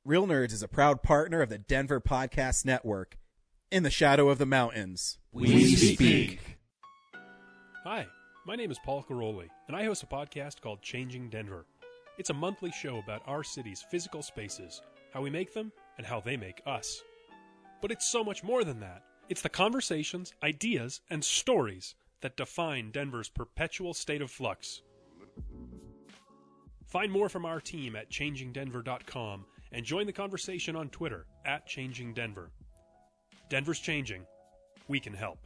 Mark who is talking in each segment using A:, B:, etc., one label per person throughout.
A: Real Nerds is a proud partner of the Denver Podcast Network. In the shadow of the mountains, we speak.
B: Hi, my name is Paul Caroli, and I host a podcast called Changing Denver. It's a monthly show about our city's physical spaces, how we make them, and how they make us. But it's so much more than that. It's the conversations, ideas, and stories that define Denver's perpetual state of flux. Find more from our team at changingdenver.com and join the conversation on Twitter at changingdenver. Denver's changing. We can help.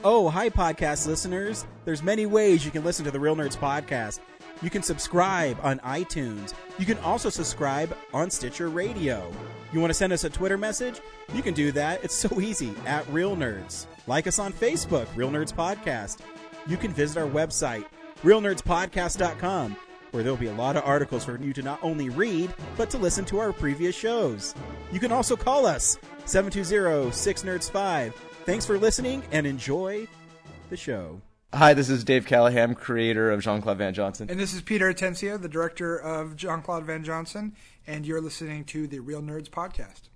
A: Oh, hi, podcast listeners. There's many ways you can listen to the Real Nerds podcast. You can subscribe on iTunes. You can also subscribe on Stitcher Radio. You want to send us a Twitter message? You can do that. It's so easy, at Real Nerds. Like us on Facebook, Real Nerds Podcast. You can visit our website, realnerdspodcast.com, where there'll be a lot of articles for you to not only read, but to listen to our previous shows. You can also call us, 720-6nerds5. Thanks for listening, and enjoy the show.
C: Hi, this is Dave Callahan, creator of Jean-Claude Van Johnson.
D: And this is Peter Atencio, the director of Jean-Claude Van Johnson, and you're listening to the Real Nerds Podcast.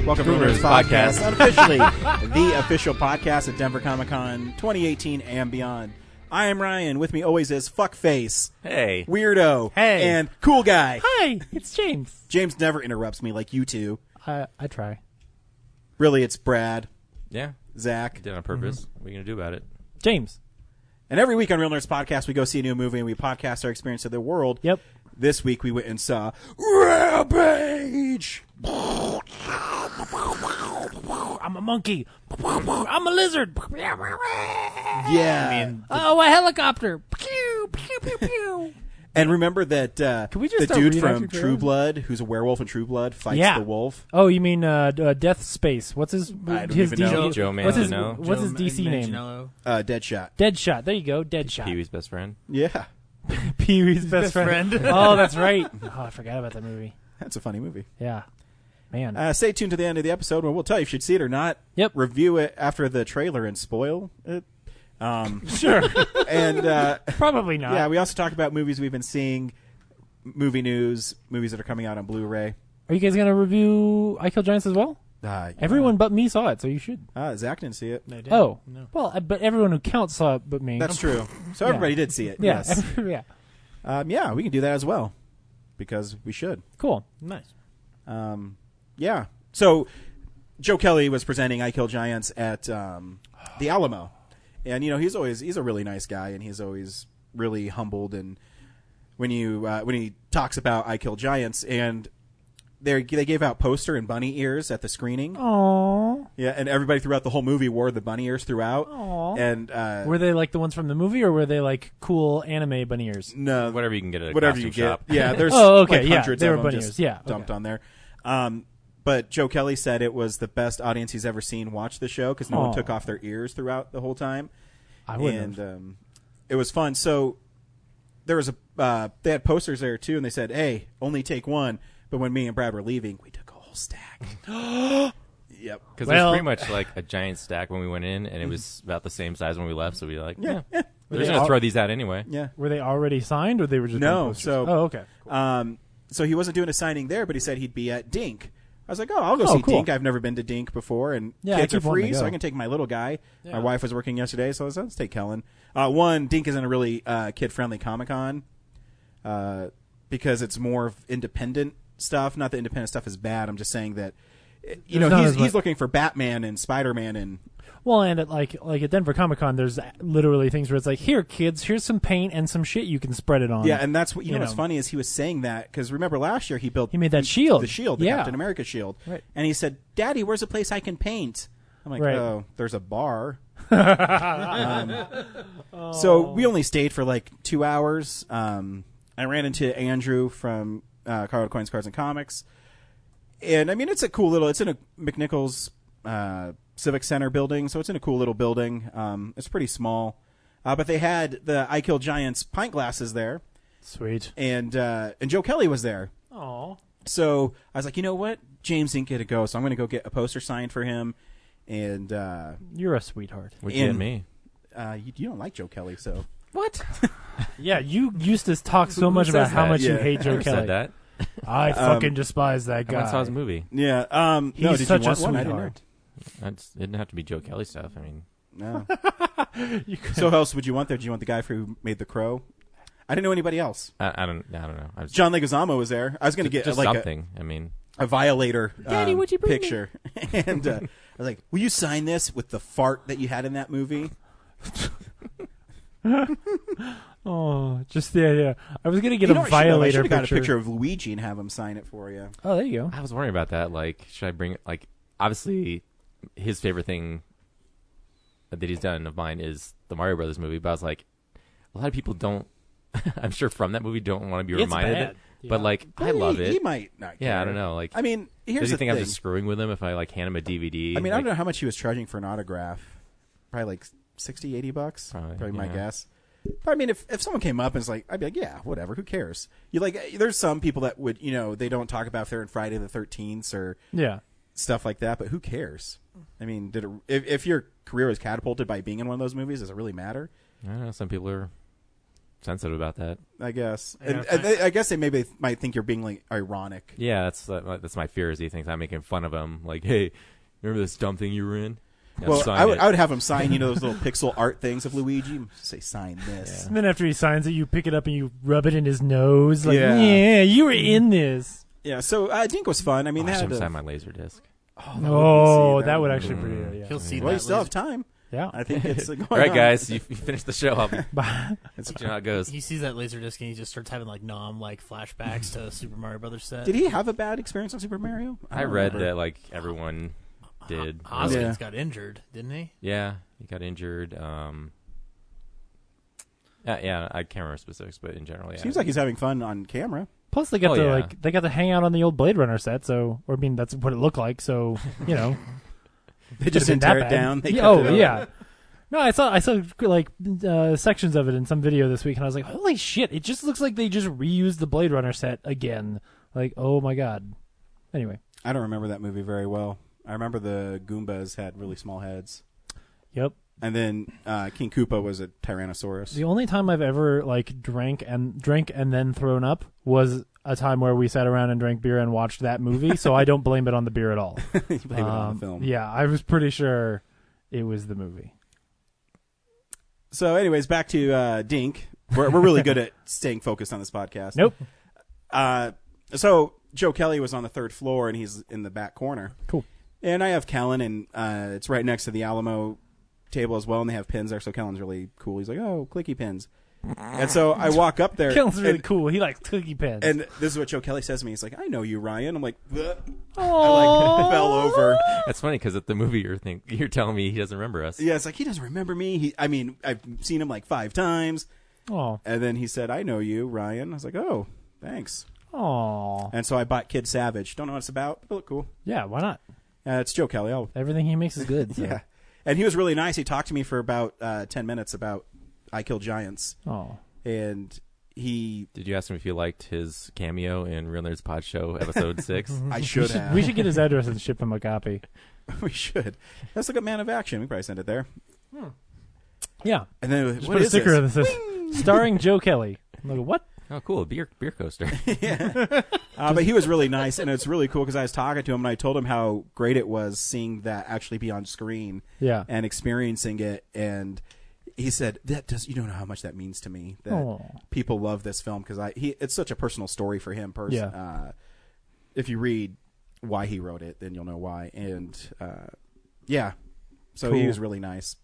A: Welcome to Real Nerds Podcast, unofficially the official podcast at Denver Comic Con 2018 and beyond. I am Ryan. With me always is Fuckface,
E: Hey,
A: Weirdo,
F: Hey,
A: and Cool Guy.
F: Hi, it's James.
A: James never interrupts me like you two.
F: I try.
A: Really, it's Brad,
E: yeah,
A: Zach,
E: did it on purpose. What are you gonna do about it?
F: James.
A: and every week on Real Nerds Podcast, we go see a new movie and we podcast our experience of the world.
F: Yep.
A: This week we went and saw Rampage.
F: I'm a monkey. I'm a lizard.
A: Yeah.
F: Oh, a helicopter. Pew, pew, pew, pew.
A: And remember that
F: Can we just
A: the
F: start
A: dude
F: reading
A: from
F: extra
A: True
F: trailers?
A: Blood, who's a werewolf in True Blood, fights
F: Yeah.
A: the wolf.
F: Oh, you mean Death Space? What's his?
A: I don't
F: his
A: even know.
E: Joe
F: What's his,
E: Manganiello.
F: what's his DC name?
A: Deadshot.
F: Deadshot. There you go. Deadshot.
E: Pee-wee's best friend.
A: Yeah.
F: Pee-wee's best friend. Oh, that's right. Oh, I forgot about that movie.
A: That's a funny movie.
F: Yeah. Man.
A: Stay tuned to the end of the episode where we'll tell you if you should see it or not.
F: Yep.
A: Review it after the trailer and spoil it.
F: Sure.
A: And
F: Probably not.
A: yeah, we also talk about movies we've been seeing, movie news, movies that are coming out on Blu-ray.
F: Are you guys going to review I Kill Giants as well? Everyone but me saw it, so you should.
A: Zach didn't see it.
F: Oh. No. Well, but everyone who counts saw it but me.
A: That's true. So
F: Yeah.
A: everybody did see it.
F: Yeah.
A: Yes.
F: Yeah.
A: Yeah, we can do that as well because we should.
F: Cool. Nice.
A: Yeah. So Joe Kelly was presenting I Kill Giants at the Alamo. And, you know, he's a really nice guy, and he's always really humbled. And when he talks about I Kill Giants, and they gave out poster and bunny ears at the screening.
F: Aww.
A: Yeah, and everybody throughout the whole movie wore the bunny ears throughout.
F: Aww.
A: And
F: Were they like the ones from the movie, or were they like cool anime bunny ears?
A: no,
E: Whatever you can get at a
A: whatever
E: costume
A: you get.
E: shop.
A: Yeah, there's
F: Oh, okay,
A: like
F: yeah,
A: hundreds
F: they
A: of
F: were
A: them
F: bunny
A: just
F: ears, yeah,
A: dumped
F: okay.
A: on there. But Joe Kelly said it was the best audience he's ever seen watch the show because no one
F: Aw.
A: took off their ears throughout the whole time.
F: I wouldn't.
A: And it was fun. So there was they had posters there too, and they said, "Hey, only take one." But when me and Brad were leaving, we took a whole stack. Yep.
E: Because
F: Well-
E: it was pretty much like a giant stack when we went in, and it was about the same size when we left. So we were like, yeah,
A: Yeah.
E: we're just gonna throw these out anyway.
A: Yeah.
F: Were they already signed, or they were just
A: No,
F: posters?
A: so-
F: Oh, okay.
A: So he wasn't doing a signing there, but he said he'd be at Dink. I was like, "Oh, I'll go
F: Oh,
A: see
F: cool.
A: Dink. I've never been to Dink before, and
F: Yeah, I
A: kids are
F: keep wanting
A: free,
F: to
A: so
F: go.
A: I can take my little guy."
F: Yeah.
A: My wife was working yesterday, so I was like, let's take Kellen. One, Dink isn't a really kid-friendly Comic-Con because it's more of independent stuff. Not that independent stuff is bad. I'm just saying that
F: There's not as much-
A: he's looking for Batman and Spider-Man and
F: Well, and at like at Denver Comic Con, there's literally things where it's like, here, kids, here's some paint and some shit you can spread it on.
A: yeah, and that's what you know.
F: You
A: What's
F: know.
A: funny is he was saying that because remember last year he
F: made that shield.
A: the shield, the
F: Yeah.
A: Captain America shield,
F: Right.
A: and he said, "Daddy, where's a place I can paint?" I'm like,
F: Right.
A: "Oh, there's a bar." So we only stayed for like 2 hours. I ran into Andrew from Carl Coins Cards and Comics, and I mean it's in a McNichols Civic Center building, so it's in a cool little building. It's pretty small. But they had the I Kill Giants pint glasses there.
F: Sweet.
A: And Joe Kelly was there.
F: Aw.
A: So I was like, you know what? James didn't get to go, so I'm going to go get a poster signed for him. And
F: You're a sweetheart.
E: Would you get me?
A: You don't like Joe Kelly, so.
F: What? Yeah, you used to talk so much about how much you hate
E: I
F: Joe
E: never
F: Kelly.
E: said that.
F: I fucking despise that
E: I
F: guy.
E: went and saw his movie.
A: Yeah.
F: He's
A: no, did
F: such
A: you want
F: a
A: one? I didn't know.
F: sweetheart.
E: It didn't have to be Joe Kelly stuff. I mean,
A: No.
F: You could-
A: So who else would you want there? Do you want the guy who made The Crow? I didn't know anybody else.
E: I don't know. I was
A: John Leguizamo was there. I was going to get
E: just
A: like
E: something. I mean,
A: a Violator
F: Daddy, would you bring me?
A: picture. And I was like, will you sign this with the fart that you had in that movie?
F: Oh, just yeah, yeah. I was gonna get
A: You know
F: a
A: what I should've done? I
F: Violator
A: should have got a
F: picture.
A: picture of Luigi and have him sign it for you.
F: Oh, there you go.
E: I was worrying about that. Like, should I bring it? Like, obviously, his favorite thing that he's done of mine is the Mario Brothers movie. But I was like, a lot of people don't. I'm sure from that movie don't want to be
F: It's
E: reminded of
F: bad.
E: it.
F: Yeah.
E: But like, I love it.
A: He might not care.
E: Yeah, I don't know. Like,
A: I mean, here's
E: does he
A: the
E: think
A: thing.
E: I'm just screwing with him if I like hand him a DVD?
A: I mean, I
E: like,
A: don't know how much he was charging for an autograph. Probably like $60, $80.
E: Probably,
A: my
E: yeah.
A: guess. But I mean, if someone came up and was like, I'd be like, yeah, whatever, who cares? You like, there's some people that would, they don't talk about if they're in Friday the 13th or
F: Yeah.
A: stuff like that, but who cares? I mean, if your career was catapulted by being in one of those movies, does it really matter?
E: I don't know. Some people are sensitive about that.
A: I guess.
F: Yeah,
A: And I guess they maybe might think you're being like ironic.
E: Yeah, that's my fear. Is he thinks I'm making fun of him? Like, hey, remember this dumb thing you were in? Yeah,
A: Well,
E: sign
A: I would
E: it.
A: I would have him sign, those little pixel art things of Luigi. Say, sign this.
F: And then after he signs it, you pick it up and you rub it in his nose. Like,
A: Yeah.
F: yeah, you were in this.
A: Yeah, so Dink was fun. I mean,
E: I
A: they
E: should
A: had
E: have
A: a-
E: signed my laser disc.
F: Oh,
A: see,
F: that would
A: be-
F: actually be yeah.
G: He'll see
A: Well,
G: that.
A: you still have
G: laser-
A: time.
F: Yeah.
A: I think it's going
E: All right,
A: on.
E: guys, you finished the show. I'll be
A: It's,
E: you know how it goes.
G: He sees that laser disc and he just starts having like flashbacks to Super Mario Brothers set.
A: did he have a bad experience on Super Mario?
E: I
A: don't
E: read
A: remember.
E: that like everyone did.
G: Hoskins
A: Yeah.
G: got injured, didn't he?
E: Yeah, he got injured. Yeah, I can't remember specifics, but in general, yeah.
A: Seems like he's having fun on camera.
F: Plus, they got
E: Oh,
F: to
E: yeah.
F: they got to hang out on the old Blade Runner set. So, or I mean, that's what it looked like. So,
A: They just
F: could've
A: didn't
F: been
A: tear
F: that
A: it
F: bad.
A: down. They
F: Yeah,
A: kept
F: oh
A: it up.
F: yeah. No, I saw like sections of it in some video this week, and I was like, holy shit! It just looks like they just reused the Blade Runner set again. Like, oh my god. Anyway,
A: I don't remember that movie very well. I remember the Goombas had really small heads.
F: yep.
A: And then King Koopa was a Tyrannosaurus.
F: The only time I've ever like drank and then thrown up was a time where we sat around and drank beer and watched that movie. So I don't blame it on the beer at all.
A: You blame it on the film.
F: Yeah, I was pretty sure it was the movie.
A: So, anyways, back to Dink. We're really good at staying focused on this podcast.
F: Nope.
A: So Joe Kelly was on the third floor, and he's in the back corner.
F: Cool.
A: And I have Kellen, and it's right next to the Alamo table as well, and they have pins there. So Kellen's really cool. He's like, "Oh, clicky pins." And so I walk up there.
F: Kellen's really
A: and,
F: cool. He likes cookie pens.
A: And this is what Joe Kelly says to me. He's like, "I know you, Ryan." I'm like, "Ugh." I
F: Aww.
A: like fell over.
E: That's funny because at the movie you're telling me he doesn't remember us.
A: Yeah, it's like he doesn't remember me. I've seen him like 5 times.
F: Aw.
A: And then he said, "I know you, Ryan." I was like, "Oh, thanks."
F: Aw.
A: And so I bought Kid Savage. Don't know what it's about, but it looked cool.
F: Yeah, why not?
A: It's Joe Kelly.
F: Everything he makes is good. So.
A: Yeah. And he was really nice. He talked to me for about 10 minutes about I Kill Giants.
F: Oh.
A: And he...
E: Did you ask him if you liked his cameo in Real Nerds Pod Show episode 6?
A: I should have.
F: We should get his address and ship him a copy.
A: We should. Let's look at Man of Action. We can probably send it there.
F: Yeah.
A: And then
F: Just
A: what
F: put a
A: is
F: sticker
A: this?
F: that says, starring Joe Kelly. I'm like, what?
E: Oh, cool, beer coaster.
A: But he was really nice, and it's really cool because I was talking to him, and I told him how great it was seeing that actually be on screen
F: Yeah.
A: and experiencing it. And he said, you don't know how much that means to me, that
F: Aw.
A: people love this film, because it's such a personal story for him.
F: Yeah.
A: If you read why he wrote it, then you'll know why. And yeah, so he
F: Cool.
A: was really nice.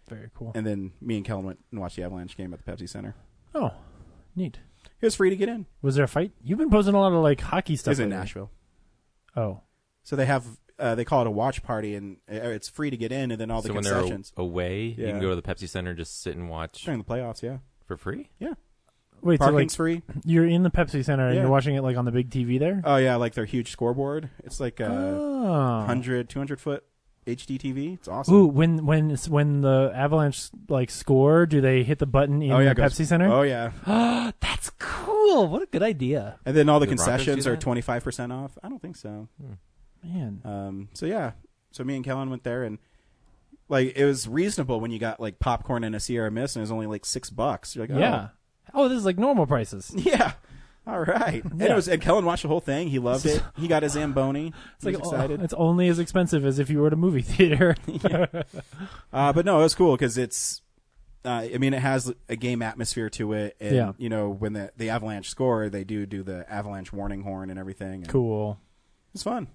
F: Very cool.
A: And then me and Kellen went and watched the Avalanche game at the Pepsi Center.
F: Oh, neat.
A: It was free to get in.
F: Was there a fight? You've been posting a lot of like hockey
A: It
F: stuff.
A: was in
F: lately.
A: Nashville.
F: Oh.
A: So they have they call it a watch party, and it's free to get in, and then all the
E: So when they're
A: concessions
E: away, you
A: Yeah.
E: can go to the Pepsi Center and just sit and watch
A: during the playoffs. Yeah,
E: for free?
F: Wait, so like
A: parking's free.
F: you're in the Pepsi Center and
A: Yeah.
F: you're watching it like on the big TV there?
A: Oh yeah, like their huge scoreboard. It's like a
F: Oh.
A: 100, 200 foot HDTV. It's awesome.
F: Ooh, when the Avalanche score, do they hit the button in the Pepsi Center?
A: Oh yeah.
F: That's cool. What a good idea.
A: And then all the
E: Do the Broncos
A: concessions
E: do
A: are
E: that?
A: 25% off. I don't think so.
F: Man.
A: So yeah. So me and Kellen went there, and it was reasonable when you got popcorn and a Sierra Mist, and it was only $6. You're like, oh.
F: Yeah. Oh, this is normal prices.
A: Yeah. All right.
F: Yeah.
A: And Kellen watched the whole thing. He loved it. He got his Zamboni. He was excited.
F: It's only as expensive as if you were at a movie theater.
A: But no, it was cool because it's. It has a game atmosphere to it, and when the Avalanche score, they do the Avalanche warning horn and everything. And
F: Cool.
A: It's fun.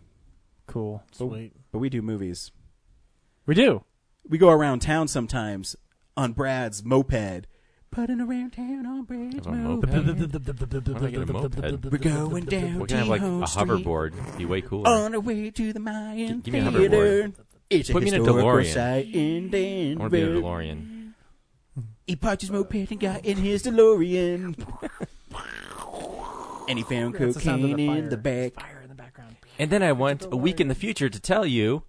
F: Cool.
G: Sweet.
A: But we do movies.
F: We do.
A: We go around town sometimes on Brad's moped. Putting around town on Brad's
E: On a
A: moped.
E: moped? I get a moped.
A: We're going down
E: We're gonna have a
A: T-Hole Street
E: hoverboard. It'd be way cooler.
A: on our way to the Mayan
E: Give me a
A: Theater.
E: hoverboard.
A: It's
E: Put me in a
A: historical
E: DeLorean.
A: site in Denver.
E: I want to be in a DeLorean.
A: He parked his moped and got in his DeLorean. And he found
F: That's the sound of
A: cocaine
F: the
A: in the back.
F: Fire in the background.
E: And then I went a week in the future to tell you.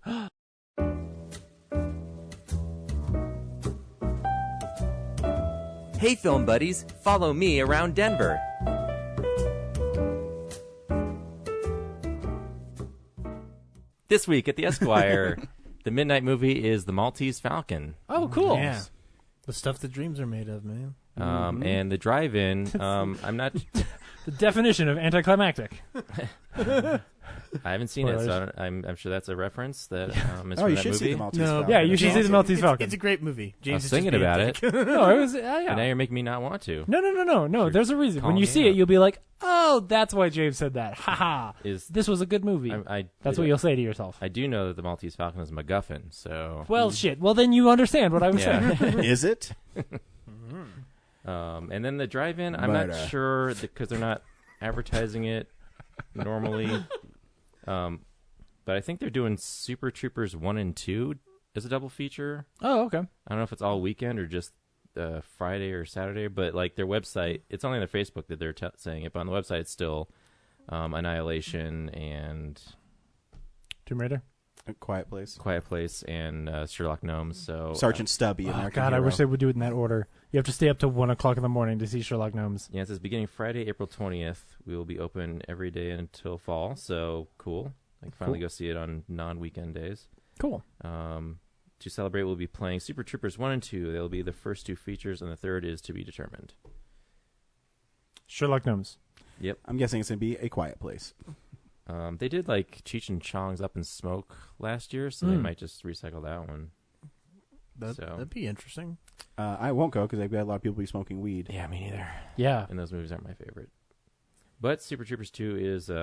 E: Hey, film buddies, follow me around Denver. This week at the Esquire, the midnight movie is The Maltese Falcon.
F: Oh, cool.
G: Yeah. The stuff that dreams are made of, man.
E: And the drive-in, I'm not...
F: The definition of anticlimactic.
E: I haven't seen it, so I'm sure that's a reference that is from that
A: you should see
E: movie.
A: the Maltese
G: No,
A: Falcon.
F: Yeah, you should see the Maltese Falcon.
G: It's a great movie.
E: I
G: James
E: was
G: is
E: thinking
G: just being
E: about
G: a
E: it,
G: dick.
F: No, it was.
E: and now
F: Yeah.
E: you're making me not want to.
F: No. There's a reason. When
E: Calm
F: you
E: me
F: see it,
E: out.
F: you'll be like, "Oh, that's why James said that." Ha ha. This was a good movie. That's what you'll say to yourself.
E: I do know that the Maltese Falcon is a MacGuffin, so...
F: Well, shit. Well, then you understand what I was
E: Yeah.
F: saying.
A: Is it?
E: And then the drive-in, I'm
A: Murder.
E: not sure because they're not advertising it normally. But I think they're doing Super Troopers 1 and 2 as a double feature.
F: Oh, okay.
E: I don't know if it's all weekend or just Friday or Saturday, but their website, it's only on their Facebook that they're saying it, but on the website it's still Annihilation and
F: Tomb Raider.
A: A Quiet Place.
E: Quiet Place and Sherlock Gnomes. So
A: Sergeant Stubby.
F: Oh,
A: American
F: God, I
A: Hero.
F: wish they would do it in that order. You have to stay up till 1 o'clock in the morning to see Sherlock Gnomes.
E: yeah, it says beginning Friday, April 20th. We will be open every day until fall, so cool. I can finally go see it on non-weekend days.
F: Cool.
E: To celebrate, we'll be playing Super Troopers 1 and 2. They'll be the first two features, and the third is to be determined.
F: Sherlock Gnomes.
E: Yep.
A: I'm guessing it's going to be A Quiet Place.
E: They did Cheech and Chong's Up in Smoke last year, so they might just recycle that one.
G: That'd be interesting.
A: I won't go because I've got a lot of people be smoking weed.
E: Yeah, me neither.
F: Yeah.
E: And those movies aren't my favorite. But Super Troopers 2 is
G: There's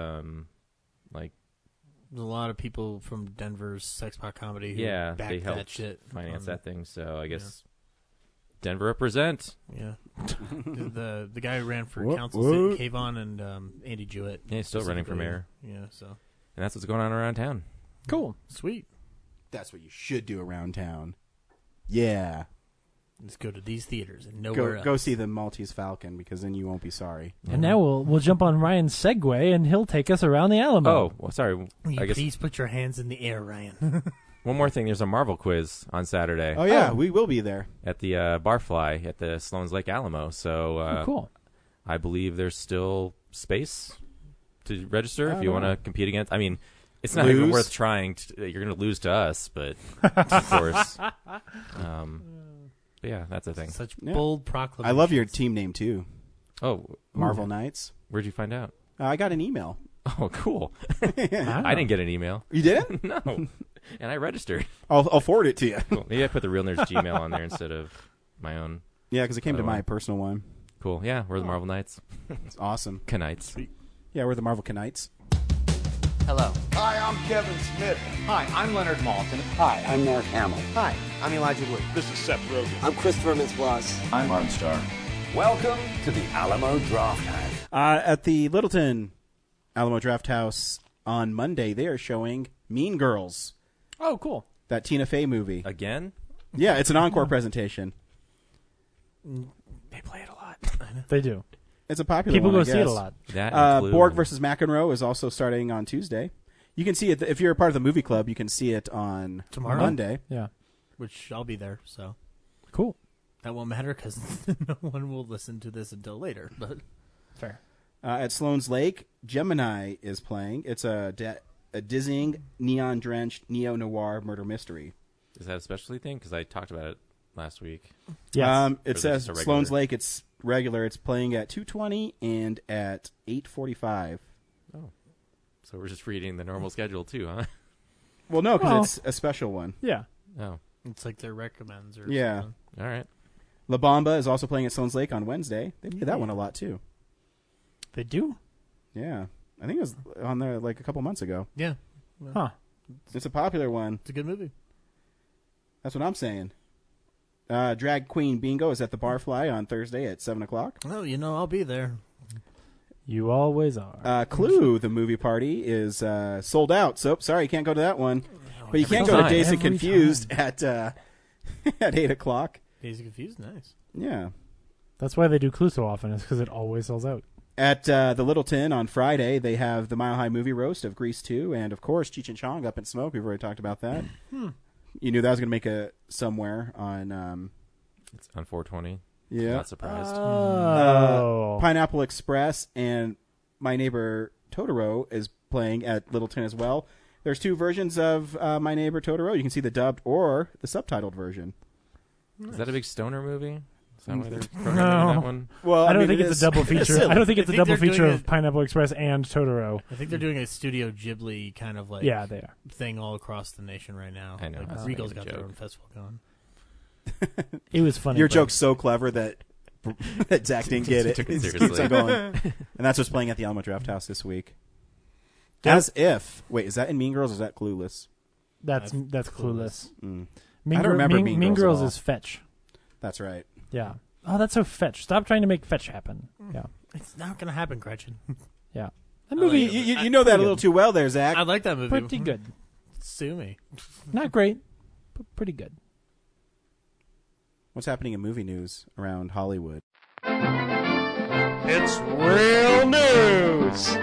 G: a lot of people from Denver's Sex Pot Comedy who
E: they
G: backed
E: helped
G: that shit.
E: finance that thing. So I guess Denver represent.
G: Yeah. the guy who ran for
A: Whoop,
G: council,
A: whoop.
G: Kayvon and Andy Jewett.
E: Yeah, he's still running for mayor.
G: Yeah, so.
E: And that's what's going on around town.
F: Cool.
G: Sweet.
A: That's what you should do around town. Yeah.
G: Let's go to these theaters and nowhere else.
A: Go see the Maltese Falcon because then you won't be sorry.
F: And now we'll jump on Ryan's Segway and he'll take us around the Alamo.
E: Oh, well, sorry.
G: Will
E: I
G: you
E: guess
G: please put your hands in the air, Ryan.
E: one more thing. There's a Marvel quiz on Saturday
A: Oh, yeah. We will be there.
E: at the Barfly at the Sloan's Lake Alamo. So
F: Cool.
E: I believe there's still space to register
A: I
E: if you
A: don't
E: want to
A: know.
E: compete against. I mean, it's not even
A: Lose?
E: worth trying. You're going to lose to us, but of course. But yeah, that's the thing.
G: Such
A: Yeah.
G: bold proclamation.
A: I love your team name, too.
E: Oh,
A: Marvel Knights.
E: where'd you find out?
A: I got an email.
E: Oh, cool.
F: Ah.
E: I didn't get an email.
A: You didn't?
E: No. And I registered.
A: I'll forward it to you.
E: Cool. Maybe I put the Real Nerds Gmail on there instead of my own.
A: Yeah, because it came to
E: Oh,
A: my
E: wow.
A: personal one.
E: Cool. Yeah, we're the Marvel Knights.
A: It's awesome.
E: Knights.
A: Yeah, we're the Marvel Knights.
H: Hello.
I: Hi, I'm Kevin Smith.
H: Hi, I'm Leonard Maltin.
I: Hi, I'm Mark Hamill.
H: Hi, I'm Elijah Wood.
I: This is Seth Rogen.
H: I'm Christopher Mintz-Plasse.
I: I'm Ron Starr.
H: Welcome to the Alamo Draft House.
A: At the Littleton Alamo Draft House on Monday, they are showing Mean Girls,
F: Oh, cool.
A: that Tina Fey movie.
E: Again?
A: Yeah, it's an encore presentation.
G: They play it a lot.
F: They do.
A: It's a popular
F: People
A: one,
F: go
A: I
F: see it a
A: guess.
F: lot.
E: That includes...
A: Borg versus McEnroe is also starting on Tuesday. You can see it if you're a part of the movie club. You can see it on
G: Tomorrow?
A: Monday.
F: Yeah.
G: Which I'll be there, so
F: Cool.
G: that won't matter because no one will listen to this until later. But
F: Fair.
A: At Sloan's Lake, Gemini is playing. It's a dizzying, neon-drenched, neo-noir murder mystery.
E: Is that a specialty thing? Because I talked about it last week.
F: Yes.
A: It
E: Or
A: says
E: just a regular?
A: Sloan's Lake. It's regular. It's playing at 2:20 and at 8:45.
E: Oh. So we're just reading the normal schedule, too, huh?
A: Well, no, because
F: Well-
A: it's a special one.
F: Yeah.
E: Oh.
G: it's like their recommends or
A: Yeah.
G: something.
E: All right.
A: La Bamba is also playing at Sloan's Lake on Wednesday. They play that one a lot, too.
F: They do?
A: Yeah. I think it was on there like a couple months ago.
G: Yeah,
F: Huh.
A: It's a popular one.
G: it's a good movie.
A: That's what I'm saying. Drag Queen Bingo is at the Barfly on Thursday at 7 o'clock.
G: Oh, I'll be there.
F: You always are.
A: Clue, the movie party, is sold out. So, sorry, you can't go to that one. But you can
E: Every
A: go to
E: time.
A: Dazed and
F: Every
A: Confused at 8 o'clock.
G: Days of Confused, nice.
A: Yeah.
F: That's why they do Clue so often, is because it always sells out.
A: At the Littleton on Friday, they have the Mile High Movie Roast of Grease 2, and, of course, Cheech and Chong Up in Smoke. We've already talked about that. You knew that was going to make a somewhere on...
E: It's on 420.
A: yeah.
E: Not surprised.
F: Oh.
A: Pineapple Express and My Neighbor Totoro is playing at Littleton as well. There's two versions of My Neighbor Totoro. You can see the dubbed or the subtitled version.
E: Is that a big stoner movie? Is that why they're programming that one?
A: Well,
F: I don't
A: mean,
F: think
A: it
F: it's a
A: is
F: double feature.
A: silly.
F: I don't think it's
G: I
F: a
G: think
F: double
G: they're
F: feature
G: doing
F: of Pineapple Express and Totoro.
G: I think they're doing a Studio Ghibli kind of like
F: Yeah, they are.
G: thing all across the nation right now.
E: I know,
G: Like,
E: I was
G: Regal's
E: making
G: got
E: a
G: their
E: joke.
G: own festival going.
F: It was funny.
A: Your
F: but-
A: joke's so clever that Zach didn't get it.
E: Took it
A: He
E: seriously.
A: keeps on going. And that's what's playing at the Alamo Draft House this week. As if. Wait, is that in Mean Girls or is that Clueless?
F: That's Clueless.
A: Mm.
F: Mean
A: I don't remember Mean Girls at
F: Girls
A: all.
F: is Fetch.
A: That's right.
F: Yeah. Oh, that's so Fetch. Stop trying to make Fetch happen. Yeah.
G: It's not going to happen, Gretchen.
F: Yeah. That
G: I
F: movie,
G: like
A: You know that a little too well there, Zach.
G: I like that movie.
F: pretty good.
G: Sue me.
F: Not great, but pretty good.
A: What's happening in movie news around Hollywood?
I: It's real news.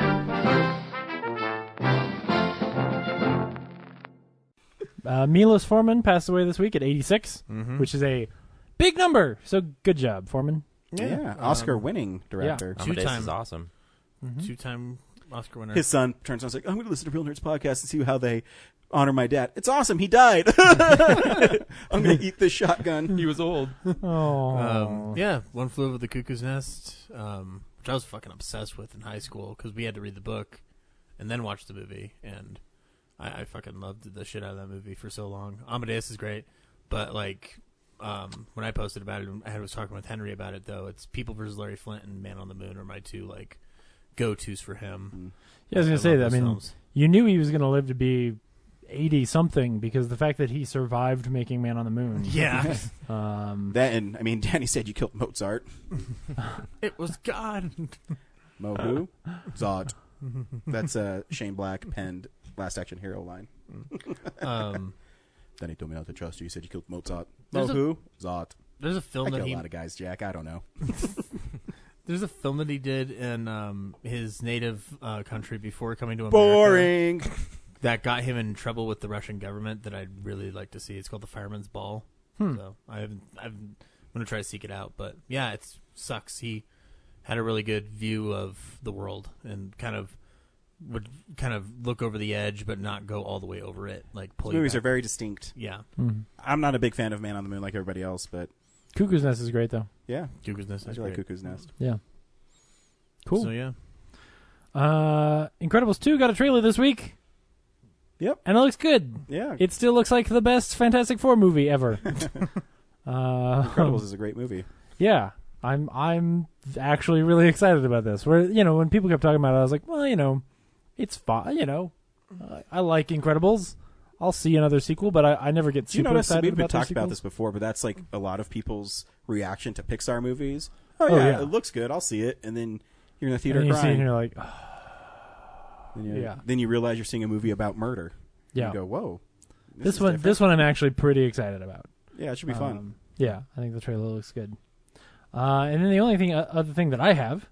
F: Milos Forman passed away this week at 86,
G: Mm-hmm.
F: which is a big number. So good job, Forman.
A: Yeah, Oscar-winning director.
E: Amadeus
G: Two-time-
E: is awesome.
G: Two-time Oscar winner.
A: His son turns on and is like, I'm going to listen to Real Nerds podcast and see how they honor my dad. It's awesome. He died. I'm going to eat this shotgun.
E: He was old.
F: Oh.
G: Yeah, One Flew Over the Cuckoo's Nest, which I was fucking obsessed with in high school because we had to read the book and then watch the movie, and I fucking loved the shit out of that movie for so long. Amadeus is great, but like when I posted about it, I was talking with Henry about it though. It's People vs. Larry Flint and Man on the Moon are my two like go-tos for him.
F: Yeah, I was going to say
G: love
F: that. I
G: those
F: mean,
G: films.
F: you knew he was going to live to be 80-something because the fact that he survived making Man on the Moon.
G: Yeah,
A: That and, I mean, Danny said you killed Mozart.
G: it was God.
A: Mo who? Zod. That's a Shane Black penned Last Action Hero line. Then he told me not to trust you. He said you killed Mozart. Mo
G: There's a-
A: who? Zod.
G: There's a
A: I
G: film
A: kill
G: that
A: a
G: he
A: lot of guys, Jack. I don't know.
G: There's a film that he did in his native country before coming to America.
A: Boring.
G: That got him in trouble with the Russian government that I'd really like to see. It's called The Fireman's Ball. So I'm going to try to seek it out. But yeah, it sucks. He had a really good view of the world and would look over the edge but not go all the way over it. Like pull
A: These
G: you
A: movies
G: back.
A: are very distinct.
G: Yeah.
A: I'm not a big fan of Man on the Moon like everybody else, but
F: Cuckoo's Nest is great, though.
A: yeah,
G: Cuckoo's Nest
A: I
G: is
A: do like
G: great.
A: Cuckoo's Nest.
F: Yeah. Cool.
G: So yeah.
F: Incredibles 2 got a trailer this week.
A: Yep.
F: And it looks good.
A: Yeah.
F: It still looks like the best Fantastic Four movie ever.
A: Incredibles is a great movie.
F: Yeah. I'm actually really excited about this. Where, when people kept talking about it, I was like, well, it's fine, I like Incredibles. I'll see another sequel, but I never get
A: Do you
F: super
A: notice
F: excited
A: we've been
F: about their
A: talking about
F: sequels.
A: this before, but that's like a lot of people's reaction to Pixar movies.
F: Oh, yeah.
A: It looks good. I'll see it, and then you're in the theater
F: And you see it
A: crying.
F: and you're like,
A: Yeah. Then you realize you're seeing a movie about murder.
F: yeah.
A: You go, whoa.
F: This
A: is
F: one,
A: different.
F: this one, I'm actually pretty excited about.
A: Yeah, it should be fun.
F: Yeah, I think the trailer looks good. And then the only other thing that I have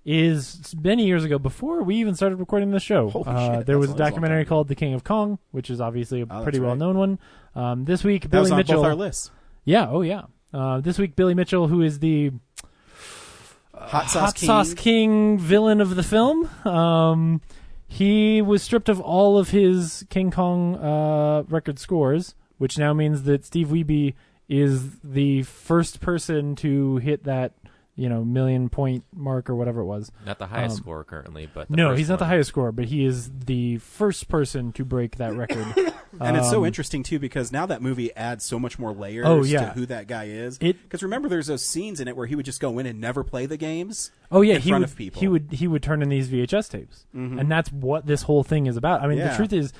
F: is many years ago, before we even started recording this show.
A: Holy shit,
F: there was a
A: that's a long
F: documentary
A: time ago.
F: called The King of Kong, which is obviously a pretty
A: that's right.
F: well-known one. This week,
A: That
F: Billy
A: was on
F: Mitchell.
A: both our lists.
F: Yeah, oh yeah. This week, Billy Mitchell, who is the
A: Hot
F: Sauce King villain of the film. He was stripped of all of his King Kong record scores, which now means that Steve Wiebe is the first person to hit that, 1,000,000-point mark or whatever it was.
E: Not the highest score currently, but the
F: No,
E: first
F: he's not the
E: one.
F: highest score, but he is the first person to break that record.
A: And it's so interesting, too, because now that movie adds so much more layers to who that guy is. Because remember, there's those scenes in it where he would just go in and never play the games in front of people.
F: He would turn in these VHS tapes. And that's what this whole thing is about. I mean, the truth is,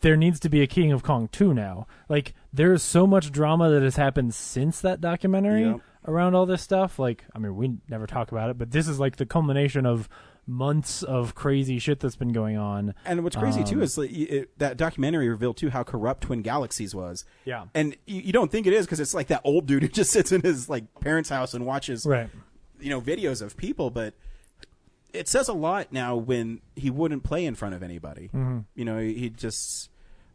F: there needs to be a King of Kong 2 now. Like, there's so much drama that has happened since that documentary around all this stuff. Like, I mean, we never talk about it, but this is like the culmination of months of crazy shit that's been going on.
A: And what's crazy, too, is that documentary revealed, too, how corrupt Twin Galaxies was.
F: Yeah.
A: And you don't think it is because it's like that old dude who just sits in his parents' house and watches videos of people, but it says a lot now when he wouldn't play in front of anybody. He just,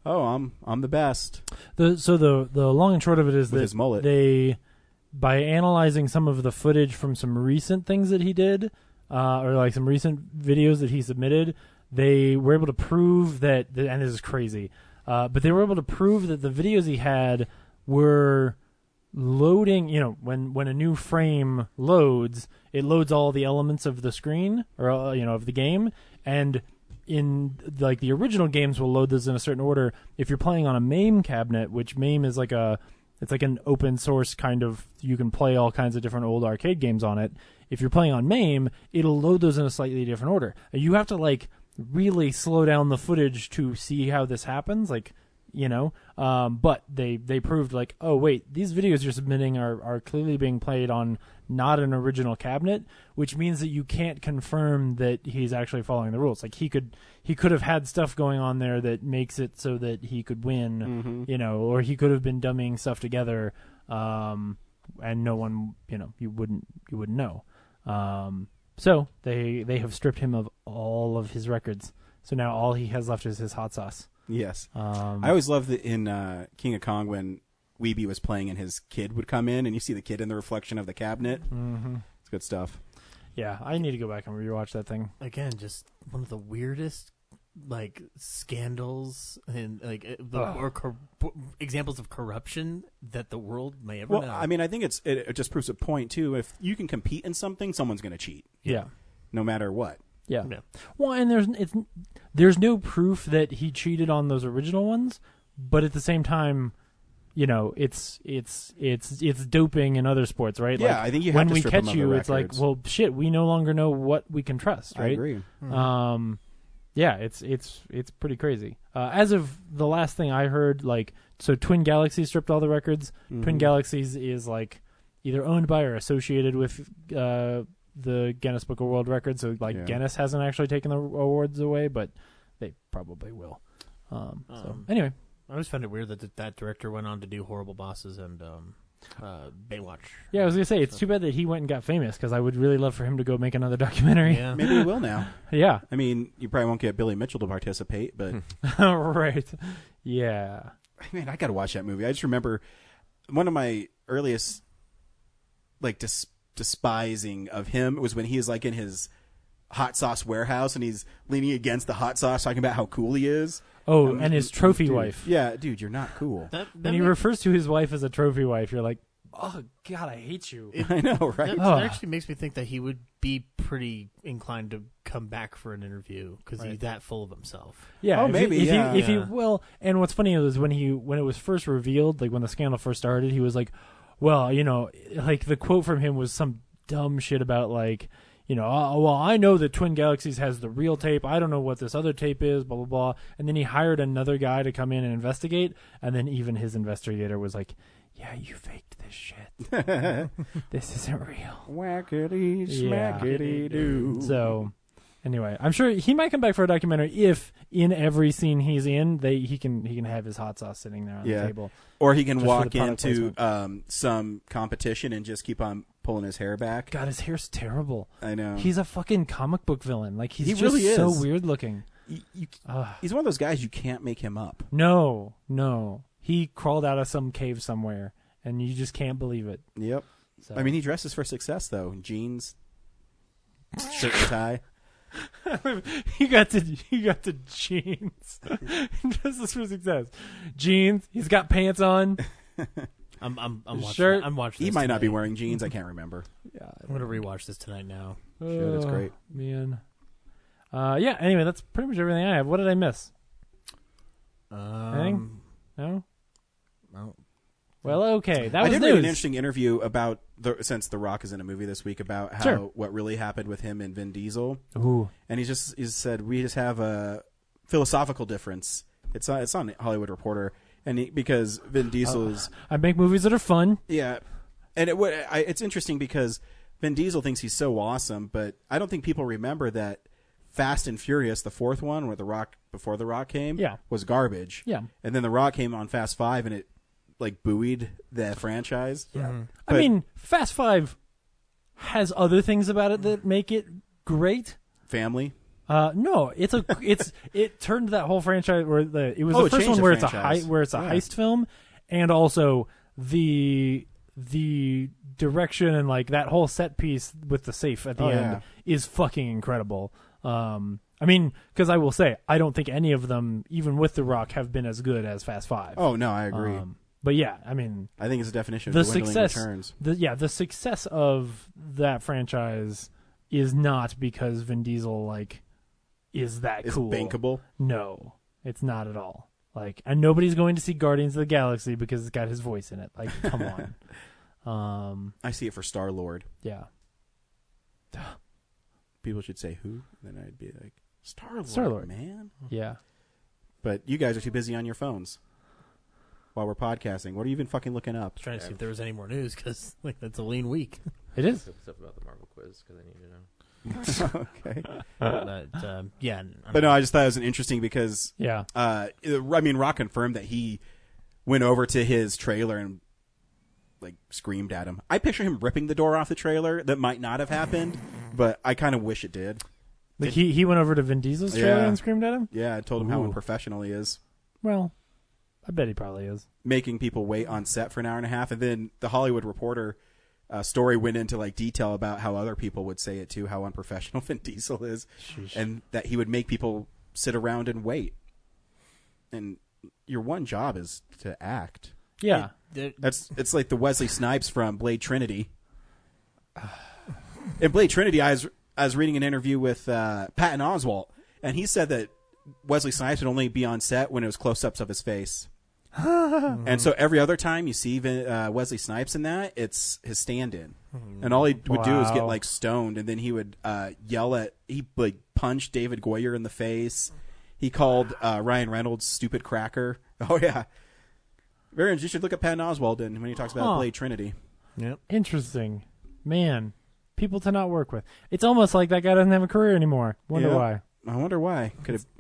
A: I'm the best.
F: So the long and short of it is
A: With
F: that
A: his mullet.
F: they, by analyzing some of the footage from some recent things that he did, or like some recent videos that he submitted, they were able to prove that, and this is crazy, but they were able to prove that the videos he had were loading, when a new frame loads, it loads all the elements of the screen or of the game, and in like the original games will load this in a certain order. If you're playing on a MAME cabinet, which MAME is it's like an open source kind of, you can play all kinds of different old arcade games on it. If you're playing on MAME, it'll load those in a slightly different order. You have to really slow down the footage to see how this happens. But they proved oh wait, these videos you're submitting are clearly being played on not an original cabinet, which means that you can't confirm that he's actually following the rules. He could have had stuff going on there that makes it so that he could win, or he could have been dummying stuff together, and no one, you wouldn't know. So they have stripped him of all of his records. So now all he has left is his hot sauce.
A: Yes. I always loved in King of Kong when Wiebe was playing and his kid would come in and you see the kid in the reflection of the cabinet.
F: Mm-hmm.
A: It's good stuff.
F: Yeah, I need to go back and rewatch that thing.
G: Again, just one of the weirdest scandals and examples of corruption that the world may ever know.
A: I mean, I think it just proves a point too. If you can compete in something, someone's going to cheat.
F: Yeah.
A: No matter what.
F: Yeah. Well, and there's no proof that he cheated on those original ones, but at the same time, it's doping in other sports, right?
A: Yeah, I think you have
F: when
A: to
F: we
A: strip
F: catch
A: him of
F: you,
A: the
F: it's like,
A: records.
F: well, shit, we no longer know what we can trust, right?
A: I agree.
F: Mm-hmm. Yeah, it's pretty crazy. As of the last thing I heard, so Twin Galaxies stripped all the records.
A: Mm-hmm.
F: Twin Galaxies is either owned by or associated with the Guinness Book of World Records. So Guinness hasn't actually taken the awards away, but they probably will. So anyway,
G: I always found it weird that director went on to do Horrible Bosses and Baywatch.
F: Yeah, I was gonna say it's too bad that he went and got famous because I would really love for him to go make another documentary.
G: Yeah.
A: Maybe he will now.
F: Yeah.
A: I mean, you probably won't get Billy Mitchell to participate, but
F: Right. Yeah.
A: man, I got to watch that movie. I just remember one of my earliest despising of him was when he is in his hot sauce warehouse and he's leaning against the hot sauce talking about how cool he is.
F: Oh, and his trophy
A: dude,
F: wife.
A: Yeah, dude, you're not cool.
F: When he refers to his wife as a trophy wife, you're like, oh, God, I hate you.
A: I know, right?
G: That actually makes me think that he would be pretty inclined to come back for an interview because he's that full of himself.
F: Yeah,
A: maybe.
F: If he and what's funny is when it was first revealed, when the scandal first started, he was like, well, the quote from him was some dumb shit about well, I know that Twin Galaxies has the real tape. I don't know what this other tape is, blah, blah, blah. And then he hired another guy to come in and investigate. And then even his investigator was like, yeah, you faked this shit. This isn't real.
A: Whackity, smackity, doo.
F: So, anyway, I'm sure he might come back for a documentary if in every scene he's in, he can have his hot sauce sitting there on the table.
A: Or he can
F: Just for
A: walk
F: the product
A: into some competition and just keep on pulling his hair back.
F: God, his hair's terrible.
A: I know.
F: He's a fucking comic book villain. Like, he's
A: He
F: just
A: really
F: so
A: is.
F: weird looking.
A: He's one of those guys you can't make him up.
F: No. He crawled out of some cave somewhere, and you just can't believe it.
A: Yep.
F: So.
A: I mean, he dresses for success, though. Jeans, shirt and tie.
F: He got the jeans. Dresses for success. Jeans. He's got pants on.
G: I'm
F: Shirt.
G: I'm watching.
A: He
G: This
A: might not be
G: tonight.
A: wearing jeans. I can't remember.
F: Yeah,
G: I'm gonna rewatch this tonight now.
A: Shit, it's great.
F: Man. Yeah. Anyway, that's pretty much everything I have. What did I miss? Anything? No.
G: Well,
F: Well, okay. That
A: I
F: was
A: did
F: news.
A: read an interesting interview about since The Rock is in a movie this week about how
F: Sure.
A: what really happened with him and Vin Diesel.
F: Ooh.
A: And he said we just have a philosophical difference. It's on Hollywood Reporter, and because Vin Diesel is
F: I make movies that are fun.
A: yeah, and it's interesting because Vin Diesel thinks he's so awesome, but I don't think people remember that Fast and Furious, the fourth one, where before The Rock came, was garbage.
F: Yeah.
A: And then The Rock came on Fast 5, and it like buoyed the franchise.
F: Yeah.
A: Mm-hmm.
F: I mean, Fast 5 has other things about it that make it great.
A: Family.
F: No, it turned that whole franchise where it was
A: Oh,
F: the
A: it
F: first
A: changed
F: one
A: the
F: where
A: franchise.
F: it's a heist film, and also the direction and like that whole set piece with the safe at the end is fucking incredible. I mean, because I will say I don't think any of them, even with The Rock, have been as good as Fast 5.
A: Oh no, I agree.
F: But yeah, I mean,
A: I think it's a definition of
F: the
A: dwindling
F: success.
A: returns.
F: The success of that franchise is not because Vin Diesel is that
A: It's
F: cool.
A: bankable.
F: No, it's not at all. And nobody's going to see Guardians of the Galaxy because it's got his voice in it. Come on.
A: I see it for Star-Lord.
F: Yeah.
A: People should say who, then I'd be like Star-Lord,
F: Star-Lord.
A: man.
F: Yeah.
A: But you guys are too busy on your phones while we're podcasting. What are you even fucking looking up?
G: trying to see if there was any more news because that's a lean week.
F: It is.
E: Stuff about the Marvel quiz because I need to know.
A: Okay.
G: Yeah.
A: But no, I just thought it was interesting because
F: Yeah.
A: I mean, Rock confirmed that he went over to his trailer and screamed at him. I picture him ripping the door off the trailer. That might not have happened, but I kind of wish it did.
F: He went over to Vin Diesel's trailer
A: Yeah.
F: and screamed at him?
A: Yeah, I told him how
F: Ooh.
A: unprofessional he is.
F: Well, I bet he probably is.
A: Making people wait on set for an hour and a half, and then the Hollywood Reporter story went into detail about how other people would say it too, how unprofessional Vin Diesel is, and that he would make people sit around and wait. And your one job is to act.
F: Yeah.
A: It's like the Wesley Snipes from Blade Trinity. In Blade Trinity, I was reading an interview with Patton Oswalt, and he said that Wesley Snipes would only be on set when it was close-ups of his face. And so every other time you see Wesley Snipes in that, it's his stand-in. And all he would do is get stoned, and then he would he punch David Goyer in the face. He called Ryan Reynolds stupid cracker. Oh yeah. Very interesting. You should look at Patton Oswalt when he talks about Blade Trinity.
G: Yep.
F: Interesting. Man, people to not work with. It's almost like that guy doesn't have a career anymore. Wonder why.
A: I wonder why.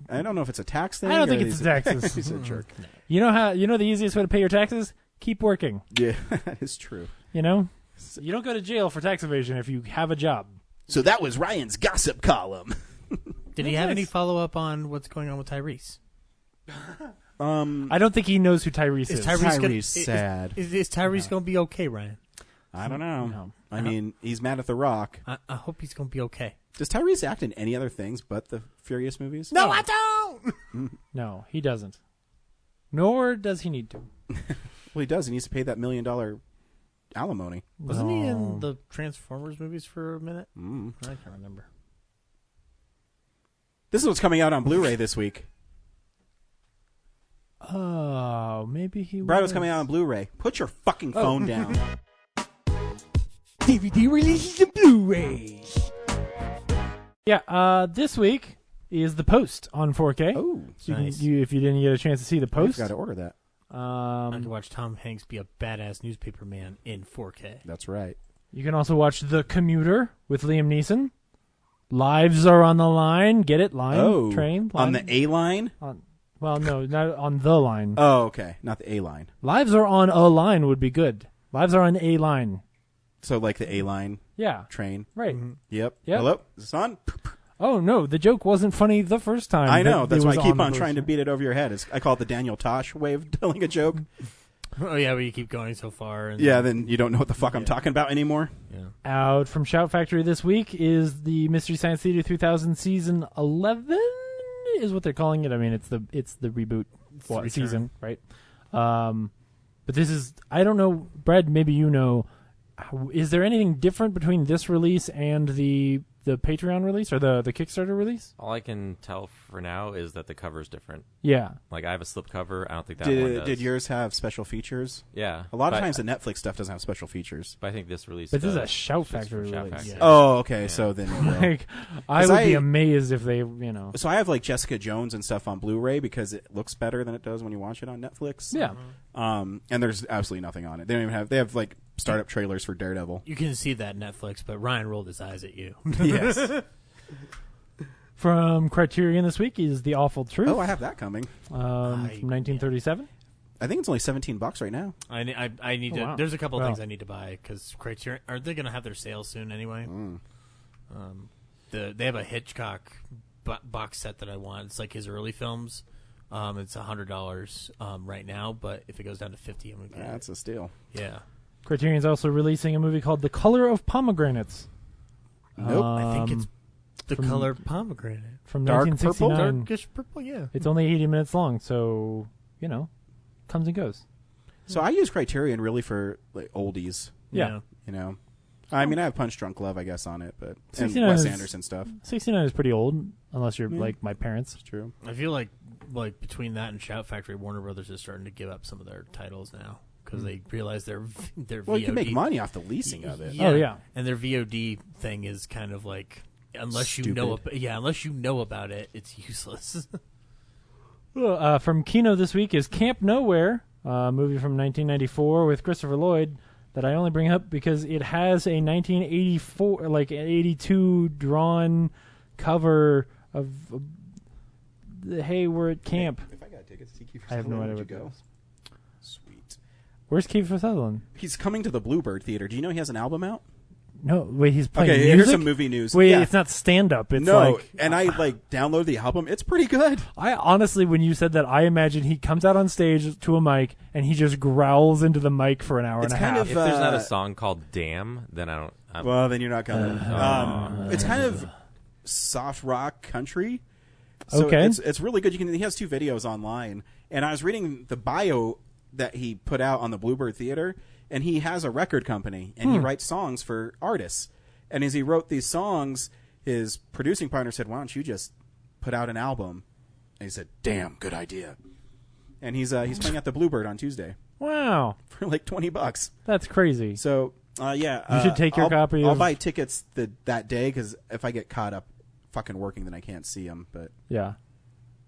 A: I don't know if it's a tax thing.
F: I don't think
A: or
F: it's
A: he's
F: taxes.
A: He's a jerk.
F: You know the easiest way to pay your taxes? Keep working.
A: Yeah, that is true.
F: You know? You don't go to jail for tax evasion if you have a job.
A: So that was Ryan's gossip column.
G: Did he have any follow-up on what's going on with Tyrese?
F: I don't think he knows who Tyrese is.
A: Tyrese sad.
G: Is Tyrese going to be okay, Ryan?
A: I don't know.
F: No.
A: I mean, he's mad at The Rock.
G: I hope he's going to be okay.
A: Does Tyrese act in any other things but the Furious movies?
G: No, I don't!
F: No, he doesn't. Nor does he need to.
A: Well, he does. He needs to pay that $1 million alimony.
G: Wasn't he in the Transformers movies for a minute?
A: Mm.
G: I can't remember.
A: This is what's coming out on Blu-ray this week.
F: Oh, maybe he
A: Brad was
F: was
A: coming out on Blu-ray. Put your fucking phone down.
F: DVD releases and Blu-rays. Yeah, this week is The Post on 4K.
A: Oh,
F: So
G: nice.
F: if you didn't get a chance to see The
A: I've
F: Post,
A: got to order that.
G: I can watch Tom Hanks be a badass newspaper man in 4K.
A: That's right.
F: you can also watch The Commuter with Liam Neeson. Lives are on the line. Get it? Line? Train? Line?
A: On the A line?
F: Well, no, not on the line.
A: Oh, okay. Not the A line.
F: Lives are on a line would be good. Lives are on a line.
A: So like the A-line
F: Yeah.
A: train.
F: Right.
A: Yep.
F: Yep.
A: Hello? Is this on?
F: Oh, no. The joke wasn't funny the first time.
A: I know.
F: that
A: That's
F: it
A: why I
F: was
A: keep
F: the
A: on trying to
F: poster.
A: beat it over your head. I call it the Daniel Tosh way of telling a joke.
G: Oh yeah, where you keep going so far. And
A: Yeah, then you don't know what the fuck I'm talking about anymore.
G: Yeah.
F: Out from Shout Factory this week is the Mystery Science Theater 3000 Season 11 is what they're calling it. I mean, it's the reboot
G: return.
F: season, right? But this is, I don't know, Brad, maybe you know, is there anything different between this release and the Patreon release or the Kickstarter release?
E: All I can tell for now is that the cover is different.
F: Yeah.
E: Like, I have a slipcover. I don't think that one does.
A: Did yours have special features?
E: Yeah.
A: A lot of
E: but-
A: times the Netflix stuff doesn't have special features.
E: But I think this release
F: But this is
E: does,
F: a Shout
E: just from
F: Factory
E: Shout
F: release.
E: Factory.
G: Yeah.
A: Oh, okay.
E: Yeah.
A: So then, you know.
F: Like, I
A: 'Cause
F: would be
A: I-
F: amazed if they, you know.
A: So I have like Jessica Jones and stuff on Blu-ray because it looks better than it does when you watch it on Netflix.
F: Yeah.
A: And there's absolutely nothing on it. They don't even have. They have like startup trailers for Daredevil.
G: You can see that Netflix, but Ryan rolled his eyes at you.
A: Yes.
F: From Criterion this week is The Awful Truth.
A: Oh, I have that coming.
F: From 1937.
A: I think it's only $17 right now.
G: I need
F: Oh,
G: to.
F: wow.
G: There's a couple of
F: Wow.
G: things I need to buy because Criterion are they going to have their sale soon anyway? They have a Hitchcock box set that I want. It's like his early films. It's $100 right now, but if it goes down to $50, I'm gonna get
A: That's a steal.
G: it. Yeah,
F: Criterion's also releasing a movie called The Color of Pomegranates.
A: Nope.
G: I think it's the
F: from-
G: color pomegranate,
F: From
A: Dark
F: 1969.
G: darkish purple. Yeah,
F: It's only 80 minutes long, so, you know, comes and goes.
A: So I use Criterion really for like oldies.
F: Yeah.
A: You know. I mean, I have Punch Drunk Love, I guess, on it, but and
F: 69
A: Wes
F: is-
A: Anderson stuff.
F: 69 is pretty old, unless you're like my parents.
A: It's true.
G: I feel like between that and Shout Factory, Warner Brothers is starting to give up some of their titles now because they realize their
A: Well,
G: VOD.
A: you can make money off the leasing of it.
F: Oh, yeah.
G: and their VOD thing is kind of like unless you know,
A: Stupid.
G: unless you know about it, it's useless.
F: From Kino this week is Camp Nowhere, a movie from 1994 with Christopher Lloyd that I only bring up because it has a 1984, like 82 drawn cover of hey, we're at camp.
A: If I got tickets to Kiefer
F: I have no
A: Sutherland,
F: idea
A: would you
F: what
A: go?
F: that is.
A: Sweet.
F: Where's Kiefer Sutherland?
A: He's coming to the Bluebird Theater. Do you know he has an album out?
F: No, wait, he's playing
A: Okay,
F: music?
A: here's some movie news.
F: Wait,
A: Yeah.
F: it's not stand-up. It's
A: no,
F: like...
A: and I like download the album. It's pretty good.
F: I honestly, when you said that, I imagine he comes out on stage to a mic and he just growls into the mic for an hour
A: It's
F: and a
A: kind
F: half.
A: of,
E: If there's not a song called "Damn," then I don't.
A: Well, then you're not going. It's kind of soft rock country. So
F: Okay.
A: it's really good. He has 2 videos online, and I was reading the bio that he put out on the Bluebird Theater, and he has a record company, and he writes songs for artists. And as he wrote these songs, his producing partner said, "Why don't you just put out an album?" And he said, "Damn, good idea." And he's playing at the Bluebird on Tuesday
F: Wow,
A: for like $20.
F: that's crazy.
A: So yeah,
F: You should take your copy
A: I'll
F: of-
A: buy tickets that day because if I get caught up fucking working, then I can't see them. But
F: Yeah.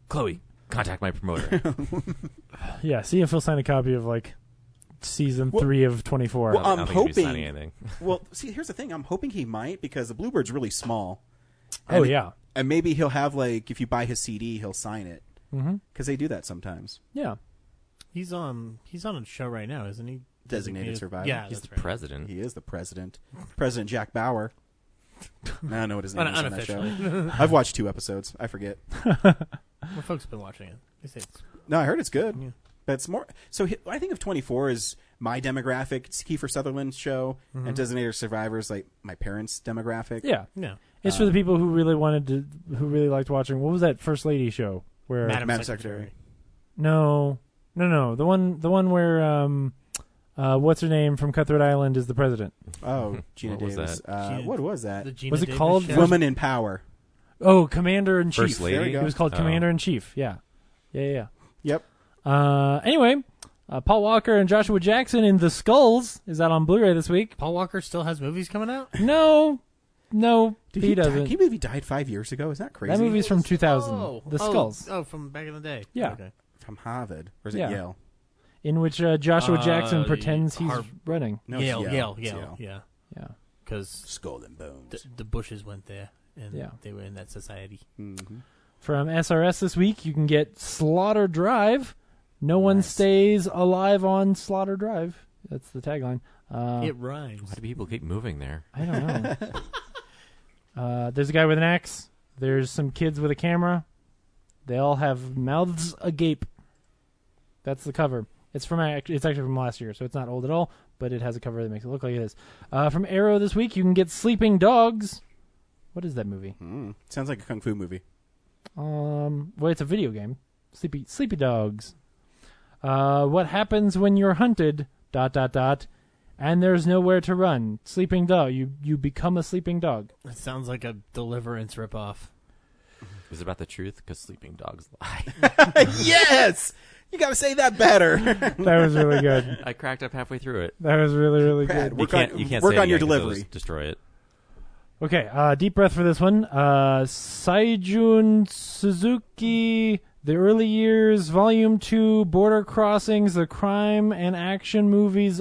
E: Chloe, contact my promoter.
F: Yeah, see if he'll sign a copy of, like, season 3 of 24.
A: Well,
E: I
A: I'm
E: don't think he'd be signing
A: hoping.
E: anything.
A: Well, see, here's the thing. I'm hoping he might because the Bluebird's really small.
F: Oh,
A: And-
F: yeah.
A: and maybe he'll have like if you buy his CD, he'll sign it
F: Mm-hmm.
A: because they do that sometimes.
F: Yeah.
G: he's on a show right now, isn't he?
A: Designated Survivor.
G: Yeah,
E: He's
G: that's
E: the
G: right.
E: president.
A: He is the president, President Jack Bauer. I don't know what his name is on that show.
G: Unofficially.
A: I've watched 2 episodes. I forget.
G: Well, folks have been watching it. They say it's
A: No, I heard it's good.
G: Yeah.
A: But it's more. So I think of 24 as my demographic. It's Kiefer Sutherland's show, and Designated Survivors like my parents' demographic.
F: Yeah.
G: yeah.
F: It's for the people who really who really liked watching. What was that First Lady show? Where
G: Madam
A: Secretary.
F: No. The one where what's her name from Cutthroat Island is the president.
A: Oh, Gina
E: What was
A: Davis.
G: Gina-
A: What was that?
G: The Gina
F: Was it
G: Davis
F: called
G: show?
A: Woman in Power.
F: Oh, Commander in Chief.
E: First Lady?
A: There you go.
F: It was called
E: Oh.
F: Commander in Chief. Yeah. Yeah.
A: Yep.
F: Anyway, Paul Walker and Joshua Jackson in The Skulls is out on Blu-ray this week.
G: Paul Walker still has movies coming out.
F: No,
A: Dude,
F: he
A: died-
F: doesn't.
A: Can you believe he died 5 years ago? Is that crazy?
F: That movie's from 2000. The Skulls,
G: Oh, from back in the day.
F: Yeah.
G: Okay.
A: from Harvard. Or is it
F: Yeah.
A: Yale?
F: in which Joshua Jackson pretends he's
G: Harv-
F: running.
A: No, it's
G: Yale,
A: It's
G: yeah.
F: Yeah.
G: Because
A: Skull and Bones.
G: the Bushes went there, and
F: Yeah.
G: they were in that society.
A: Mm-hmm.
F: From SRS this week, you can get Slaughter Drive. No one
A: Nice.
F: stays alive on Slaughter Drive. That's the tagline.
G: It rhymes.
E: Why do people keep moving there?
F: I don't know. There's a guy with an axe. There's some kids with a camera. They all have mouths agape. That's the cover. It's actually from last year, so it's not old at all, but it has a cover that makes it look like it is. From Arrow this week, you can get Sleeping Dogs. What is that movie?
A: Sounds like a kung fu movie.
F: Well, it's a video game. Sleepy Dogs. What happens when you're hunted? ... And there's nowhere to run. Sleeping dog. You become a sleeping dog.
G: It sounds like a Deliverance ripoff.
E: Is it about the truth? Because sleeping dogs lie.
A: Yes! You got to say that better.
F: That was really good.
E: I cracked up halfway through it.
F: That was really, really
A: Brad,
F: good.
E: You can't
A: work
E: say it
A: on your
E: again 'cause
A: delivery.
E: it'll destroy it.
F: Okay, deep breath for this one. Saijun Suzuki, The Early Years, Volume 2, Border Crossings, the crime and action movies is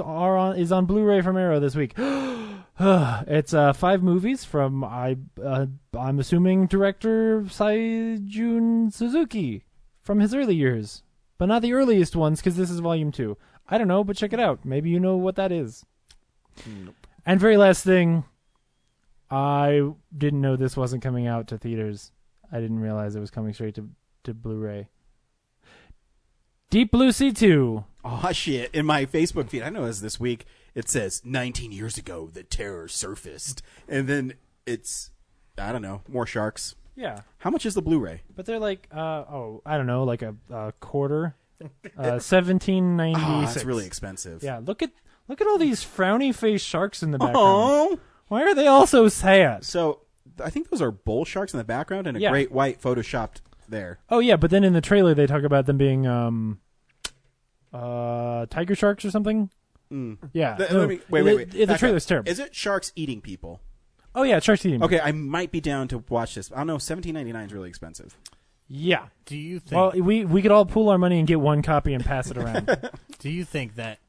F: on Blu-ray from Arrow this week. It's 5 movies from, I'm assuming, director Saijun Suzuki from his early years. But not the earliest ones, because this is Volume 2. I don't know, but check it out. Maybe you know what that is.
A: Nope.
F: And very last thing, I didn't know this wasn't coming out to theaters. I didn't realize it was coming straight to Blu-ray. Deep Blue Sea 2.
A: Oh, shit. In my Facebook feed, I know this week, it says, 19 years ago, the terror surfaced. And then it's, I don't know, more sharks.
F: Yeah.
A: How much is the Blu-ray?
F: But they're like, I don't know, like a quarter. $17.96.
A: Oh, that's really expensive.
F: Yeah, look at all these frowny face sharks in the background.
A: Oh.
F: Why are they all so sad?
A: So, I think those are bull sharks in the background and a
F: Yeah.
A: great white photoshopped there.
F: Oh yeah, but then in the trailer they talk about them being tiger sharks or something. Yeah.
A: Wait.
F: The
A: Back
F: trailer's
A: up.
F: terrible.
A: Is it sharks eating people?
F: Oh yeah, sharks eating.
A: Okay, I might be down to watch this. I don't know, $17.99 is really expensive.
F: Yeah.
G: Do you think?
F: Well, we could all pool our money and get one copy and pass it around.
G: Do you think that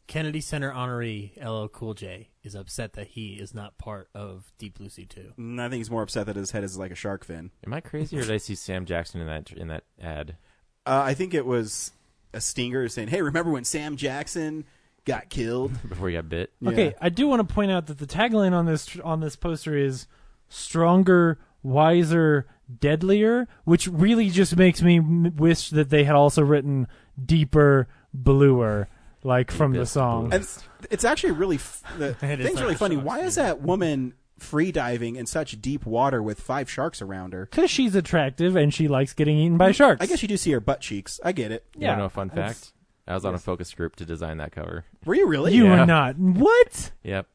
G: Kennedy Center honoree LL Cool J is upset that he is not part of Deep Blue Sea 2?
A: I think he's more upset that his head is like a shark fin.
E: Am I crazy or did I see Sam Jackson in that ad?
A: I think it was a stinger saying, "Hey, remember when Sam Jackson got killed
E: before he got bit?"
F: Okay, I do want to point out that the tagline on this poster is "Stronger, Wiser, Deadlier," which really just makes me wish that they had also written "Deeper, Bluer," like from the song.
A: And it's actually really the
G: It is
A: thing's
G: like
A: really
G: a
A: funny.
G: shark
A: Why is that woman free diving in such deep water with 5 sharks around her?
F: Because she's attractive and she likes getting eaten by sharks.
A: I guess you do see her butt cheeks. I get it.
E: You want to know a fun fact? I was on a focus group to design that cover.
A: Were you really?
F: You
E: Yeah.
F: were not. What?
E: Yep.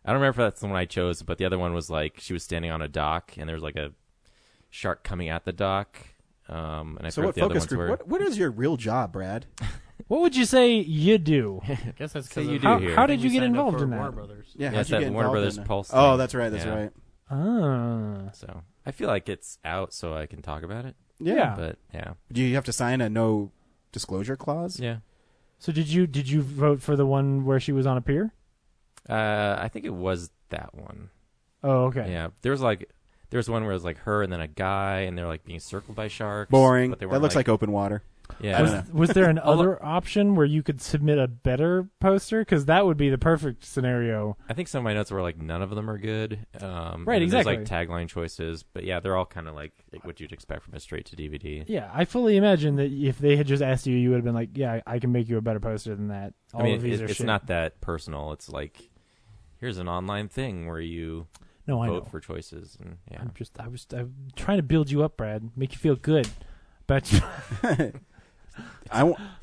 E: I don't remember if that's the one I chose, but the other one was like she was standing on a dock and there was like a shark coming at the dock. And I
A: So
E: forgot
A: what
E: the other
A: focus
E: ones
A: group?
E: were.
A: What is your real job, Brad?
F: What would you say you do?
G: I guess that's
E: Say
G: because
E: you do
F: how,
E: here.
F: how did you get involved in
G: Warner
F: that?
G: Brothers.
A: Yeah,
E: Yeah,
A: how'd
E: it's
A: you
E: that
A: get
E: Warner
A: involved
E: Brothers
A: in
E: Pulse
A: Oh,
E: thing.
A: that's right. That's
E: Yeah.
A: right.
E: So I feel like it's out, so I can talk about it.
F: Yeah.
E: But yeah,
A: Do you have to sign a no disclosure clause?
E: yeah.
F: So did you vote for the one where she was on a pier?
E: I think it was that one.
F: Oh, okay.
E: Yeah, there was one where it was like her and then a guy, and they're like being circled by sharks.
A: Boring.
E: But they
A: That
E: weren't
A: looks like open water.
E: yeah.
F: Was there an other option where you could submit a better poster? Because that would be the perfect scenario.
E: I think some of my notes were like none of them are good. And
F: Right,
E: then
F: exactly.
E: There's like tagline choices, but yeah, they're all kind of like what you'd expect from a straight to DVD.
F: Yeah, I fully imagine that if they had just asked you, you would have been like, "Yeah, I can make you a better poster than that." All
E: I mean,
F: of these are
E: it's
F: shit.
E: not that personal. It's like here's an online thing where you
F: No, I
E: vote
F: know.
E: for choices, and yeah.
F: I'm trying to build you up, Brad. Make you feel good. But
A: You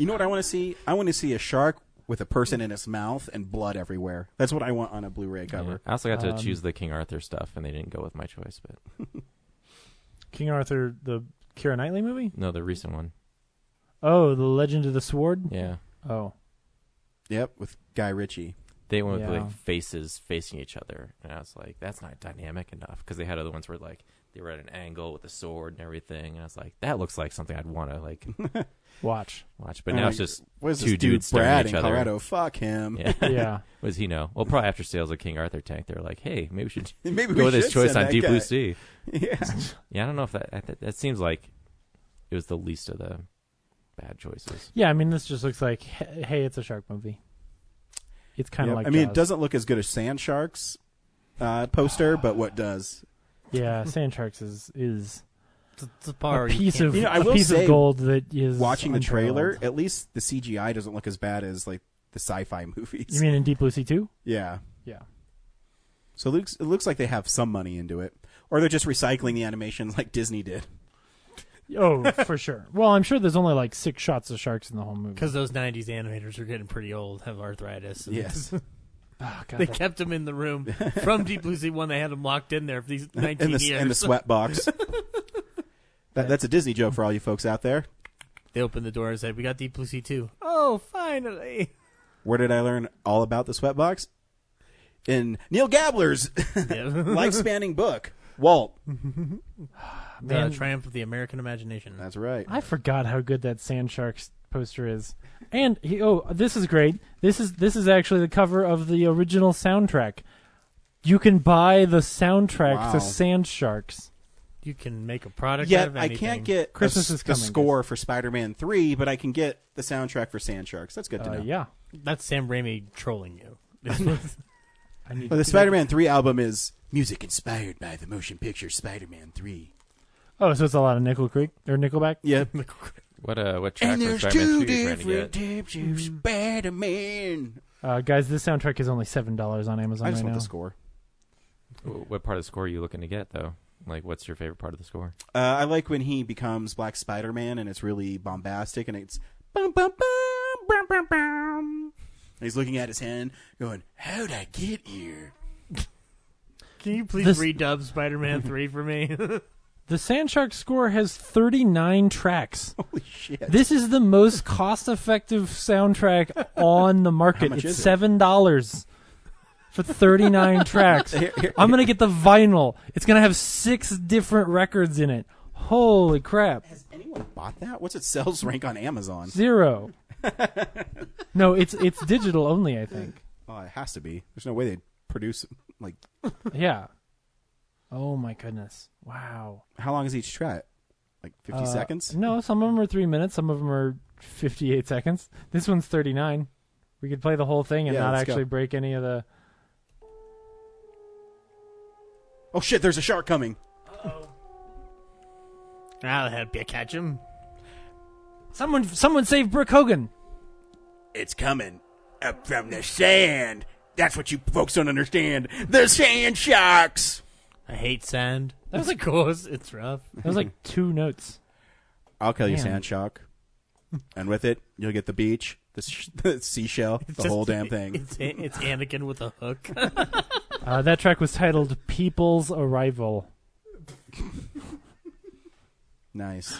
A: know what I want to see? I want to see a shark with a person in its mouth and blood everywhere. That's what I want on a Blu-ray cover.
E: Yeah. I also got to choose the King Arthur stuff, and they didn't go with my choice. But
F: King Arthur, the Keira Knightley movie?
E: no, the recent one.
F: Oh, The Legend of the Sword?
E: Yeah,
F: Oh.
A: Yep, with Guy Ritchie.
E: they went with
F: Yeah.
E: like faces facing each other, and I was like, that's not dynamic enough because they had other ones where like they were at an angle with a sword and everything, and I was like, that looks like something I'd want to like
F: Watch.
E: watch. But now it's just
A: what is
E: two
A: this dude
E: dudes staring
A: Brad
E: at each
A: in
E: other.
A: Colorado? Fuck him.
E: Yeah.
F: Yeah.
E: What does he know? Well, probably after sales of King Arthur Tank, they were like, hey, maybe we should
A: Maybe
E: go
A: we
E: with his
A: should
E: choice
A: send
E: on
A: that
E: Deep
A: guy.
E: Blue Sea.
A: Yeah.
E: Yeah, I don't know if that seems like it was the least of the bad choices.
F: Yeah, I mean, this just looks like, hey, it's a shark movie. It's kind of like
A: I mean,
F: Jaws.
A: it doesn't look as good as Sand Sharks poster, but what does?
F: Yeah, Sand Sharks is
G: It's a bar
F: a
G: you
F: piece
G: can't-
F: of
A: I
F: a
A: will
F: piece
A: say,
F: of gold that is
A: watching the trailer,
F: unparalleled.
A: at least the CGI doesn't look as bad as like the sci-fi movies.
F: You mean in Deep Blue Sea 2?
A: Yeah.
F: Yeah.
A: So it looks like they have some money into it, or they're just recycling the animations like Disney did.
F: Oh, for sure. Well, I'm sure there's only like 6 shots of sharks in the whole movie.
G: Because those 90s animators are getting pretty old, have arthritis. and
A: Yes.
F: Oh, God,
G: They
F: that-
G: kept him in the room. From Deep Blue Sea 1, they had him locked in there for these 19 years.
A: In the sweat box. That's a Disney joke for all you folks out there.
G: They opened the door and said, "We got Deep Blue Sea 2. Oh, finally.
A: Where did I learn all about the sweat box? In Neil Gabler's life-spanning book, Walt.
G: The Triumph of the American Imagination.
A: That's right.
F: I forgot how good that Sand Sharks poster is. And this is great. This is actually the cover of the original soundtrack. You can buy the soundtrack to
A: Wow.
F: Sand Sharks.
G: You can make a product out
A: Yet
G: of
A: I
G: anything.
A: can't get
F: Christmas is
A: the
F: coming,
A: score for Spider-Man 3, but I can get the soundtrack for Sand Sharks. That's good to know.
F: Yeah.
G: That's Sam Raimi trolling you.
F: I need
A: Well, the Spider-Man 3 album is music inspired by the motion picture Spider-Man 3.
F: Oh, so it's a lot of Nickel Creek or Nickelback?
A: Yeah.
E: What track
A: And
E: was
A: there's
E: Spider-Man 3
A: two
E: you trying to
A: different
E: get?
A: types of Spider-Man.
F: Guys, this soundtrack is only $7 on Amazon
A: I just
F: right
A: want
F: now.
A: the score.
E: What part of the score are you looking to get, though? Like, what's your favorite part of the score?
A: I like when he becomes Black Spider-Man and it's really bombastic and it's bum bum bum bum bum bum. And he's looking at his hand, going, "How'd I get here?"
G: Can you please
F: This-
G: redub Spider-Man 3 for me?
F: The Sand Shark score has 39 tracks.
A: Holy shit!
F: This is the most cost-effective soundtrack on the market.
A: much
F: It's
A: is it?
F: $7 for 39 tracks. I'm gonna get the vinyl. It's gonna have 6 different records in it. Holy crap!
A: Has anyone bought that? What's its sales rank on Amazon?
F: 0. No, it's digital only, I think.
A: Oh, it has to be. There's no way they'd produce like.
F: Yeah. Oh my goodness! Wow.
A: How long is each track? Like 50 seconds?
F: No, some of them are 3 minutes. Some of them are 58 seconds. This one's 39. We could play the whole thing and
A: Yeah,
F: not
A: let's go.
F: actually break any of the.
A: Oh shit! There's a shark coming.
G: I'll help you catch him.
F: Someone save Brooke Hogan.
A: It's coming up from the sand. That's what you folks don't understand. The sand sharks.
G: I hate sand. That was course. It's rough.
F: That was like 2 notes.
A: I'll kill you,
F: Man.
A: sand shark. And with it, you'll get the beach, the seashell, the whole damn thing.
G: It's Anakin with a hook.
F: That track was titled "People's Arrival."
A: Nice.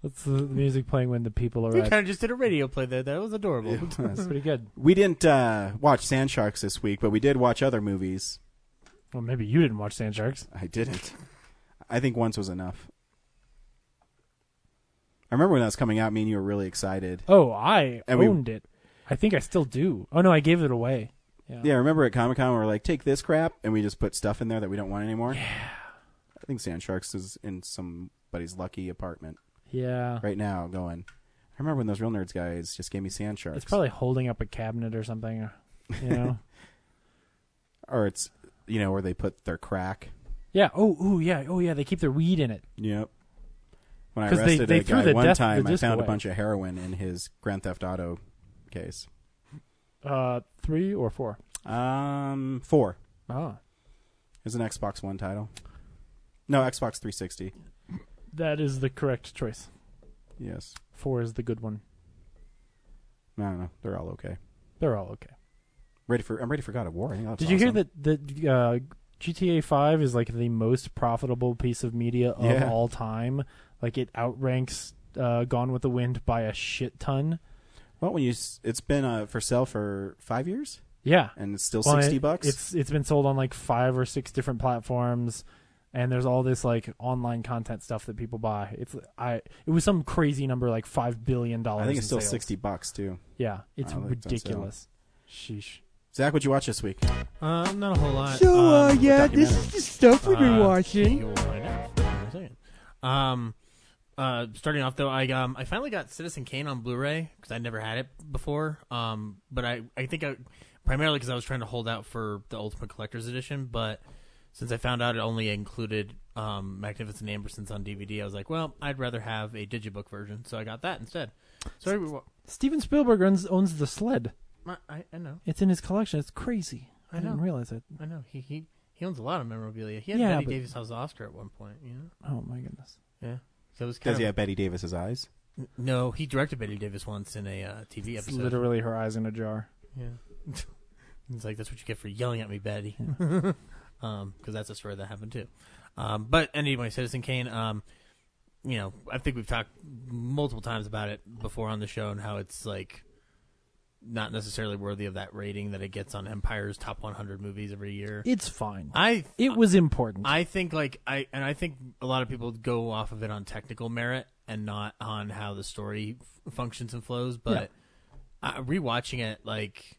F: That's the music playing when the people
G: We
F: arrive.
G: kind of just did a radio play there. That was adorable.
F: That's pretty good.
A: We didn't watch Sand Sharks this week, but we did watch other movies.
F: Well, maybe you didn't watch Sand Sharks.
A: I didn't. I think once was enough. I remember when that was coming out, me and you were really excited.
F: Oh, I
A: And we-
F: owned it. I think I still do. Oh no, I gave it away.
A: Yeah, I remember at Comic-Con we were like, take this crap, and we just put stuff in there that we don't want anymore. Yeah. I think Sand Sharks is in somebody's lucky apartment
F: Yeah.
A: right now going, I remember when those Real Nerds guys just gave me Sand Sharks.
F: It's probably holding up a cabinet or something. You know.
A: Or it's, where they put their crack.
F: Yeah. Oh yeah. Oh yeah. They keep their weed in it.
A: Yep. When I
F: 'Cause they
A: arrested
F: threw
A: a guy
F: the
A: one
F: death-
A: time,
F: the
A: I
F: disc
A: found
F: away.
A: a bunch of heroin in his Grand Theft Auto case.
F: 3 or 4.
A: 4.
F: Oh,
A: Is an Xbox One title. No, Xbox 360.
F: that is the correct choice.
A: Yes.
F: 4 is the good one.
A: I don't know. They're all okay.
F: They're all okay.
A: I'm ready for God of War. I think that's
F: Did you hear
A: awesome.
F: that GTA 5 is like the most profitable piece of media of
A: Yeah.
F: all time? Like it outranks Gone with the Wind by a shit ton.
A: Well, it's been for sale for 5 years,
F: Yeah.
A: and it's still
F: Well,
A: $60.
F: It's been sold on like 5 or 6 different platforms, and there's all this like online content stuff that people buy. It was some crazy number like $5 billion.
A: I think it's still
F: in sales.
A: $60 too.
F: Yeah, it's
A: I don't think it's on sale.
F: ridiculous. Sheesh.
A: Zach, what'd you watch this week?
G: Not a whole lot.
I: yeah, this is the stuff we've been watching.
G: Starting off though, I finally got Citizen Kane on Blu-ray because I never had it before. But I think primarily because I was trying to hold out for the Ultimate Collector's Edition, but since I found out it only included Magnificent Ambersons on DVD, I was like, well, I'd rather have a digibook version, so I got that instead. So
F: Steven Spielberg owns the sled.
G: I know.
F: It's in his collection. It's crazy. I didn't realize it.
G: I know. He owns a lot of memorabilia. He had Betty Davis House Oscar at one point, you know?
F: Oh, my goodness.
G: Yeah. So it was
A: Does he have Betty Davis's eyes?
G: No, he directed Betty Davis once in a TV
F: It's
G: episode.
F: literally her eyes in a jar.
G: Yeah. He's like, that's what you get for yelling at me, Betty. Because that's a story that happened too. But anyway, Citizen Kane, you know, I think we've talked multiple times about it before on the show and how it's like not necessarily worthy of that rating that it gets on Empire's top 100 movies every year.
F: It's fine.
G: It
F: was important.
G: I think I think a lot of people go off of it on technical merit and not on how the story functions and flows. But rewatching it, like,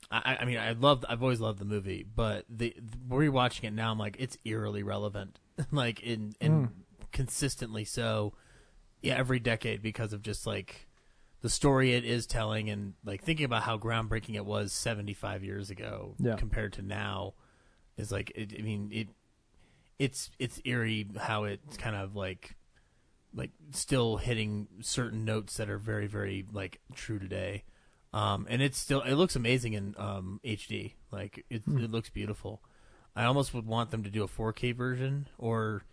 G: I mean, I've always loved the movie, but the rewatching it now, I'm like, it's eerily relevant, like in consistently so, yeah, every decade because of just like the story it is telling and like thinking about how groundbreaking it was 75 years ago compared to now is like, it's eerie how it's kind of like still hitting certain notes that are very, very like true today. And it looks amazing in HD. Like it looks beautiful. I almost would want them to do a 4K version or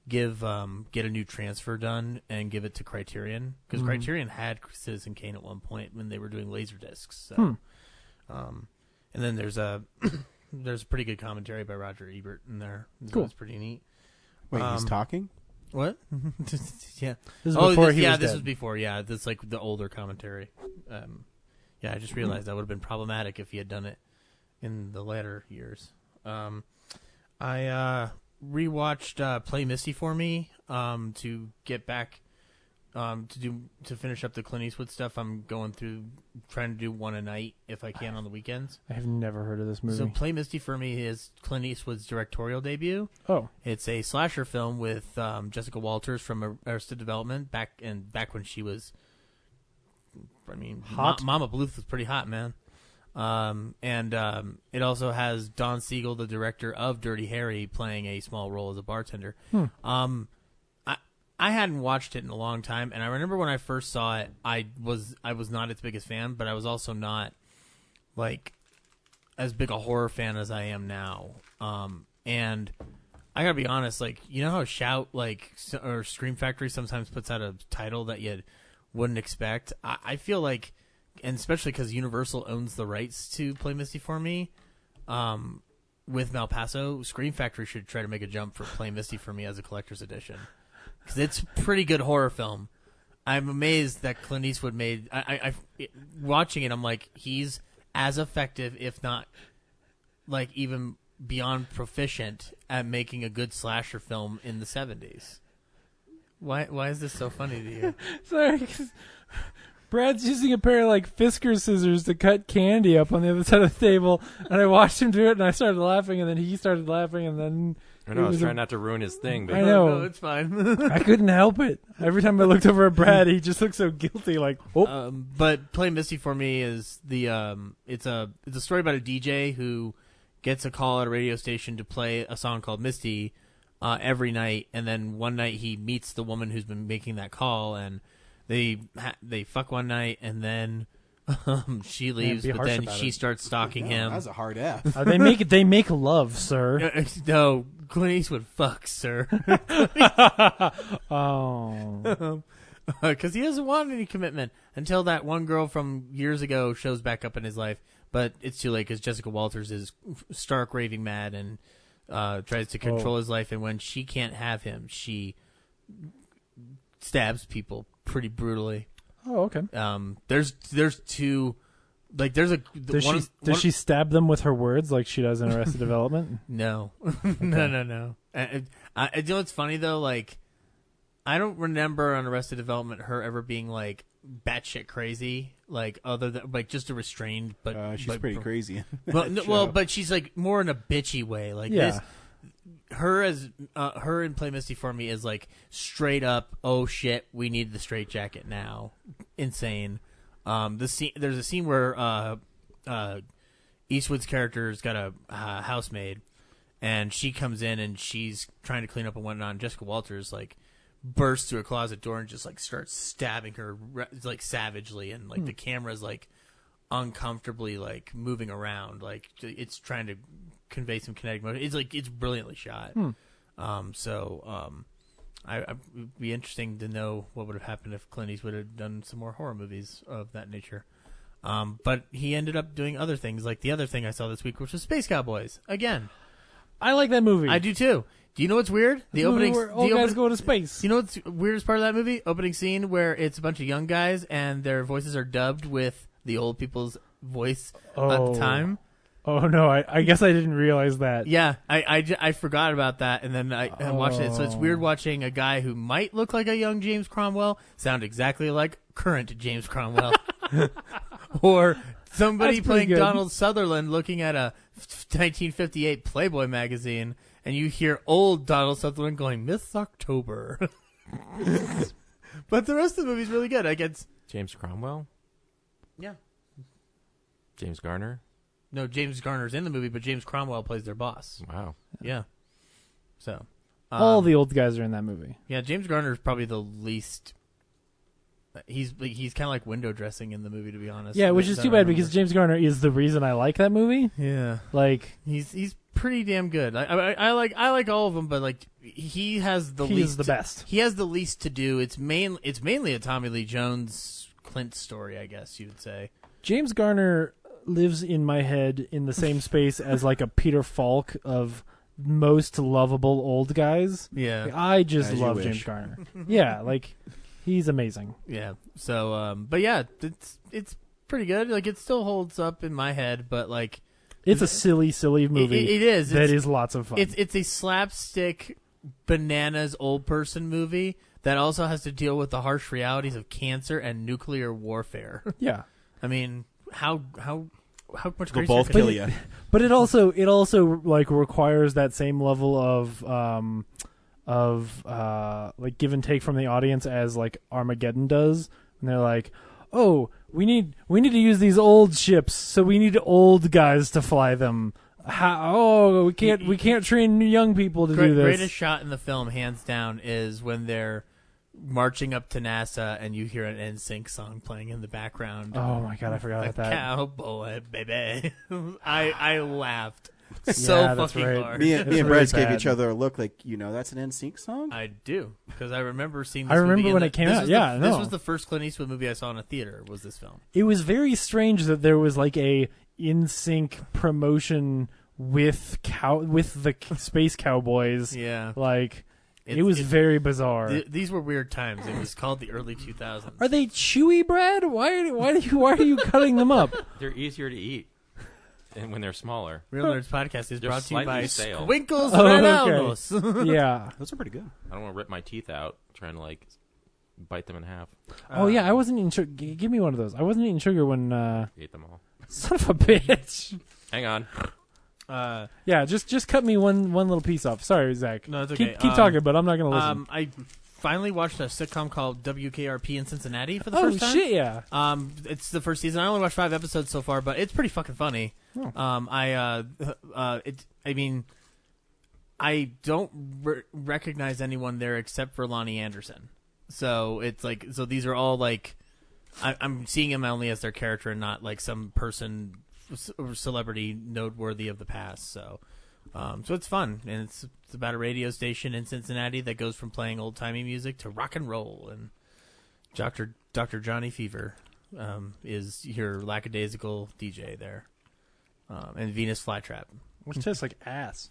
G: get a new transfer done and give it to Criterion because Criterion had Citizen Kane at one point when they were doing laser discs. So, and then there's a pretty good commentary by Roger Ebert in there. So
F: cool.
G: It's pretty neat.
A: Wait, he's talking?
G: What? Yeah.
F: This is before he was
G: this
F: dead.
G: was before. Yeah, this is like the older commentary. Yeah, I just realized that would have been problematic if he had done it in the latter years. I rewatched Play Misty for Me to get back to finish up the Clint Eastwood stuff. I'm going through trying to do one a night if I can on the weekends.
F: I have never heard of this movie.
G: So Play Misty for Me is Clint Eastwood's directorial debut.
F: Oh,
G: it's a slasher film with Jessica Walters from Arrested Development back when she was. I mean,
F: hot.
G: Mama Bluth was pretty hot, man. And it also has Don Siegel, the director of Dirty Harry, playing a small role as a bartender. I hadn't watched it in a long time, and I remember when I first saw it, I was not its biggest fan, but I was also not like as big a horror fan as I am now. And I gotta be honest, like, you know how Shout or Scream Factory sometimes puts out a title that you wouldn't expect. I feel like, and especially because Universal owns the rights to Play Misty for Me, with Malpaso, Scream Factory should try to make a jump for Play Misty for Me as a collector's edition because it's a pretty good horror film. I'm amazed that Clint Eastwood made. Watching it, I'm like, he's as effective, if not like even beyond proficient at making a good slasher film in the 70s. Why is this so funny to you?
F: Sorry, 'cause Brad's using a pair of like Fisker scissors to cut candy up on the other side of the table, and I watched him do it, and I started laughing, and then he started laughing, and then
E: I know, I was trying not to ruin his thing. But
F: I know.
G: No, it's fine.
F: I couldn't help it. Every time I looked over at Brad, he just looked so guilty, like, oh.
G: But Play Misty for Me is it's a story about a DJ who gets a call at a radio station to play a song called Misty every night, and then one night he meets the woman who's been making that call, and they fuck one night, and then she leaves, but then she starts stalking him.
A: That's a hard F.
F: They make love, sir.
G: No, Clint Eastwood fucks, sir.
F: Oh,
G: because he doesn't want any commitment until that one girl from years ago shows back up in his life. But it's too late because Jessica Walters is stark raving mad and tries to control his life. And when she can't have him, she stabs people pretty brutally.
F: Oh, okay.
G: There's two, like there's a.
F: Does she stab them with her words like she does in Arrested Development?
G: No, no. You know what's funny though? Like, I don't remember on Arrested Development her ever being like batshit crazy, like other than like just a restrained. But
A: she's pretty crazy.
G: But she's like more in a bitchy way. Like this. Her in Play Misty for Me is like straight up. Oh shit, we need the straitjacket now. Insane. There's a scene where Eastwood's character's got a housemaid, and she comes in and she's trying to clean up and whatnot. And Jessica Walters like bursts through a closet door and just like starts stabbing her like savagely, and like the camera's like uncomfortably like moving around, like it's trying to convey some kinetic motion. It's brilliantly shot. I'd be interesting to know what would have happened if Clint Eastwood had done some more horror movies of that nature. But he ended up doing other things, like the other thing I saw this week, which was Space Cowboys. Again,
F: I like that movie.
G: I do too. Do you know what's weird?
F: The opening where all guys go to space.
G: You know what's weirdest part of that movie? Opening scene where it's a bunch of young guys and their voices are dubbed with the old people's voice at the time.
F: Oh no! I guess I didn't realize that.
G: Yeah, I forgot about that, and then I watched it. So it's weird watching a guy who might look like a young James Cromwell sound exactly like current James Cromwell, or somebody playing
F: good.
G: Donald Sutherland looking at a 1958 Playboy magazine, and you hear old Donald Sutherland going Miss October. But the rest of the movie's really good. Like it's
E: James Cromwell?
G: Yeah.
E: James Garner?
G: No, James Garner's in the movie, but James Cromwell plays their boss.
E: Wow.
G: Yeah. So
F: all the old guys are in that movie.
G: Yeah, James Garner's probably the least. He's kind of like window dressing in the movie, to be honest.
F: Yeah, which is too bad because James Garner is the reason I like that movie.
G: Yeah,
F: like
G: he's pretty damn good. I like all of them, but like he has the least.
F: Is the best.
G: He has the least to do. It's mainly a Tommy Lee Jones Clint story, I guess you would say.
F: James Garner lives in my head in the same space as like a Peter Falk of most lovable old guys.
G: Yeah,
F: like, I just love James Garner. Yeah, like he's amazing.
G: Yeah. So, but yeah, it's pretty good. Like it still holds up in my head, but like
F: it's a silly movie.
G: It is.
F: That is lots of fun.
G: It's a slapstick bananas old person movie that also has to deal with the harsh realities of cancer and nuclear warfare. Yeah. I mean, how much
A: they'll both kill you.
F: But it also like requires that same level of like give and take from the audience as like Armageddon does, and they're like, oh, we need to use these old ships, so we need old guys to fly them. We can't train young people to do this.
G: Greatest shot in the film, hands down, is when they're marching up to NASA and you hear an NSYNC song playing in the background.
F: Oh my god, I forgot about that.
G: Cowboy baby. I laughed so fucking hard.
A: Me and Brad gave each other a look like, that's an NSYNC song?
G: I do, because I remember seeing this
F: I remember
G: movie
F: when it came out.
G: This was the first Clint Eastwood movie I saw in a theater, was this film.
F: It was very strange that there was like a NSYNC promotion with the Space Cowboys.
G: Yeah.
F: Like it was very bizarre.
G: These were weird times. It was called the early 2000s.
F: Are they chewy, Brad? Why are you cutting them up?
E: They're easier to eat, and when they're smaller.
G: Real Nerds Podcast is brought to you by
E: stale.
G: Squinkles Reynolds.
F: Yeah,
A: those are pretty good.
E: I don't want to rip my teeth out trying to like bite them in half.
F: Oh yeah, I wasn't eating sugar. Give me one of those. I wasn't eating sugar when.
E: Ate them all.
F: Son of a bitch.
E: Hang on.
F: Yeah, just cut me one little piece off. Sorry, Zach.
G: No, it's okay.
F: Keep talking, but I'm not going to listen.
G: I finally watched a sitcom called WKRP in Cincinnati for the first time.
F: Oh shit, yeah.
G: It's the first season. I only watched 5 episodes so far, but it's pretty fucking funny.
F: Oh.
G: I mean, I don't recognize anyone there except for Lonnie Anderson. So it's like, these are all like, I'm seeing him only as their character and not like some person or celebrity noteworthy of the past. So it's fun, and it's about a radio station in Cincinnati that goes from playing old timey music to rock and roll. And Dr. Johnny Fever is your lackadaisical DJ there, and Venus Flytrap,
F: which tastes like ass.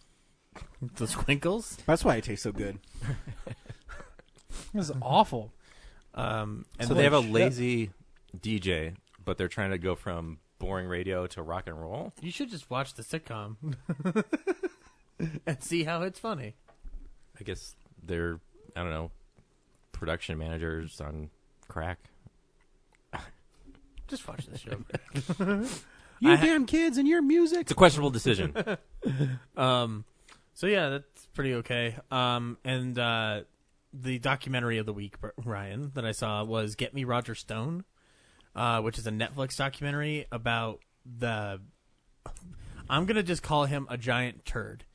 G: The Squinkles.
A: That's why it tastes so good.
F: This is awful.
E: And so they have a lazy DJ, but they're trying to go from boring radio to rock and roll.
G: You should just watch the sitcom and see how it's funny.
E: I guess they're, I don't know, production managers on crack.
G: Just watch the show.
A: You damn kids and your music.
E: It's a questionable decision.
G: So yeah, that's pretty okay. And the documentary of the week, Ryan, that I saw was Get Me Roger Stone, which is a Netflix documentary about the I'm gonna just call him a giant turd.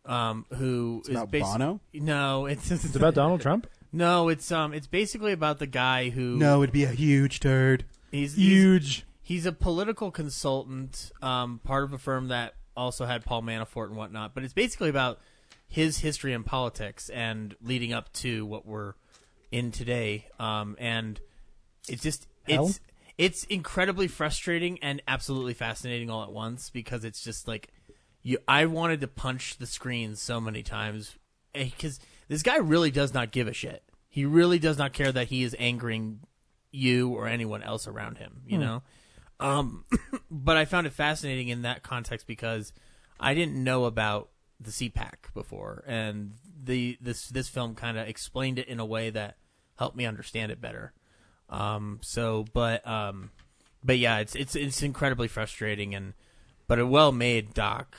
G: Who
A: It's
G: is
A: about Bono?
G: No,
F: It's about Donald Trump.
G: No, it's basically about the guy who.
A: No, it'd be a huge turd.
G: He's
F: Huge.
G: He's a political consultant, part of a firm that also had Paul Manafort and whatnot. But it's basically about his history in politics and leading up to what we're in today. And it's just it's incredibly frustrating and absolutely fascinating all at once, because it's just like I wanted to punch the screen so many times, because this guy really does not give a shit. He really does not care that he is angering you or anyone else around him, you know? But I found it fascinating in that context because I didn't know about the CPAC before, and this film kind of explained it in a way that helped me understand it better. But yeah, it's incredibly frustrating, but a well-made doc.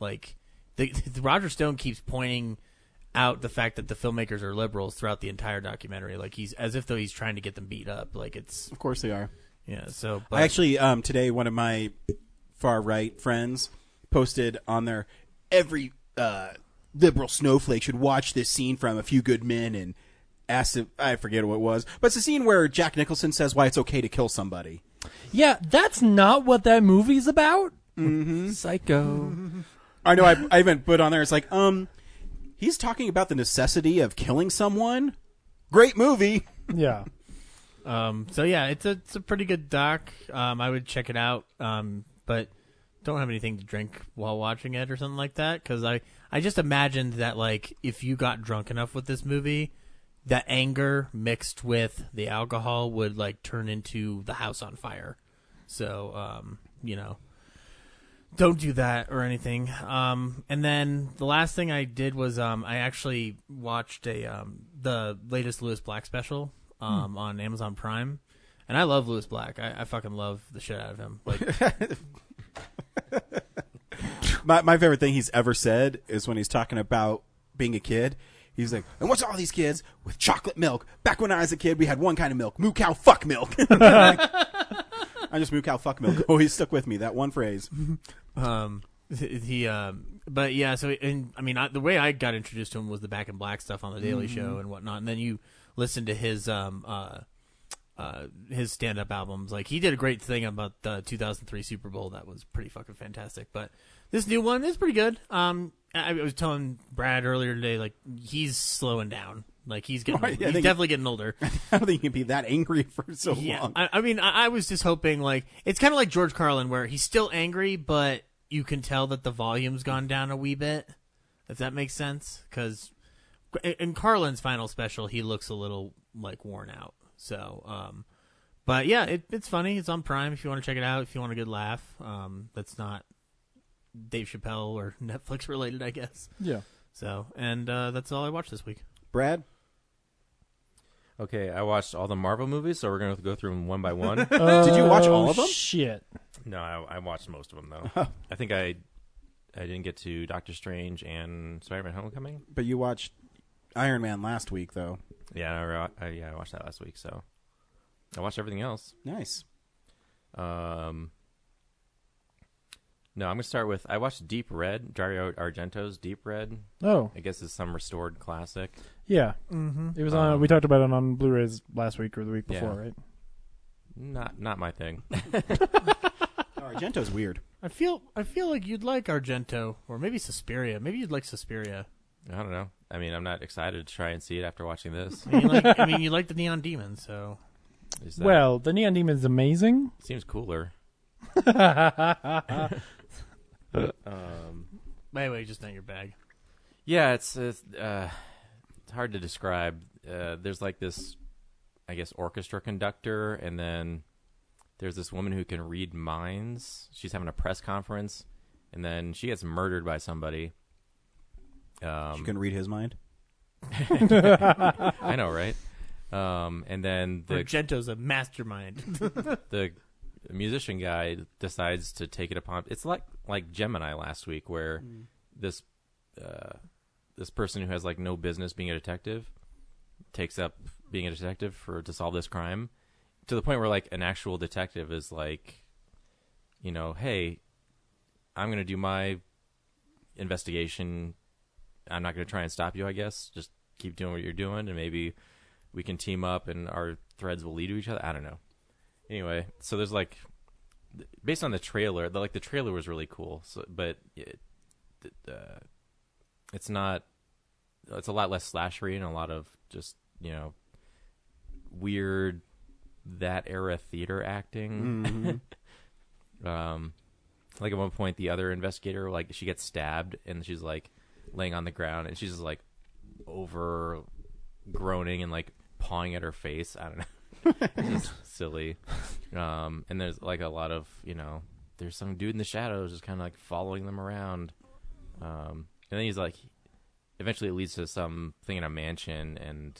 G: Like the Roger Stone keeps pointing out the fact that the filmmakers are liberals throughout the entire documentary, like he's as if though he's trying to get them beat up. Like it's
A: Of course they are.
G: yeah. So
A: I actually today one of my far right friends posted on there, every liberal snowflake should watch this scene from A Few Good Men, and asked if, I forget what it was, but it's a scene where Jack Nicholson says why it's okay to kill somebody.
F: Yeah, that's not what that movie's about.
A: Mm-hmm.
E: Psycho.
A: I know. I even put on there. It's like, he's talking about the necessity of killing someone. Great movie.
F: Yeah.
G: So yeah, it's a pretty good doc. I would check it out. But don't have anything to drink while watching it or something like that, because I just imagined that, like, if you got drunk enough with this movie, that anger mixed with the alcohol would, like, turn into the house on fire. So, don't do that or anything. And then the last thing I did was I actually watched the latest Lewis Black special on Amazon Prime. And I love Lewis Black. I fucking love the shit out of him. Like,
A: my favorite thing he's ever said is when he's talking about being a kid. He's like, and what's all these kids with chocolate milk? Back when I was a kid, we had one kind of milk, moo cow fuck milk. I just moo cow fuck milk. Oh, he's stuck with me, that one phrase.
G: but yeah, so the way I got introduced to him was the Back in Black stuff on the Daily Show and whatnot, and then you listen to his stand-up albums. Like, he did a great thing about the 2003 Super Bowl that was pretty fucking fantastic. But this new one is pretty good. I was telling Brad earlier today, like, he's slowing down. Like, he's getting, he's definitely getting older.
A: I don't think you can be that angry for so long.
G: I was just hoping, like, it's kind of like George Carlin, where he's still angry, but you can tell that the volume's gone down a wee bit. If that makes sense, because in Carlin's final special, he looks a little, like, worn out. So, but yeah, it's funny. It's on Prime if you want to check it out. If you want a good laugh, that's not Dave Chappelle or Netflix related, I guess.
F: Yeah.
G: So, and that's all I watched this week.
A: Brad?
E: Okay, I watched all the Marvel movies, so we're going to go through them one by one.
A: Did you watch all of them?
F: Shit.
E: No, I watched most of them, though. I think I didn't get to Doctor Strange and Spider-Man Homecoming.
A: But you watched Iron Man last week, though.
E: Yeah, I watched that last week, so I watched everything else.
A: Nice.
E: No, I'm going to start with, I watched Deep Red, Dario Argento's Deep Red.
F: Oh.
E: I guess it's some restored classic.
F: Yeah. Mm-hmm. It was on. We talked about it on Blu-rays last week or the week before, right?
E: Not my thing.
A: Argento's weird.
G: I feel like you'd like Argento, or maybe Suspiria. Maybe you'd like Suspiria.
E: I don't know. I mean, I'm not excited to try and see it after watching this.
G: You like the Neon Demon, so.
F: Well, the Neon Demon's amazing.
E: Seems cooler.
G: Anyway, just not your bag.
E: Yeah, it's hard to describe. There's like this, I guess, orchestra conductor, and then there's this woman who can read minds. She's having a press conference, and then she gets murdered by somebody.
A: She can read his mind.
E: I know, right? And then
G: Argento's a mastermind.
E: The musician guy decides to take it upon. It's like Gemini last week, where this person who has like no business being a detective takes up being a detective to solve this crime, to the point where like an actual detective is like, hey, I'm going to do my investigation. I'm not going to try and stop you, I guess. Just keep doing what you're doing, and maybe we can team up and our threads will lead to each other. I don't know. Anyway, so there's like, based on the trailer, the trailer was really cool. So, but it's not. It's a lot less slashery and a lot of just weird that era theater acting.
A: Mm-hmm.
E: Like at one point, the other investigator, like she gets stabbed and she's like laying on the ground and she's just like over groaning and like pawing at her face. I don't know. It's just silly. And there's like a lot of, there's some dude in the shadows just kind of like following them around. And then he's like, eventually it leads to something in a mansion, and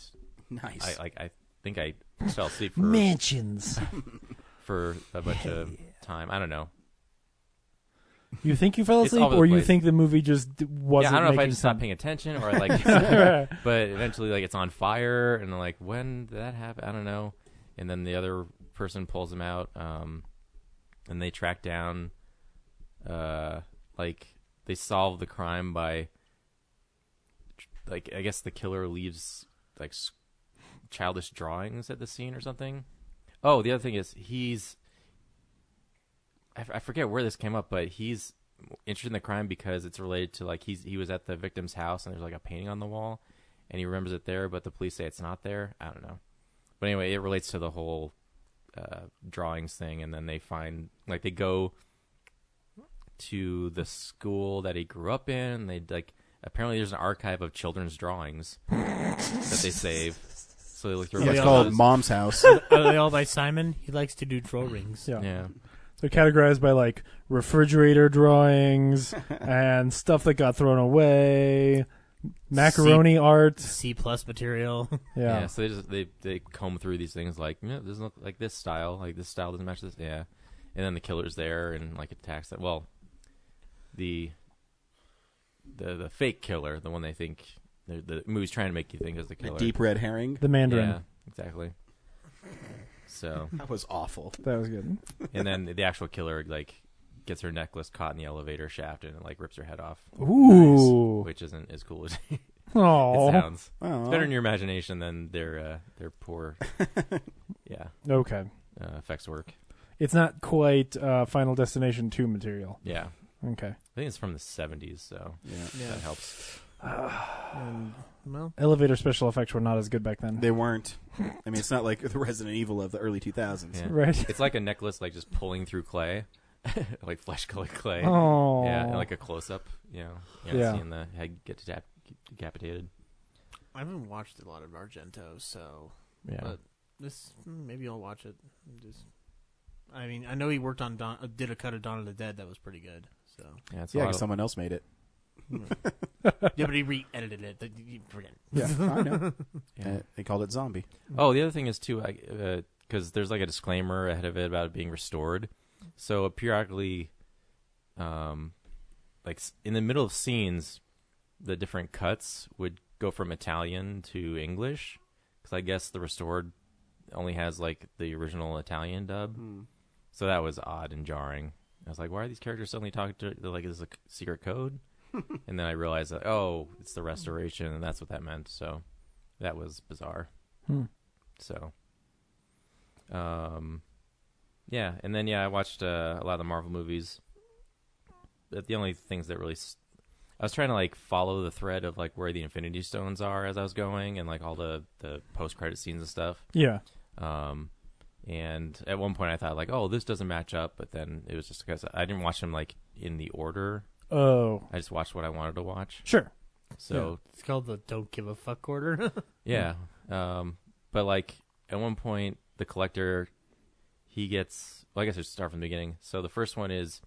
A: Nice.
E: I think I fell asleep for
F: Mansions.
E: for a bunch of time. I don't know.
F: You think you fell
E: It's
F: asleep,
E: all over the
F: or you
E: place.
F: think the movie just wasn't?
E: Yeah, I don't know if I
F: making
E: just
F: sense?
E: stopped paying attention or like, but eventually like it's on fire, and like when did that happen? I don't know. And then the other person pulls him out, and they track down, like they solve the crime by, like I guess the killer leaves like childish drawings at the scene or something. Oh, the other thing is I forget where this came up, but he's interested in the crime because it's related to like he was at the victim's house and there's like a painting on the wall and he remembers it there, but the police say it's not there. I don't know. But anyway, it relates to the whole drawings thing, and then they find like they go to the school that he grew up in, and they like apparently there's an archive of children's drawings that they save. So they look through.
A: Yeah, it's
G: Yeah,
A: called
G: those-
A: Mom's House.
G: Are they all by Simon? He likes to do drawings.
F: Yeah.
E: Yeah.
F: They're categorized by like refrigerator drawings and stuff that got thrown away, macaroni art.
G: C+ material.
F: Yeah.
E: So they comb through these things like, doesn't look like this style. Like this style doesn't match this. Yeah. And then the killer's there and like attacks that. Well, the fake killer, the one they think the movie's trying to make you think is the
A: The
E: killer.
A: deep red herring.
F: The Mandarin.
E: Yeah, exactly. So,
A: That was awful.
F: That was good.
E: and then the actual killer like gets her necklace caught in the elevator shaft and it, like rips her head off.
F: Ooh.
E: Which isn't as cool as it
F: Oh.
E: sounds.
A: Oh.
E: It's better in your imagination than their poor,
F: Okay.
E: effects work.
F: It's not quite Final Destination 2 material.
E: Yeah,
F: Okay.
E: I think it's from the 70s, so
A: Yeah.
E: that helps.
G: And, well,
F: Elevator special effects were not as good back then.
A: They weren't. I mean, it's not like the Resident Evil of the early 2000s.
E: Yeah.
F: Right.
E: It's like a necklace, like just pulling through clay, like flesh-colored clay.
F: Oh.
E: Yeah, and like a close-up,
F: Yeah.
E: seeing the head get decapitated.
G: I haven't watched a lot of Argento, so
E: Yeah,
G: but this maybe I'll watch it. I mean, I know he worked on did a cut of Dawn of the Dead that was pretty good. So
E: yeah, it's
A: Yeah,
E: a lot
A: because
E: of-
A: someone else made it.
G: yeah, but he re-edited it. You forget.
A: Yeah, I know.
E: yeah.
A: They called it Zombie.
E: Oh, the other thing is too, because there's like a disclaimer ahead of it about it being restored. So periodically, like in the middle of scenes, the different cuts would go from Italian to English, because I guess the restored only has like the original Italian dub. So that was odd and jarring. I was like, why are these characters suddenly talking to? They're like, is this a secret code? And then I realized that, oh, it's the restoration, and that's what that meant. So that was bizarre. So, yeah, and then I watched a lot of the Marvel movies. But the only things that really, I was trying to like follow the thread of like where the Infinity Stones are as I was going, and like all the post credit scenes and stuff.
F: Yeah.
E: And at one point I thought like, oh, this doesn't match up, but then it was just because I didn't watch them like in the order.
F: Oh.
E: I just watched what I wanted to watch.
F: Sure.
E: So
G: It's called the Don't Give a Fuck order.
E: yeah. But like at one point the collector, he gets, well, I guess I should start from the beginning. So the first one is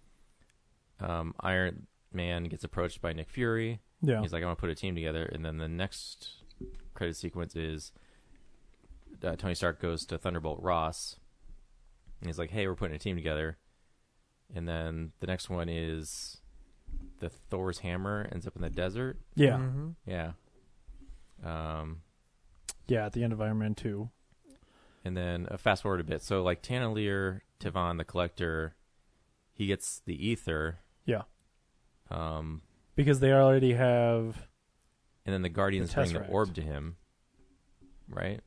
E: Iron Man gets approached by Nick Fury.
F: Yeah.
E: He's like, I want to put a team together. And then the next credit sequence is Tony Stark goes to Thunderbolt Ross. And he's like, hey, we're putting a team together. And then the next one is the Thor's hammer ends up in the desert.
F: Yeah.
G: Mm-hmm.
E: Yeah.
F: Yeah, at the end of Iron Man 2.
E: And then fast forward a bit. So like Tanalier, Tivan, the collector, he gets the ether.
F: Yeah. Because they already have.
E: And then the Guardians bring the
F: Tesseract.
E: orb to him, right?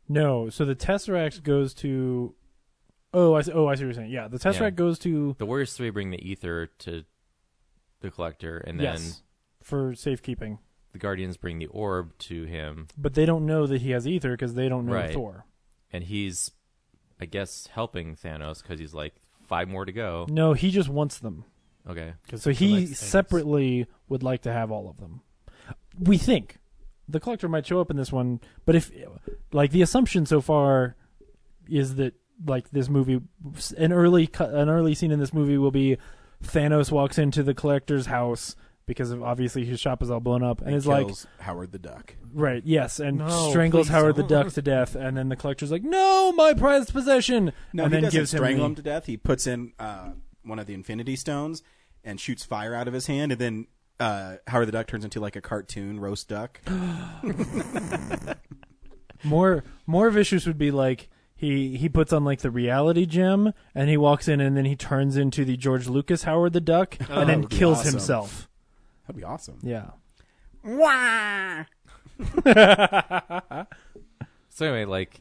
F: No, so the Tesseract goes to. I see what you're saying. Yeah, the Tesseract goes to.
E: The Warriors 3 bring the Ether to the Collector, and then
F: for safekeeping.
E: the Guardians bring the orb to him.
F: But they don't know that he has Ether because they don't know
E: Right.
F: Thor.
E: And he's, I guess, helping Thanos because he's like 5 more to go.
F: No, he just wants them.
E: Okay.
F: So he separately would like to have all of them. We think the Collector might show up in this one, but if like the assumption so far is that like this movie, an early scene in this movie will be Thanos walks into the Collector's house because of obviously his shop is all blown up and is like
A: Howard the Duck.
F: Right, yes, and
G: No,
F: strangles
G: please
F: Howard the
G: don't.
F: Duck to death, and then the Collector's like, "No, my prized possession!"
A: No,
F: and
A: he
F: then
A: doesn't
F: gives
A: strangle
F: him
A: him to death. He puts in one of the Infinity Stones and shoots fire out of his hand, and then Howard the Duck turns into like a cartoon roast duck.
F: more vicious would be like he puts on like the reality gem, and he walks in, and then he turns into the George Lucas Howard the Duck, and
A: that
F: then
A: would be
F: kills
A: awesome.
F: himself.
A: That'd be awesome.
F: Yeah.
E: So anyway, like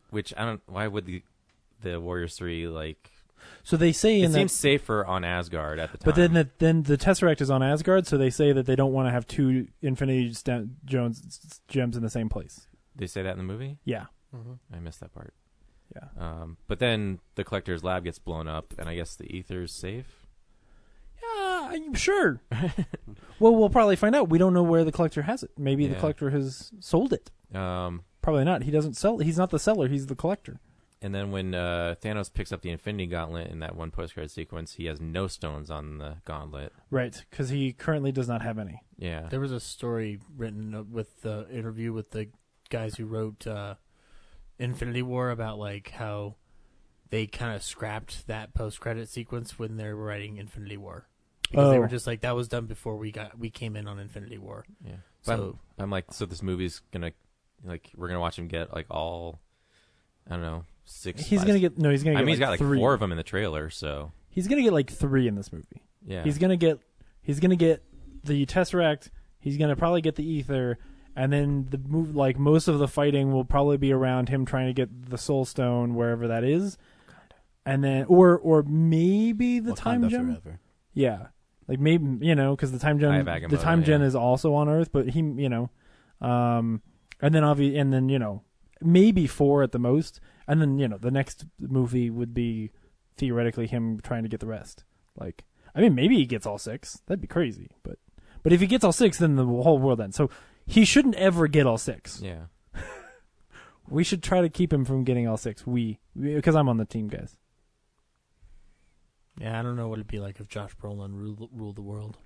E: which I don't. Why would the Warriors 3 like?
F: So they say
E: It
F: in
E: seems
F: that,
E: safer on Asgard at the time.
F: but then the Tesseract is on Asgard, so they say that they don't want to have two Infinity gems in the same place.
E: They say that in the movie.
F: Yeah.
E: I missed that part.
F: Yeah.
E: But then the Collector's lab gets blown up, and I guess the Ether's safe.
F: I'm sure. Well, we'll probably find out. We don't know where the Collector has it. Maybe the
E: Yeah.
F: Collector has sold it. Probably not. He doesn't sell. He's not the seller. He's the collector.
E: And then when Thanos picks up the Infinity Gauntlet in that one post-credit sequence, he has no stones on the gauntlet.
F: Right, because he currently does not have any.
E: Yeah.
G: There was a story written with the interview with the guys who wrote Infinity War about like how they kind of scrapped that post-credit sequence when they were writing Infinity War because they were just like that was done before we came in on Infinity War.
E: Yeah.
G: So
E: I'm like, so this movie's gonna, like, we're gonna watch him get like all, I don't know, 6.
F: He's
E: 5.
F: gonna get no. He's gonna.
E: I
F: Get
E: mean, he's got like
F: 3.
E: 4 of them in the trailer, so
F: He's gonna get like 3 in this movie.
E: yeah.
F: He's gonna get the Tesseract. He's gonna probably get the Ether, and then the move like most of the fighting will probably be around him trying to get the Soul Stone wherever that is, and then or maybe the Time Gem.
A: Forever.
F: Yeah, like maybe because the Time Gem,
E: Agamotto,
F: the Time Gem
E: yeah.
F: is also on Earth, but he and then maybe 4 at the most, and then the next movie would be theoretically him trying to get the rest. Like, I mean, maybe he gets all 6. That'd be crazy, but if he gets all 6, then the whole world ends. So he shouldn't ever get all 6.
E: Yeah.
F: We should try to keep him from getting all 6. Because I'm on the team, guys.
G: yeah, I don't know what it'd be like if Josh Brolin ruled the world.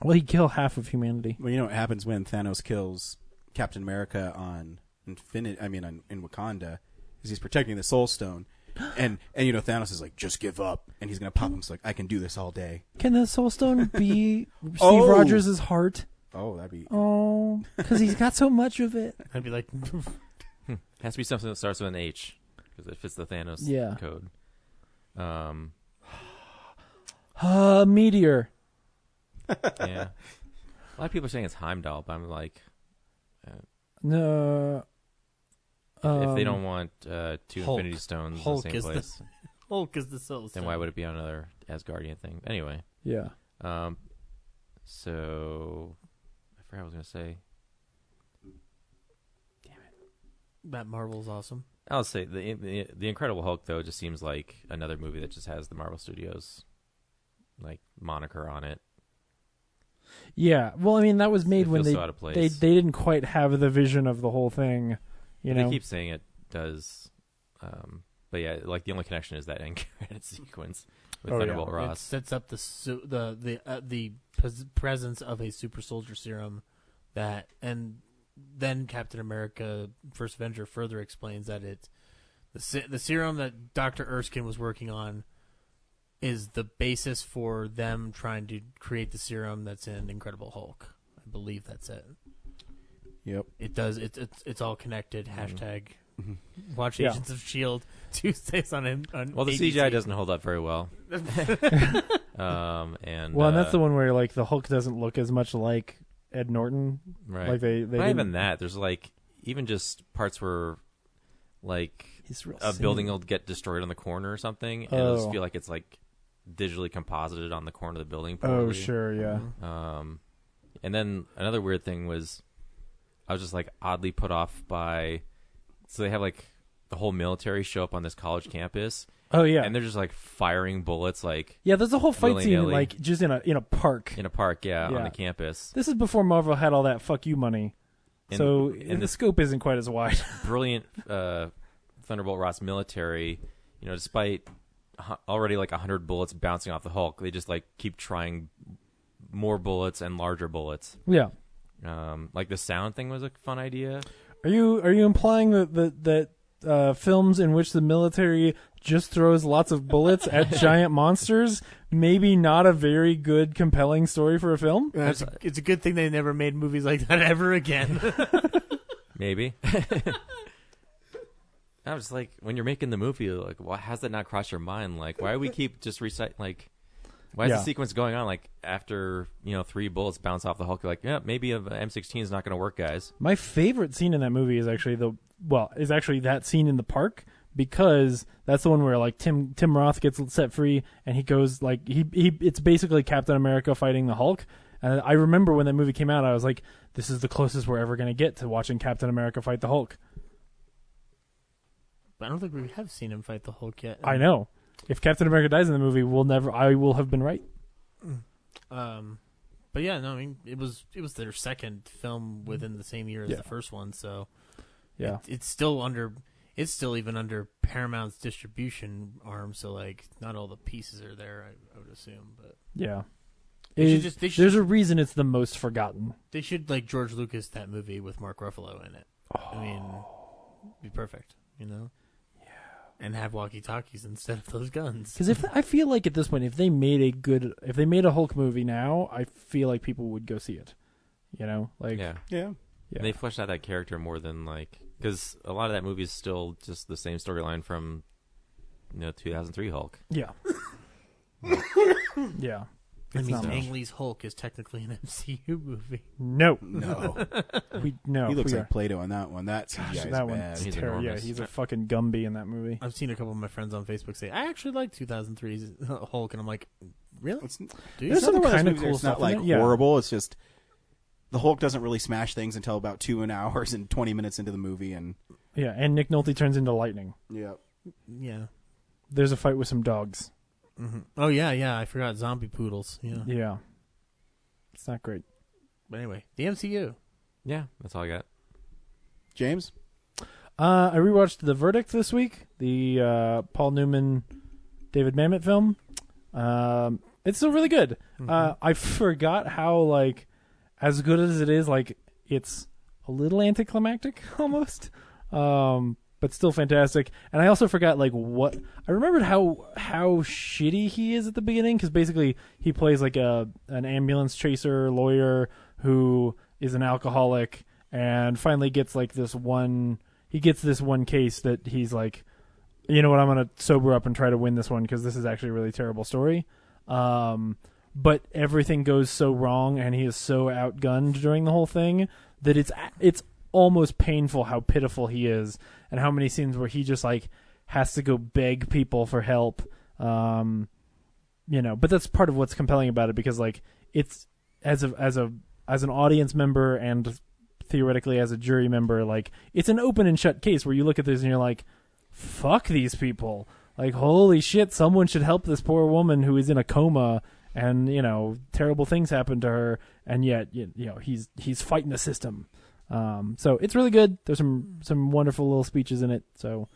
F: Well, he'd kill half of humanity.
A: Well, you know what happens when Thanos kills Captain America in Wakanda, is he's protecting the Soul Stone, and Thanos is like, just give up, and he's gonna pop him. He's like, I can do this all day.
F: Can the Soul Stone be Steve
A: Oh.
F: Rogers' heart?
A: Oh, that'd be.
F: Oh, because he's got so much of it.
G: I'd be like,
E: Has to be something that starts with an H because it fits the Thanos code.
F: Meteor.
E: Yeah. A lot of people are saying it's Heimdall, but I'm like,
F: No.
E: if they don't want 2
G: Hulk.
E: Infinity Stones
G: Hulk
E: in the
G: is
E: same
G: the-
E: place,
G: Hulk is the Soul Stone.
E: then why would it be on another Asgardian thing? Anyway,
F: Yeah.
E: so I forgot what I was gonna say.
G: That Marvel's awesome.
E: I'll say the Incredible Hulk though just seems like another movie that just has the Marvel Studios like moniker on it.
F: Yeah. Well, I mean, that was made
E: It
F: when
E: feels
F: they
E: so out of place.
F: they didn't quite have the vision of the whole thing.
E: They keep saying it does, but yeah, like the only connection is that end credit sequence with Thunderbolt
G: It
E: Ross.
G: sets up the presence of a super soldier serum that, and then Captain America: First Avenger further explains that the serum that Dr. Erskine was working on is the basis for them trying to create the serum that's in Incredible Hulk. I believe that's it.
A: Yep.
G: It does. It's all connected. Hashtag watch
F: Yeah.
G: Agents of S.H.I.E.L.D. Tuesdays on
E: Well, the
G: ABC.
E: CGI doesn't hold up very well. And
F: Well, and that's the one where like the Hulk doesn't look as much like Ed Norton.
E: right.
F: Like they
E: Not
F: didn't-
E: even that. There's like even just parts where like
F: He's real
E: a
F: skinny.
E: building will get destroyed on the corner or something, and it'll just
F: Oh.
E: feel like it's like digitally composited on the corner of the building.
F: Oh,
E: Probably.
F: sure, yeah.
E: And then another weird thing was I was just like oddly put off by. So they have like the whole military show up on this college campus.
F: Oh yeah,
E: And they're just like firing bullets like
F: yeah. There's a whole fight scene
E: willy-nilly.
F: like just in a park.
E: in a park,
F: Yeah.
E: on the campus.
F: This is before Marvel had all that fuck you money,
E: And-
F: so
E: and
F: the scope isn't quite as wide.
E: Brilliant Thunderbolt Ross military, despite already like 100 bullets bouncing off the Hulk, they just like keep trying more bullets and larger bullets.
F: Yeah.
E: Like the sound thing was a fun idea.
F: Are you implying that films in which the military just throws lots of bullets at giant monsters maybe not a very good, compelling story for a film?
G: It's a good thing they never made movies like that ever again.
E: Maybe. I was like, when you're making the movie, like, why has that not crossed your mind? Like, why do we keep just recite? Like, why is
F: Yeah.
E: the sequence going on? Like, after 3 bullets bounce off the Hulk, you're like, yeah, maybe an M16 is not going to work, guys.
F: My favorite scene in that movie is actually that scene in the park, because that's the one where like Tim Roth gets set free and he goes like it's basically Captain America fighting the Hulk. And I remember when that movie came out, I was like, this is the closest we're ever going to get to watching Captain America fight the Hulk.
G: I don't think we have seen him fight the Hulk yet.
F: I know. If Captain America dies in the movie, I will have been right.
G: But yeah, no, I mean it was their second film within the same year as the first one, so
F: Yeah.
G: it's still even under Paramount's distribution arm, so like not all the pieces are there, I would assume, but
F: Yeah.
G: They should
F: There's a reason it's the most forgotten.
G: they should like George Lucas that movie with Mark Ruffalo in it. I mean, it'd be perfect, Yeah. And have walkie-talkies instead of those guns.
F: Because I feel like at this point, if they made a Hulk movie now, I feel like people would go see it. Like
E: Yeah.
A: Yeah.
E: And they fleshed out that character more than because a lot of that movie is still just the same storyline from 2003 Hulk.
F: Yeah. Yeah.
G: That
F: It's
G: means
F: not
G: Ang Lee's Hulk is technically an MCU movie.
F: No.
A: No.
F: He
A: He looks
F: we
A: like
F: are.
A: Play-Doh on that one. That CGI is
F: that
A: bad.
F: one's
E: He's
F: terrible. Yeah,
E: enormous.
F: he's a fucking Gumby in that movie.
G: I've seen a couple of my friends on Facebook say, I actually like 2003's Hulk, and I'm like, really?
A: It's,
G: Do
F: There's
G: you?
F: some
A: another one of those
F: kinda
A: movies where
F: cool
A: it's not
F: stuff in
A: like
F: it, yeah.
A: horrible. It's just the Hulk doesn't really smash things until about 2 hours and 20 minutes into the movie, and
F: Yeah, and Nick Nolte turns into lightning.
A: yeah.
G: Yeah.
F: There's a fight with some dogs.
G: Mm-hmm. Oh, yeah, I forgot zombie poodles. Yeah.
F: Yeah. It's not great.
G: But anyway, the MCU.
E: Yeah, that's all I got.
A: James?
F: I rewatched The Verdict this week, the Paul Newman, David Mamet film. It's still really good. I forgot how as good as it is, it's a little anticlimactic almost, but still fantastic. And I also forgot what I remembered how shitty he is at the beginning, because basically he plays an ambulance chaser lawyer who is an alcoholic and finally gets this one case that he's like, you know what, I'm gonna sober up and try to win this one because this is actually a really terrible story. But everything goes so wrong and he is so outgunned during the whole thing that it's almost painful how pitiful he is, and how many scenes where he just has to go beg people for help. But that's part of what's compelling about it, because it's as an audience member and theoretically as a jury member, it's an open and shut case where you look at this and you're like, fuck these people. Holy shit, someone should help this poor woman who is in a coma, and terrible things happen to her, and yet he's fighting the system. So it's really good. There's some wonderful little speeches in it, so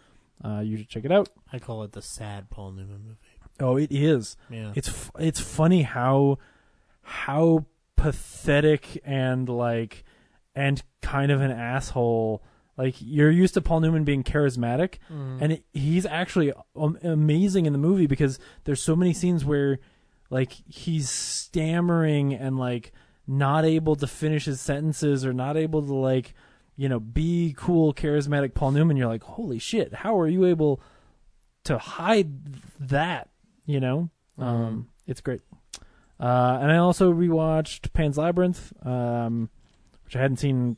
F: you should check it out.
G: I call it the sad Paul Newman movie.
F: Oh, it is.
G: Yeah.
F: It's funny how pathetic and kind of an asshole. You're used to Paul Newman being charismatic, and he's actually amazing in the movie, because there's so many scenes where he's stammering and not able to finish his sentences, or not able to be cool, charismatic Paul Newman. You're like, holy shit, how are you able to hide that? It's great. And I also rewatched Pan's Labyrinth, which I hadn't seen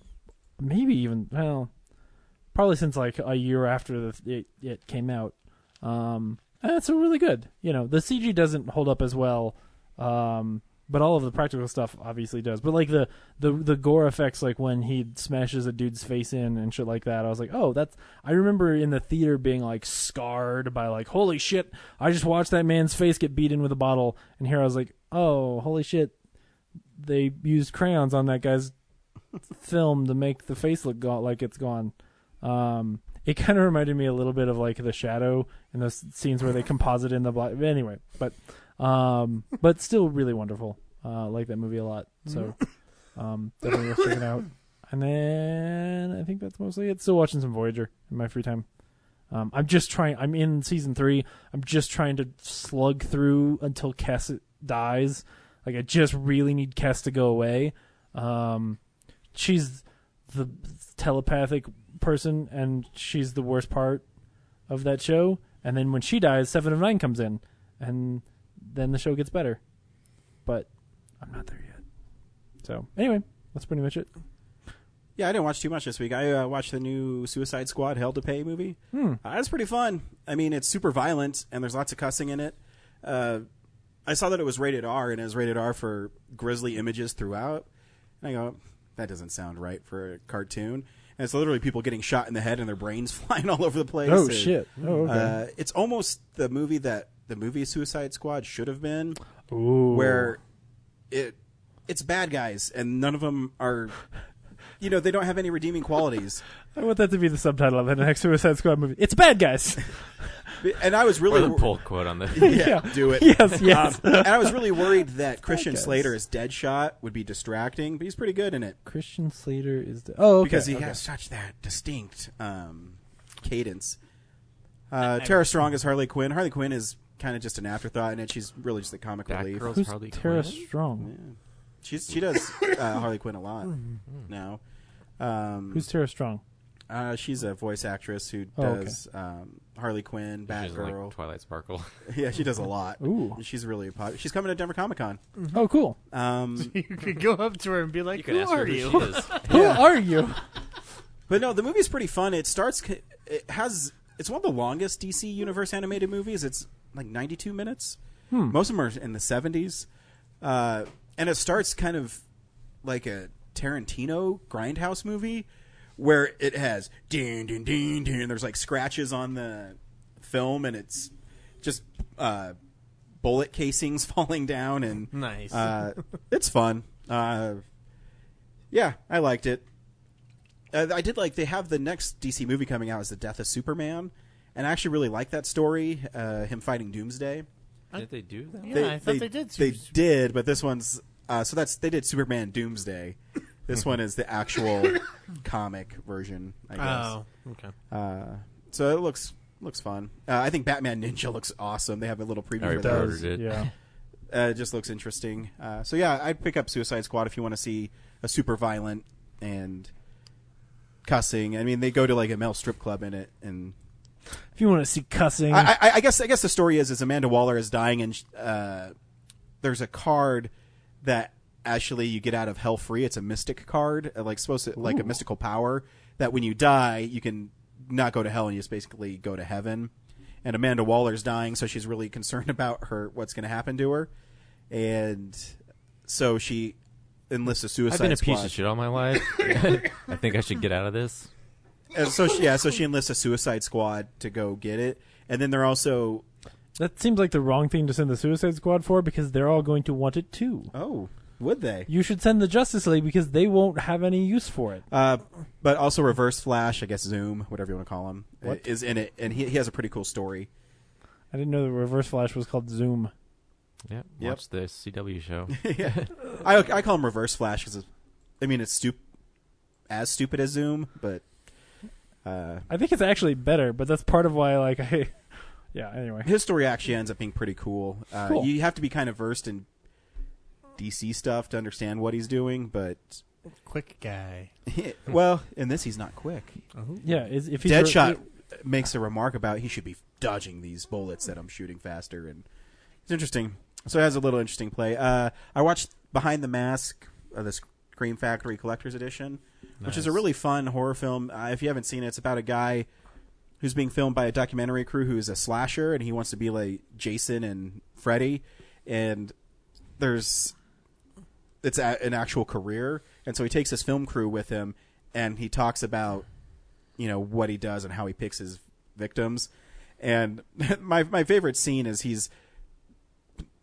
F: probably since like a year after it came out. And it's really good. The CG doesn't hold up as well, but all of the practical stuff obviously does. But like the gore effects, like when he smashes a dude's face in and shit like that, I was like, oh, I remember in the theater being like scarred by like, holy shit, I just watched that man's face get beat in with a bottle, and here I was like, oh, holy shit, they used crayons on that guy's film to make the face look like it's gone. It kind of reminded me a little bit of like The Shadow in those scenes where they composite in the black. Anyway, but still really wonderful. Like that movie a lot. So definitely worth checking out. And then I think that's mostly it. Still watching some Voyager in my free time. I'm in season 3. I'm just trying to slug through until Kes dies. Like I just really need Kes to go away. She's the telepathic person, and she's the worst part of that show. And then when she dies, 7 of 9 comes in, and then the show gets better. But I'm not there yet. So anyway, that's pretty much it.
A: Yeah, I didn't watch too much this week. I watched the new Suicide Squad Hell to Pay movie. It's pretty fun. I mean, it's super violent, and there's lots of cussing in it. I saw that it was rated R, and it was rated R for grisly images throughout. And I go, that doesn't sound right for a cartoon. And it's literally people getting shot in the head and their brains flying all over the place.
F: Oh, shit. Oh, okay.
A: It's almost the movie that the movie Suicide Squad should have been.
F: Ooh.
A: Where it's bad guys, and none of them are... they don't have any redeeming qualities.
F: I want that to be the subtitle of the next Suicide Squad movie. It's bad guys.
A: And I was really...
E: Or the pull quote on this.
A: Yeah, do it.
F: Yes.
A: And I was really worried that Christian Slater as Deadshot would be distracting, but he's pretty good in it.
F: Christian Slater is... okay.
A: Because he has such that distinct cadence. Tara Strong is Harley Quinn. Harley Quinn is kind of just an afterthought in it. She's really just the comic relief.
F: Who's
E: Harley
F: Tara
E: Quinn?
F: Strong?
A: Yeah. She does Harley Quinn a lot now.
F: Who's Tara Strong?
A: She's a voice actress who does Harley Quinn, Batgirl,
E: like Twilight Sparkle.
A: Yeah, she does a lot.
F: Ooh,
A: she's really popular. She's coming to Denver Comic Con.
F: Oh, cool.
G: You could go up to her and be like,
E: you
G: "Who are you?
F: Who are you?"
A: But no, the movie's pretty fun. It's one of the longest DC Universe animated movies. It's like 92 minutes. Most of them are in the 70s, and it starts kind of like a Tarantino grindhouse movie, where it has ding, ding, ding, ding, and there's like scratches on the film, and it's just bullet casings falling down, and
G: nice.
A: It's fun. Yeah, I liked it. I did like they have the next DC movie coming out is The Death of Superman, and I actually really like that story. Him fighting Doomsday.
E: Did they do that?
G: Yeah, I thought they did.
A: They did, but this one's they did Superman Doomsday. This one is the actual comic version, I guess.
G: Oh, okay.
A: So it looks fun. I think Batman Ninja looks awesome. They have a little preview
E: I
A: for that.
E: pre-ordered it.
F: Yeah.
A: It just looks interesting. So yeah, I'd pick up Suicide Squad if you want to see a super violent and cussing. I mean, they go to like a male strip club in it, and
F: if you want to see cussing,
A: I guess the story is Amanda Waller is dying, and there's a card that actually you get out of hell free. It's a mystic card, like supposed to like a mystical power that when you die you can not go to hell and you just basically go to heaven. And Amanda Waller's dying, so she's really concerned about what's going to happen to her, and so she enlists a Suicide Squad.
E: I've been a piece of shit all my life. I think I should get out of this.
A: And so she enlists a Suicide Squad to go get it, and then they're also...
F: That seems like the wrong thing to send the Suicide Squad for, because they're all going to want it too.
A: Oh, would they?
F: You should send the Justice League because they won't have any use for it.
A: But also Reverse Flash, I guess Zoom, whatever you want to call him,
F: What?
A: is in it, and he has a pretty cool story.
F: I didn't know the Reverse Flash was called Zoom.
E: Yeah, watch the CW show.
A: Yeah, I call him Reverse Flash because it's as stupid as Zoom, but
F: I think it's actually better. But that's part of why yeah. Anyway,
A: his story actually ends up being pretty cool.
F: Cool.
A: You have to be kind of versed in DC stuff to understand what he's doing, but
G: Quick guy.
A: well, in this he's not quick.
F: yeah. If he's
A: Deadshot makes a remark about he should be dodging these bullets that I'm shooting faster, and it's interesting. So it has a little interesting play. I watched Behind the Mask, the Scream Factory Collector's Edition, which is a really fun horror film. If you haven't seen it, it's about a guy who's being filmed by a documentary crew who's a slasher, and he wants to be like Jason and Freddy, and it's an actual career, and so he takes his film crew with him, and he talks about what he does and how he picks his victims. And my favorite scene is he's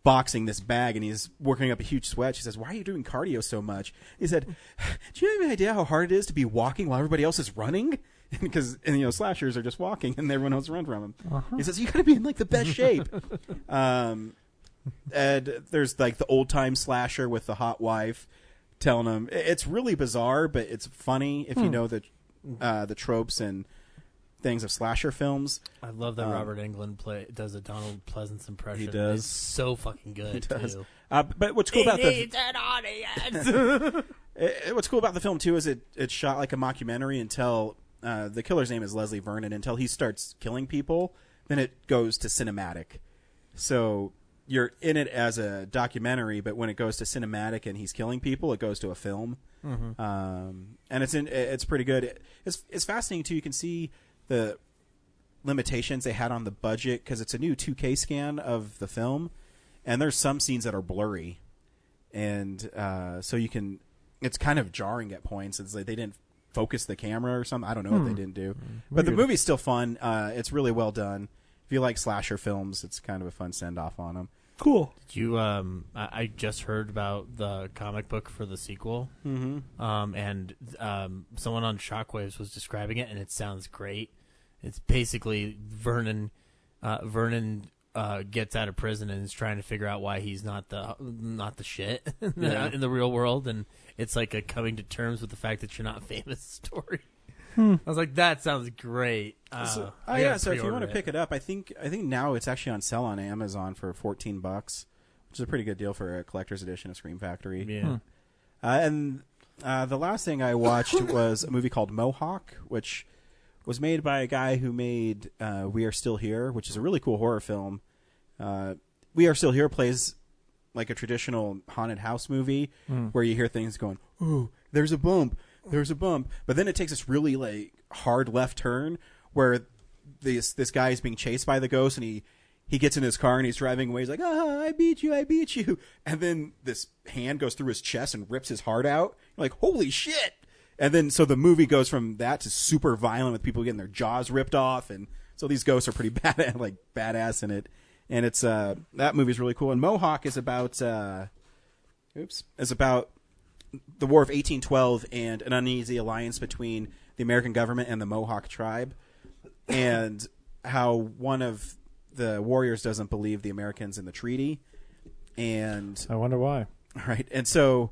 A: boxing this bag and he's working up a huge sweat. She says, "Why are you doing cardio so much?" He said, "Do you have any idea how hard it is to be walking while everybody else is running?" Because slashers are just walking and everyone else run from them. He says, "You got to be in like the best shape." And there's like the old time slasher with the hot wife telling him. It's really bizarre, but it's funny if you know the tropes and things of slasher films.
G: I love that Robert Englund does a Donald Pleasance impression.
A: He does.
G: It's so fucking good.
A: He does.
G: Too.
A: But what's cool about
G: needs an audience.
A: What's cool about the film too is it's shot like a mockumentary until the killer's name is Leslie Vernon. Until he starts killing people, then it goes to cinematic. So you're in it as a documentary, but when it goes to cinematic and he's killing people, it goes to a film. And it's pretty good. It's fascinating too. You can see the limitations they had on the budget because it's a new 2K scan of the film, and there's some scenes that are blurry, and so you can. It's kind of jarring at points. It's like they didn't focus the camera or something. I don't know what they didn't do, but the movie's still fun. It's really well done. If you like slasher films, it's kind of a fun send off on them.
F: Cool.
G: Did you? I just heard about the comic book for the sequel. And someone on Shockwaves was describing it, and it sounds great. It's basically Vernon gets out of prison and is trying to figure out why he's not the shit in the real world, and it's like a coming to terms with the fact that you're not famous story. I was like, that sounds great.
A: So if you want to pick it up, I think now it's actually on sale on Amazon for $14, which is a pretty good deal for a collector's edition of Scream Factory.
G: Yeah.
A: And the last thing I watched was a movie called Mohawk, which was made by a guy who made We Are Still Here, which is a really cool horror film. We Are Still Here plays like a traditional haunted house movie where you hear things going, "Ooh, there's a bump. There's a bump," but then it takes this really like hard left turn where this guy is being chased by the ghost, and he gets in his car and he's driving away. He's like, "I beat you," and then this hand goes through his chest and rips his heart out. You're like, holy shit! And then so the movie goes from that to super violent with people getting their jaws ripped off, and so these ghosts are pretty badass in it. And it's that movie's really cool. And Mohawk is about the War of 1812 and an uneasy alliance between the American government and the Mohawk tribe, and how one of the warriors doesn't believe the Americans in the treaty. And
F: I wonder why.
A: Right. And so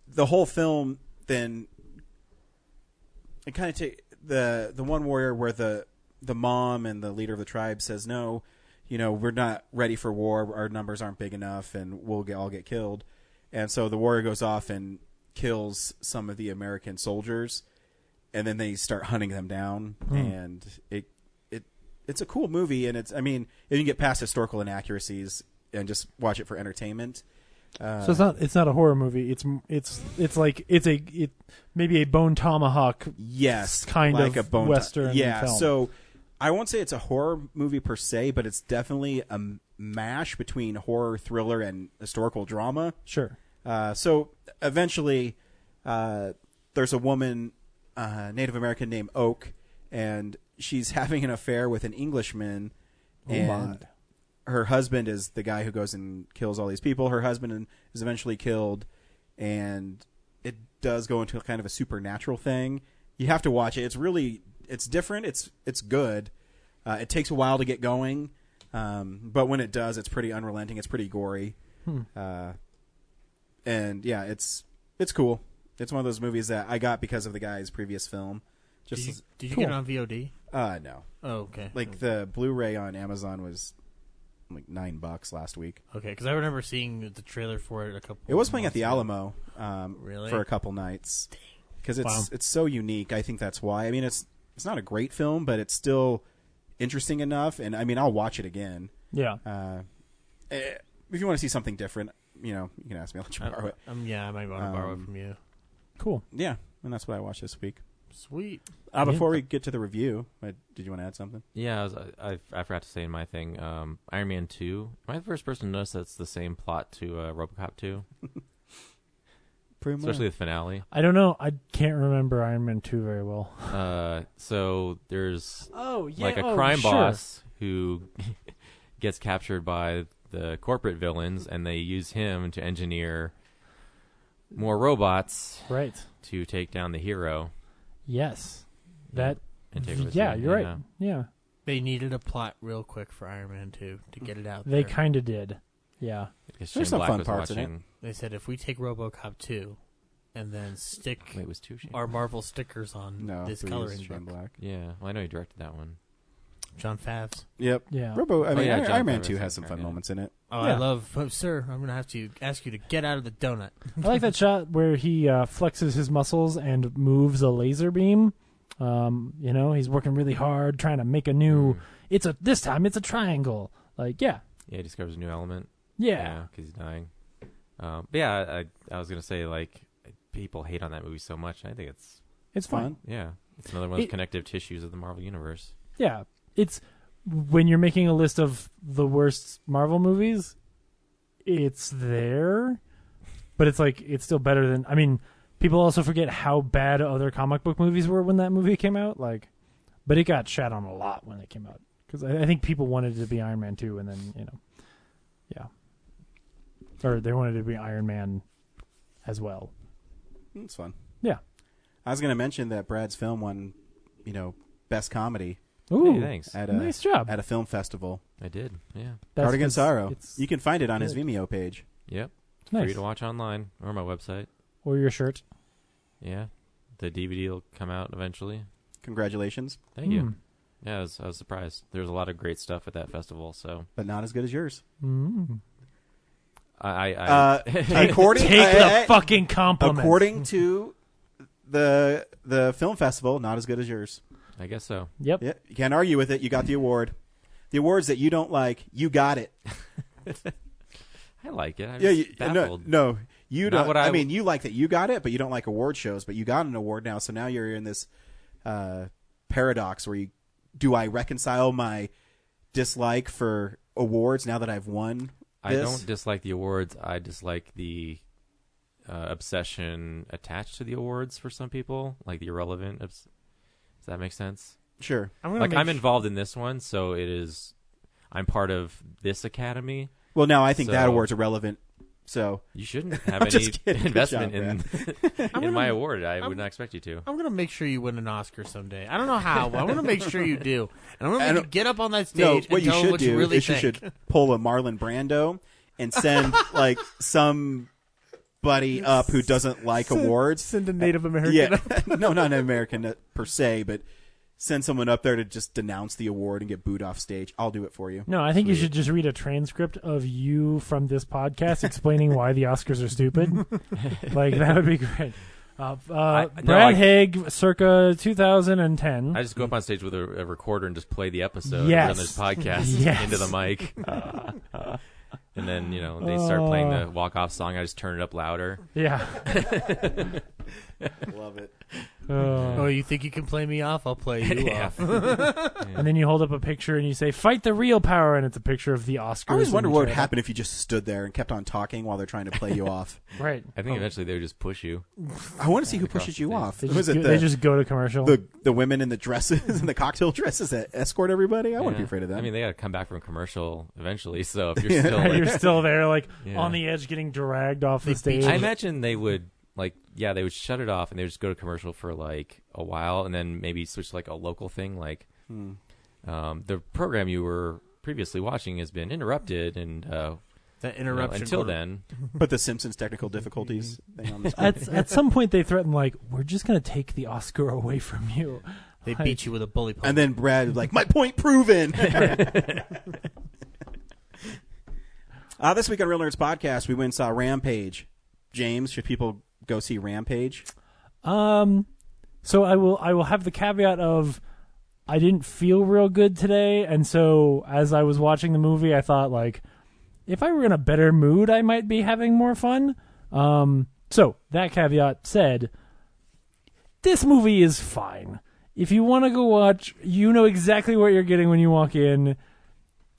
A: the whole film then it kind of take the one warrior where the mom and the leader of the tribe says, "No, we're not ready for war. Our numbers aren't big enough and we'll all get killed." And so the warrior goes off and kills some of the American soldiers, and then they start hunting them down. And it's a cool movie, and you can get past historical inaccuracies and just watch it for entertainment.
F: So it's not a horror movie. It's maybe a Bone Tomahawk.
A: Yes,
F: kind
A: like
F: of
A: a bone
F: Western film.
A: So I won't say it's a horror movie per se, but it's definitely a mash between horror, thriller, and historical drama.
F: Sure.
A: So eventually, there's a woman, Native American named Oak, and she's having an affair with an Englishman. And her husband is the guy who goes and kills all these people. Her husband is eventually killed, and it does go into kind of a supernatural thing. You have to watch it. It's different. It's good. It takes a while to get going, but when it does, it's pretty unrelenting. It's pretty gory. And yeah, it's cool. It's one of those movies that I got because of the guy's previous film.
G: Did you get it on VOD?
A: No.
G: Oh, okay.
A: The Blu-ray on Amazon was like $9 last week.
G: Okay, because I remember seeing the trailer for it a couple.
A: It was playing at the
G: months ago.
A: Alamo
G: Really?
A: for a couple nights because it's so unique. I think that's why. I mean, it's not a great film, but it's still interesting enough. And I'll watch it again.
F: Yeah.
A: if you want to see something different, you can ask me. I'll let you borrow it.
G: Yeah, I might want to borrow it from you.
F: Cool.
A: Yeah, and that's what I watched this week.
G: Sweet.
A: Before we get to the review, did you want to add something?
E: Yeah, I forgot to say in my thing, Iron Man 2. Am I the first person to notice that's the same plot to RoboCop 2? Especially the finale.
F: I don't know. I can't remember Iron Man 2 very well.
E: So there's
F: like
E: a crime boss who gets captured by the corporate villains, and they use him to engineer more robots to take down the hero.
F: Yes.
E: And take over the
F: yeah,
E: city.
F: you're right. Yeah.
G: They needed a plot real quick for Iron Man 2 to get it out there.
F: They kind of did. Yeah.
A: There's some fun parts in it.
G: They said if we take RoboCop 2 and then stick
E: it was two
G: our Marvel stickers on this coloring book.
A: Black.
E: Yeah, well, I know he directed that one.
G: John Favs.
A: Yep.
F: Yeah.
A: Iron Man 2 has some fun moments in it.
G: Oh,
F: yeah.
G: I love... sir, I'm going to have to ask you to get out of the donut.
F: I like that shot where he flexes his muscles and moves a laser beam. He's working really hard trying to make a new... This time it's a triangle. Like, yeah.
E: Yeah, he discovers a new element.
F: Yeah.
E: Because he's dying. But yeah, I was going to say, like, people hate on that movie so much. I think
F: it's fun.
E: Yeah. It's another one of those connective tissues of the Marvel Universe.
F: Yeah. It's when you're making a list of the worst Marvel movies, it's there, but it's still better than. I mean, people also forget how bad other comic book movies were when that movie came out. But it got shat on a lot when it came out because I think people wanted it to be Iron Man 2, and then yeah, or they wanted it to be Iron Man as well.
A: It's fun.
F: Yeah,
A: I was going to mention that Brad's film won, best comedy.
F: Ooh,
E: hey, thanks.
F: Nice job.
A: At a film festival.
E: I did, yeah.
A: Hard Against Sorrow. You can find it on his Vimeo page.
E: Yep. It's
F: nice.
E: free to watch online or my website.
F: Or your shirt.
E: Yeah. The DVD will come out eventually.
A: Congratulations.
E: Thank you. Yeah, I was surprised. There's a lot of great stuff at that festival. But
A: not as good as yours.
F: According take the fucking compliment.
A: According to the film festival, not as good as yours.
E: I guess so.
F: Yep.
A: You can't argue with it. You got the award. The awards that you don't like, you got it.
E: I like it. I'm just baffled.
A: No, you
E: Not
A: don't. You like that you got it, but you don't like award shows. But you got an award now, so now you're in this paradox where do I reconcile my dislike for awards now that I've won?
E: I don't dislike the awards. I dislike the obsession attached to the awards for some people, like the irrelevant. Does that make sense?
A: Sure.
E: I'm involved in this one, so I'm part of this academy.
A: Well, now I think that award's irrelevant. So
E: you shouldn't have any investment in my award. I would not expect you to.
G: I'm going to make sure you win an Oscar someday. I don't know how, but I'm going to make sure you do. And I'm going to make you get up on that stage and tell them what you really think.
A: You should pull a Marlon Brando and send somebody up who doesn't like awards.
F: Send a Native American up.
A: No, not an American per se, but send someone up there to just denounce the award and get booed off stage. I'll do it for you.
F: No, I think you should just read a transcript of you from this podcast explaining why the Oscars are stupid. That would be great. Brad Haig, circa 2010.
E: I just go up on stage with a recorder and just play the episode
F: yes.
E: on this podcast into the mic. And then, they start playing the walk-off song. I just turn it up louder.
F: Yeah.
A: Love it.
G: You think you can play me off? I'll play you off.
F: And then you hold up a picture and you say, "Fight the real power," and it's a picture of the Oscars.
A: I always wonder what would happen if you just stood there and kept on talking while they're trying to play you off.
F: Right.
E: I think eventually they would just push you.
A: I want to see who pushes you off.
F: They just go to commercial.
A: The women in the dresses and the cocktail dresses that escort everybody? I wouldn't be afraid of that.
E: I mean, they got to come back from commercial eventually, so if you're still
F: you're still there, on the edge getting dragged off the stage.
E: I imagine they would... they would shut it off and they would just go to commercial for a while and then maybe switch to a local thing. The program you were previously watching has been interrupted and
G: that interruption
E: until then.
A: But the Simpsons technical difficulties thing on the screen.
F: At some point they threaten we're just going to take the Oscar away from you.
G: They beat you with a bully pulpit.
A: And then Brad was my point proven. This week on Real Nerds Podcast, we went and saw Rampage. James, should people go see Rampage?
F: So I will have the caveat of I didn't feel real good today, and so as I was watching the movie, I thought if I were in a better mood, I might be having more fun. So that caveat said, this movie is fine. If you want to go watch, you know exactly what you're getting when you walk in.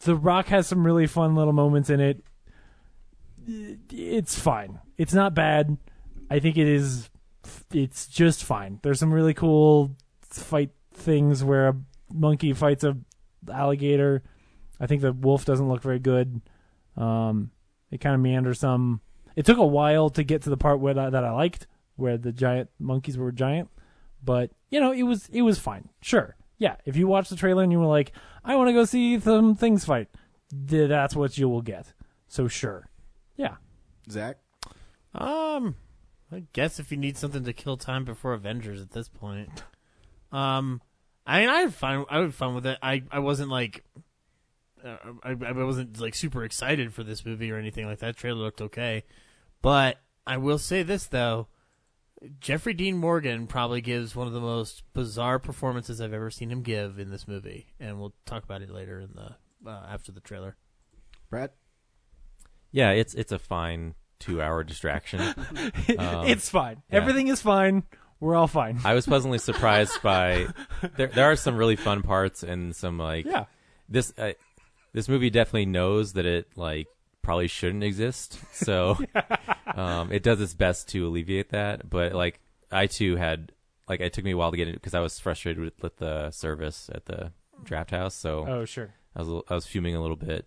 F: The Rock has some really fun little moments in it. It's fine. It's not bad. I think it's just fine. There's some really cool fight things where a monkey fights a alligator. I think the wolf doesn't look very good. It kind of meanders some. It took a while to get to the part that I liked, where the giant monkeys were giant. But, it was fine. Sure. Yeah, if you watch the trailer and you were like, I want to go see some things fight, that's what you will get. So sure. Yeah.
A: Zach?
G: I guess if you need something to kill time before Avengers at this point. I would fun with it. I wasn't like I wasn't like super excited for this movie or anything like that. Trailer looked okay. But I will say this though. Jeffrey Dean Morgan probably gives one of the most bizarre performances I've ever seen him give in this movie, and we'll talk about it later in the after the trailer.
A: Brad?
E: Yeah, it's a fine 2-hour distraction.
F: It's fine.
E: Yeah.
F: Everything is fine. We're all fine.
E: I was pleasantly surprised by there are some really fun parts and some this movie definitely knows that it probably shouldn't exist, so it does its best to alleviate that. But I too had it took me a while to get it because I was frustrated with the service at the draft house. So
F: sure,
E: I was fuming a little bit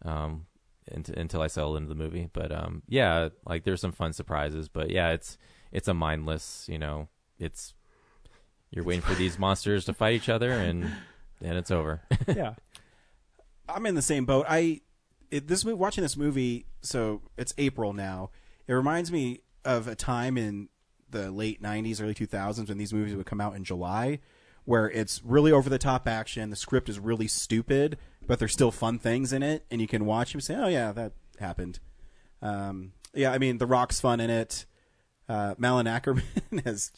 E: until I settled into the movie. But there's some fun surprises. But yeah, it's a mindless. You're waiting for these monsters to fight each other and it's over.
F: Yeah,
A: I'm in the same boat. Watching this movie, so it's April now. It reminds me of a time in the late 90s, early 2000s when these movies would come out in July, where it's really over-the-top action. The script is really stupid, but there's still fun things in it, and you can watch and say, oh, yeah, that happened. The Rock's fun in it. Malin Ackerman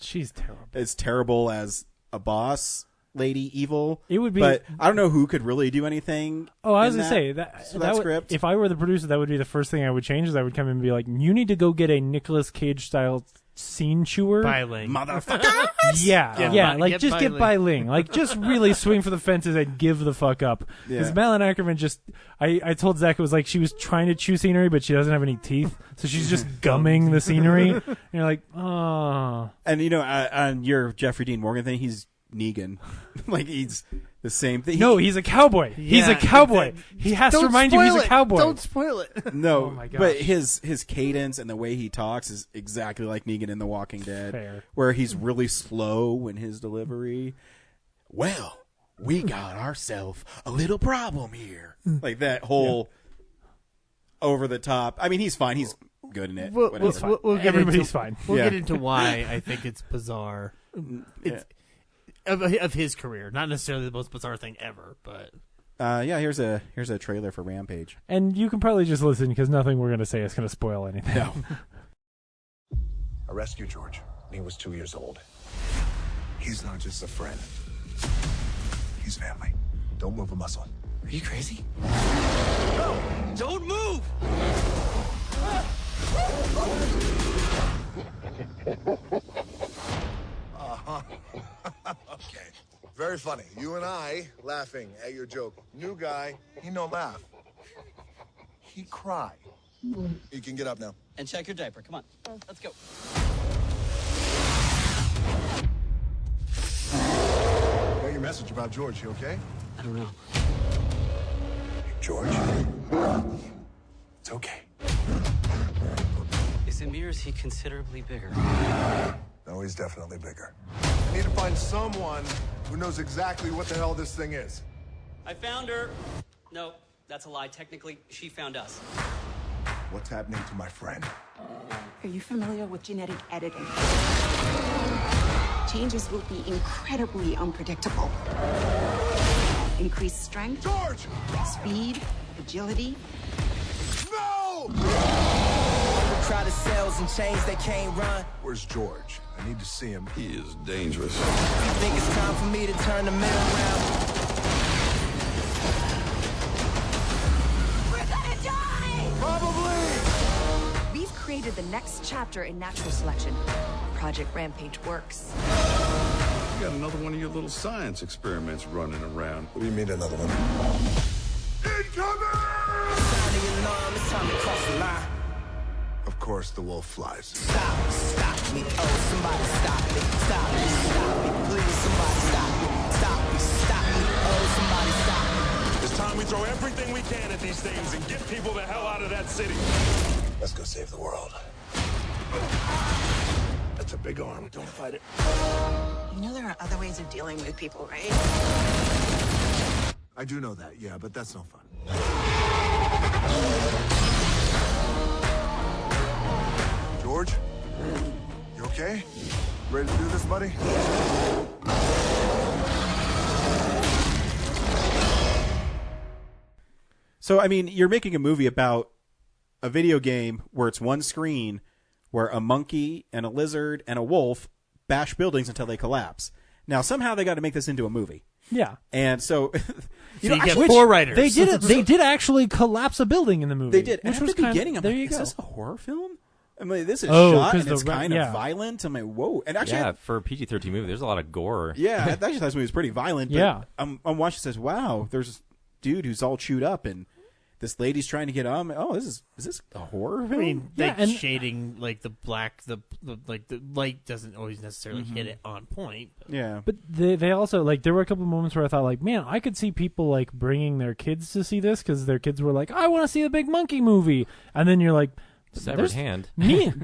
F: she's terrible.
A: Is terrible as a boss lady evil.
F: It would be,
A: but I don't know who could really do anything.
F: Oh, I was gonna say that
A: script.
F: If I were the producer, that would be the first thing I would change. Is I would come in and be like, "You need to go get a Nicolas Cage style scene chewer,
G: Bai Ling,
A: motherfucker."
F: Get Bai Ling. Just really swing for the fences and give the fuck up. Because Malin Ackerman I told Zach it was like she was trying to chew scenery, but she doesn't have any teeth, so she's just gumming the scenery. And you're like, oh.
A: And on your Jeffrey Dean Morgan thing, he's Negan. He's the same thing.
F: No, he's a cowboy. He's a cowboy. He has to remind you he's a cowboy.
G: Don't spoil it.
A: No,
F: oh my gosh.
A: But his cadence and the way he talks is exactly like Negan in The Walking Dead.
F: Fair.
A: Where he's really slow in his delivery. Well, we got ourselves a little problem here. Like that whole over the top. I mean, he's fine. He's good in it.
F: Everybody's fine.
G: We'll get into why I think it's bizarre. Of his career, not necessarily the most bizarre thing ever, but
A: here's a trailer for Rampage,
F: and you can probably just listen because nothing we're going to say is going to spoil anything.
A: No.
J: I rescued George when he was 2 years old. He's not just a friend; he's family. Don't move a muscle.
H: Are you crazy? No! Don't move!
J: Okay. Very funny. You and I laughing at your joke. New guy, he no laugh. He cry. You can get up now.
H: And check your diaper. Come on. Let's go.
J: Got your message about George. You okay?
H: I don't know.
J: George? It's okay.
H: Is it me or is he considerably bigger?
J: No, he's definitely bigger. I need to find someone who knows exactly what the hell this thing is.
H: I found her. No, that's a lie. Technically, she found us.
J: What's happening to my friend?
K: Are you familiar with genetic editing? Changes will be incredibly unpredictable. Increased strength,
J: George!
K: speed, agility.
J: No!
L: Crowded cells and chains they can't run.
J: Where's George? I need to see him.
M: He is dangerous.
L: Think it's time for me to turn the mill around.
K: We're gonna die!
M: created the next chapter in natural selection. Project Rampage works.
N: You got another one of your little science experiments running around.
J: What do you mean another one?
L: Sounding alarm, it's time to cross the line.
J: Of course, the wolf flies.
L: Stop me, oh, somebody stop me. Stop me, please, somebody stop me. Stop me, oh, somebody stop me.
N: It's time we throw everything we can at these things and get people the hell out of that city.
J: Let's go save the world. That's a big arm. Don't fight it.
K: You know there are other ways of dealing with people, right?
J: I do know that, yeah, but that's no fun. George? You okay? Ready to do this, buddy?
A: So, I mean, you're making a movie about a video game where it's one screen where a monkey and a lizard and a wolf bash buildings until they collapse. Now, somehow they got to make this into a movie.
F: Yeah.
A: And so,
G: you get four writers.
F: They did it. They did actually collapse a building in the movie.
A: They did.
F: Which
A: and
F: was
A: at the beginning, I'm
F: there
A: like,
F: you
A: is
F: go.
A: this a horror film? I mean, this is
F: Oh,
A: shot
F: 'cause
A: and it's
F: the
A: kind
F: yeah.
A: of violent. I'm like, whoa. And actually,
E: Yeah, for a PG-13 movie, there's a lot of gore.
A: yeah, I actually thought this movie was pretty violent. But
F: Yeah.
A: I'm watching. Says, wow, there's this dude who's all chewed up, and this lady's trying to get on. Oh, is this a horror film?
G: I mean,
F: Yeah,
G: like
F: and-
G: shading, like the black, the like the light doesn't always necessarily hit it on point.
A: yeah,
F: But they also, like, there were a couple moments where I thought, like, man, I could see people, like, bringing their kids to see this because their kids were like, I want to see the Big Monkey movie. And then you're like,
E: Severed
F: there's
E: hand.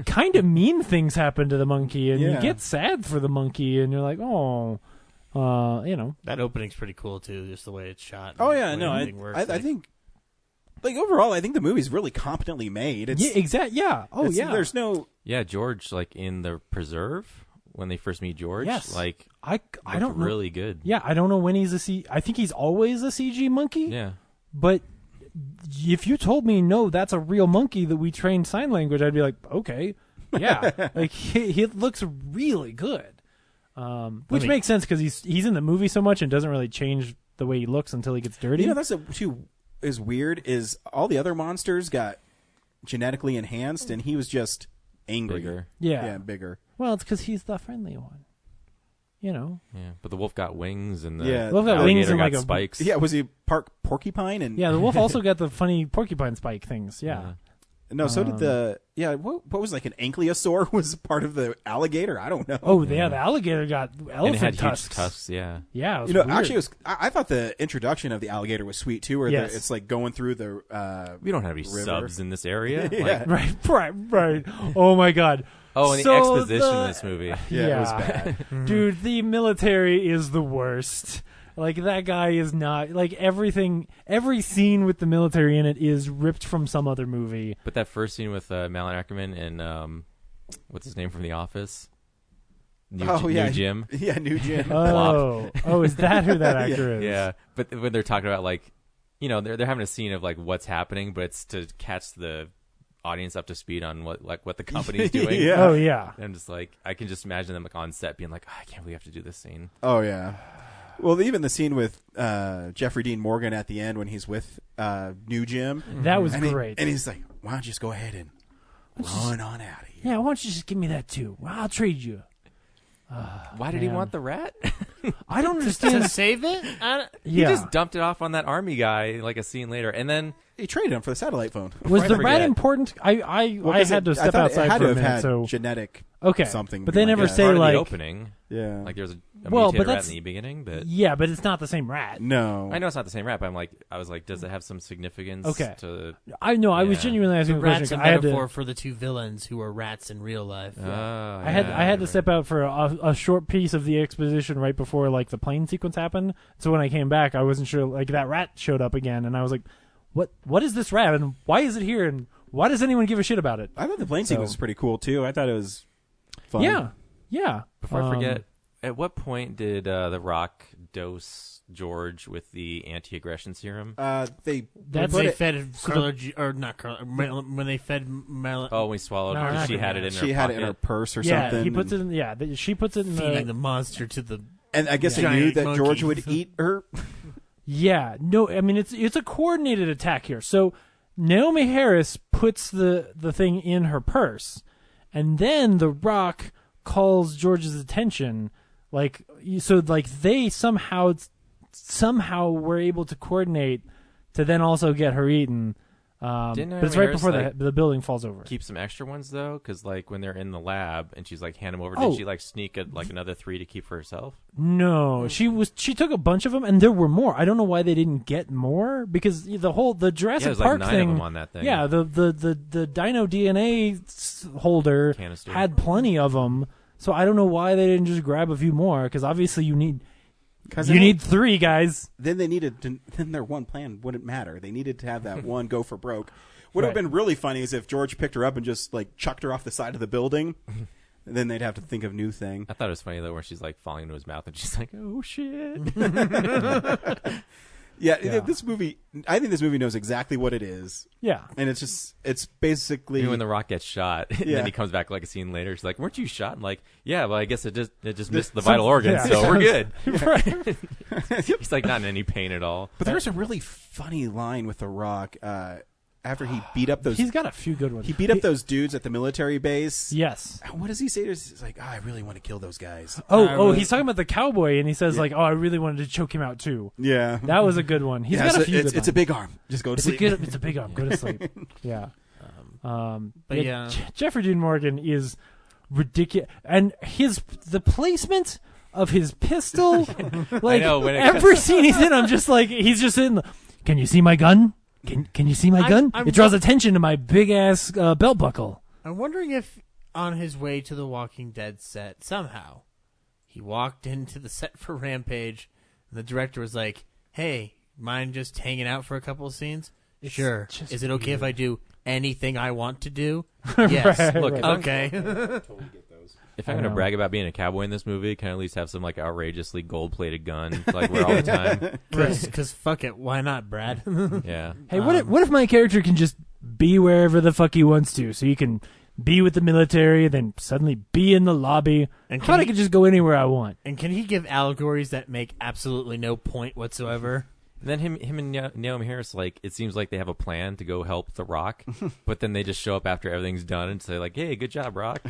F: kind of mean things happen to the monkey, and you
A: Yeah.
F: get sad for the monkey, and you're like, oh, you know.
G: That opening's pretty cool too, just the way it's shot.
A: Oh
G: and
A: yeah,
G: the way
A: no,
G: everything works.
A: I think, like overall, I think the movie's really competently made. It's,
F: Yeah, exactly. Yeah. Oh,
A: it's-
F: yeah.
A: There's no.
E: Yeah, George, like in the preserve when they first meet George,
F: Yes.
E: like
F: I don't know.
E: really good.
F: Yeah, I don't know when he's I think he's always a CG monkey.
E: Yeah.
F: But if you told me no, that's a real monkey that we trained sign language, I'd be like, okay, yeah. Like he looks really good, which makes sense because he's in the movie so much and doesn't really change the way he looks until he gets dirty.
A: You know, that's too is weird. Is all the other monsters got genetically enhanced, and he was just angry.
E: Bigger.
F: Yeah.
A: bigger.
F: Well, it's because he's the friendly one. You know.
E: Yeah, but the wolf got wings and the
A: Yeah.
F: Wolf got
E: alligator
F: wings and
E: got
F: like a
E: spikes.
A: Yeah, was he porcupine and
F: Yeah, the wolf also got the funny porcupine spike things. Yeah.
A: No, so did the what was like an ankylosaur was part of the alligator? I don't know.
F: Oh, yeah, the alligator got
E: and it
F: elephant
E: had
F: tusks.
E: huge tusks. Yeah.
F: Yeah, it was
A: You know,
F: weird.
A: actually, I thought the introduction of the alligator was sweet too, where
F: Yes.
A: it's like going through the.
E: We don't have any
A: river.
E: subs in this area.
A: Yeah.
E: Like,
F: right. Oh my god.
E: oh, and the
F: So
E: exposition in this movie.
A: Yeah, it was bad.
F: Dude, the military is the worst. Like, that guy is not, like, every scene with the military in it is ripped from some other movie.
E: But that first scene with Malin Ackerman and what's his name from The Office? New Jim.
A: Yeah, New Jim.
F: Oh, is that who that actor is?
E: Yeah, but when they're talking about, like, you know, they're having a scene of like what's happening, but it's to catch the audience up to speed on what the company's doing.
A: Yeah.
F: Oh yeah.
E: And I'm just like, I can just imagine them like on set being like, I can't believe we have to do this scene.
A: Oh yeah. Well, even the scene with Jeffrey Dean Morgan at the end when he's with New Jim.
F: That was
A: and
F: great.
A: And he's like, why don't you just go ahead and run on out of here?
F: Yeah, why don't you just give me that too? I'll trade you.
E: Why did he
F: man.
E: want the rat?
F: I don't
G: To
F: understand.
G: save it?
E: He
F: Yeah.
E: just dumped it off on that army guy like a scene later, and then
A: He traded him for the satellite phone.
F: Was
E: I
F: the rat
E: forget.
F: important? I
A: Well, 'cause
F: had to
A: I
F: step
A: thought
F: outside
A: it had
F: for
A: to
F: a
A: have
F: minute.
A: had
F: So
A: genetic
F: okay,
A: something.
F: but they never
E: it's
F: say
E: part of
F: like
E: the opening.
A: Yeah.
E: Like there was a
F: Well,
E: mutated
F: but
E: rat
F: that's-
E: in the beginning, but
F: yeah, but it's not the same rat.
A: No.
E: I know it's not the same rat. But I was like, does it have some significance?
F: Okay.
E: To
F: I know. I was
E: Yeah.
F: genuinely asking
G: The
F: a question.
G: rat's a
F: 'cause I had
G: metaphor
F: to.
G: for the two villains who are rats in real life.
F: I had to step out for a short piece of the exposition right before like the plane sequence happened. So when I came back, I wasn't sure. Like that rat showed up again, and I was like, "What is this rat? And why is it here? And why does anyone give a shit about it?"
A: I thought the plane sequence was pretty cool too. I thought it was fun.
F: Yeah.
E: Before I forget, at what point did The Rock dose George with the anti-aggression serum?
A: They
F: That's
G: When they
F: it.
G: fed Carla, or not Carla, when they fed Mel,
E: Oh, when he swallowed,
F: No, not
E: she had it in her
A: she had
E: pocket.
A: it in her purse or
F: yeah,
A: something.
F: he puts it in. Yeah, she puts it in
G: feeding the monster to the.
A: and I guess they
G: giant
A: knew that
G: monkey.
A: George would eat her.
F: Yeah, no, I mean it's a coordinated attack here. So Naomi Harris puts the thing in her purse, and then The Rock calls George's attention. Like, so like they somehow were able to coordinate to then also get her eaten. But it's right before the building falls over.
E: Keep some extra ones though, because like when they're in the lab and she's like hand them over,
F: Oh.
E: did she like sneak another 3 to keep for herself?
F: No, she took a bunch of them, and there were more. I don't know why they didn't get more, because the Jurassic
E: there's like
F: Park
E: 9
F: thing
E: of them on that thing.
F: Yeah, the Dino DNA holder
E: Canister.
F: had plenty of them. So I don't know why they didn't just grab a few more, because obviously you need 3 guys.
A: Then they needed to, then their one plan wouldn't matter. They needed to have that one go for broke. What would have been really funny is if George picked her up and just like chucked her off the side of the building. Then they'd have to think of new thing.
E: I thought it was funny though, where she's like falling into his mouth and she's like, "Oh shit."
A: Yeah, this movie. I think this movie knows exactly what it is.
F: Yeah,
A: and it's basically
E: Even when The Rock gets shot, and
A: Yeah.
E: then he comes back like a scene later. She's like, "Weren't you shot?" And like, "Yeah, well, I guess it just missed the vital organ, so we're good."
F: Right.
E: He's like not in any pain at all.
A: But there's a really funny line with The Rock after he beat up those.
F: He's got a few good ones.
A: He beat up those dudes at the military base.
F: Yes.
A: What does he say? He's like, I really want to kill those guys.
F: He's talking about the cowboy, and he says like, "Oh, I really wanted to choke him out too."
A: Yeah,
F: that was a good one. He's got a few.
A: It's a big arm. Just go to sleep.
F: It's a big arm. Go to sleep. Yeah.
G: But yeah.
F: Jeffrey Dean Morgan is ridiculous, and the placement of his pistol, like
E: I know, when it
F: every scene he's in, I'm just like, he's just in. Can you see my gun? Can you see my gun? It draws attention to my big ass belt buckle.
G: I'm wondering if on his way to the Walking Dead set, somehow, he walked into the set for Rampage, and the director was like, "Hey, mind just hanging out for a couple of scenes?" Sure. Is it okay if I do anything I want to do? Yes.
F: Right,
E: Look,
F: right.
E: okay. If I'm going to brag about being a cowboy in this movie, can I at least have some like outrageously gold-plated gun like wear all the time?
G: Because fuck it, why not, Brad?
E: Yeah.
F: Hey, what if my character can just be wherever the fuck he wants to, so he can be with the military, then suddenly be in the lobby, and I can just go anywhere I want.
G: And can he give allegories that make absolutely no point whatsoever?
E: And then him and Naomi Harris, like, it seems like they have a plan to go help The Rock, but then they just show up after everything's done and say like, "Hey, good job, Rock."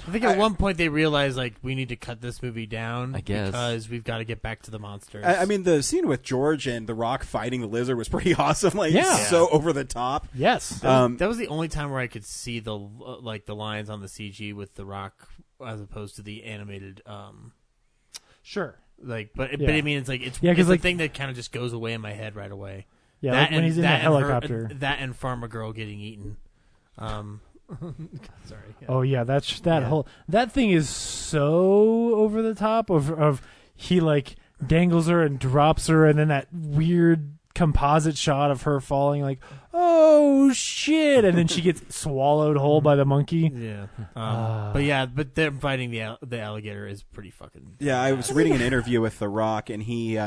G: I think at one point they realized like we need to cut this movie down.
E: I guess.
G: Because we've got to get back to the monsters.
A: I mean, the scene with George and The Rock fighting the lizard was pretty awesome. Like, so over the top.
F: Yes,
G: that was the only time where I could see the the lines on the CG with The Rock as opposed to the animated.
F: Sure.
G: But I mean, it's like it's the thing that kind of just goes away in my head right away.
F: Yeah, like when he's in the helicopter.
G: That and Pharma Girl getting eaten. Sorry. Yeah.
F: Oh yeah, that thing is so over the top of he like dangles her and drops her, and then that weird composite shot of her falling like, oh shit, and then she gets swallowed whole by the monkey.
G: Yeah. But them fighting the alligator is pretty fucking.
A: Yeah, I was reading an interview with The Rock, and he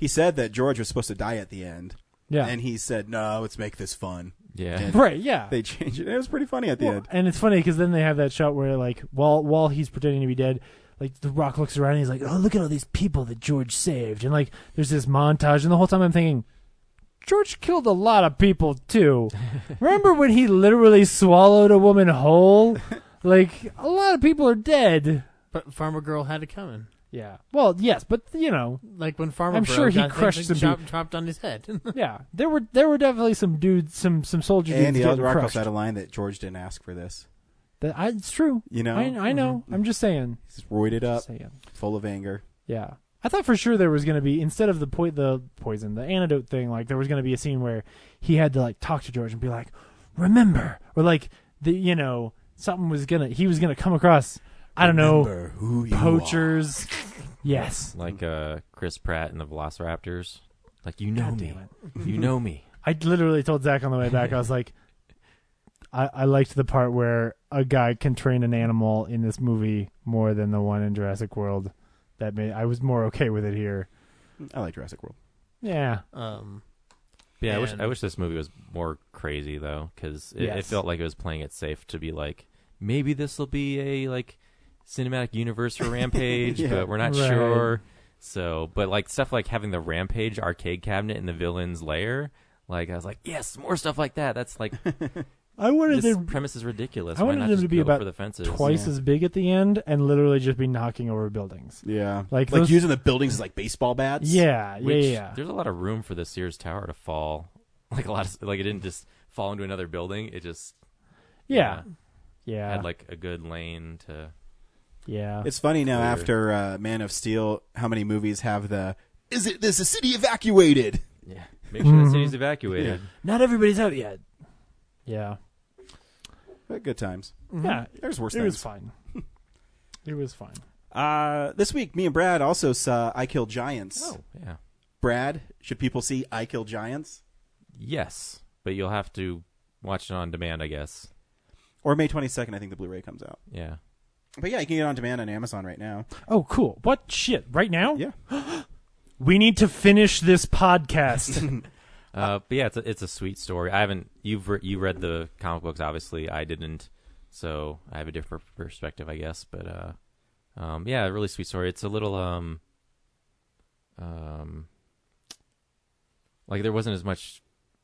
A: said that George was supposed to die at the end.
F: Yeah.
A: And he said, "No, let's make this fun."
E: Yeah.
A: And
F: right. Yeah.
A: They changed it. It was pretty funny at the end.
F: And it's funny because then they have that shot where like while he's pretending to be dead, like The Rock looks around and he's like, "Oh, look at all these people that George saved," and like there's this montage, and the whole time I'm thinking, George killed a lot of people too. Remember when he literally swallowed a woman whole? Like a lot of people are dead.
G: But Pharma Girl had it coming.
F: Yeah. Well, yes, but you know,
G: like when Pharma
F: I'm
G: Girl
F: sure he
G: got
F: crushed some
G: chopped on his head.
F: Yeah, there were definitely some dudes, some soldier dudes.
A: And the
F: getting
A: Rock
F: crushed.
A: also had a line that George didn't ask for this.
F: It's true.
A: You know,
F: I know. I'm just saying.
A: He's roided up, full of anger.
F: Yeah, I thought for sure there was going to be, instead of the poison, the antidote thing, like there was going to be a scene where he had to like talk to George and be like, "Remember," or like something was he was gonna come across. I don't know,
A: who you
F: poachers. Yes,
E: like Chris Pratt and the Velociraptors. Like, you know me, you know me.
F: I literally told Zach on the way back, I was like, I liked the part where a guy can train an animal in this movie more than the one in Jurassic World. I was more okay with it here.
A: I like Jurassic World.
F: Yeah.
E: Yeah, I wish this movie was more crazy though, because it felt like it was playing it safe to be like, maybe this will be a like cinematic universe for Rampage, but we're not sure. So, but like stuff like having the Rampage arcade cabinet in the villain's lair, Like I was like, yes, more stuff like that. That's like
F: I wanted
E: this
F: them,
E: premise is ridiculous.
F: I
E: Why
F: wanted
E: not
F: them
E: just
F: to be
E: go
F: about
E: for the fences?
F: twice as big at the end and literally just be knocking over buildings.
A: Yeah.
F: Like
A: Like
F: those-
A: using the buildings as like baseball bats.
F: Yeah,
E: Which,
F: yeah.
E: There's a lot of room for the Sears Tower to fall. Like a lot of like it didn't just fall into another building. It just
F: Yeah.
E: had like a good lane to.
F: Yeah.
A: It's funny now
E: clear.
A: after Man of Steel, how many movies have is the city evacuated?
E: Yeah. Make sure the city's evacuated.
F: Not everybody's out yet. Yeah.
A: But good times.
F: Yeah.
A: There's worse
F: It
A: things.
F: was fine. It was fine.
A: This week, me and Brad also saw I Kill Giants.
E: Oh, yeah.
A: Brad, should people see I Kill Giants?
E: Yes, but you'll have to watch it on demand, I guess.
A: Or May 22nd, I think the Blu-ray comes out.
E: Yeah.
A: But yeah, you can get it on demand on Amazon right now.
F: Oh, cool. What shit? Right now?
A: Yeah.
F: We need to finish this podcast.
E: But yeah, it's a sweet story. I haven't. You read the comic books, obviously. I didn't, so I have a different perspective, I guess. But yeah, a really sweet story. It's a little like there wasn't as much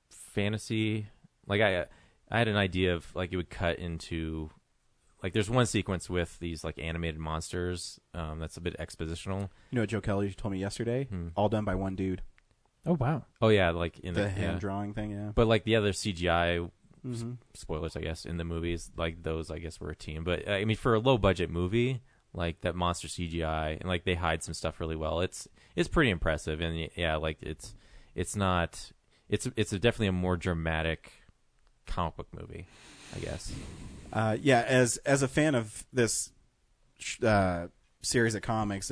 E: fantasy. Like I had an idea of like it would cut into like there's one sequence with these like animated monsters that's a bit expositional.
A: You know what Joe Kelly told me yesterday? All done by one dude.
F: Oh wow!
E: Oh yeah, like in
A: the hand drawing thing, yeah.
E: But like the other CGI spoilers, I guess, in the movies, like those, I guess, were a team. But I mean, for a low budget movie, like that monster CGI, and like they hide some stuff really well. It's pretty impressive, and yeah, like it's definitely a more dramatic comic book movie, I guess.
A: Yeah, as a fan of this series of comics,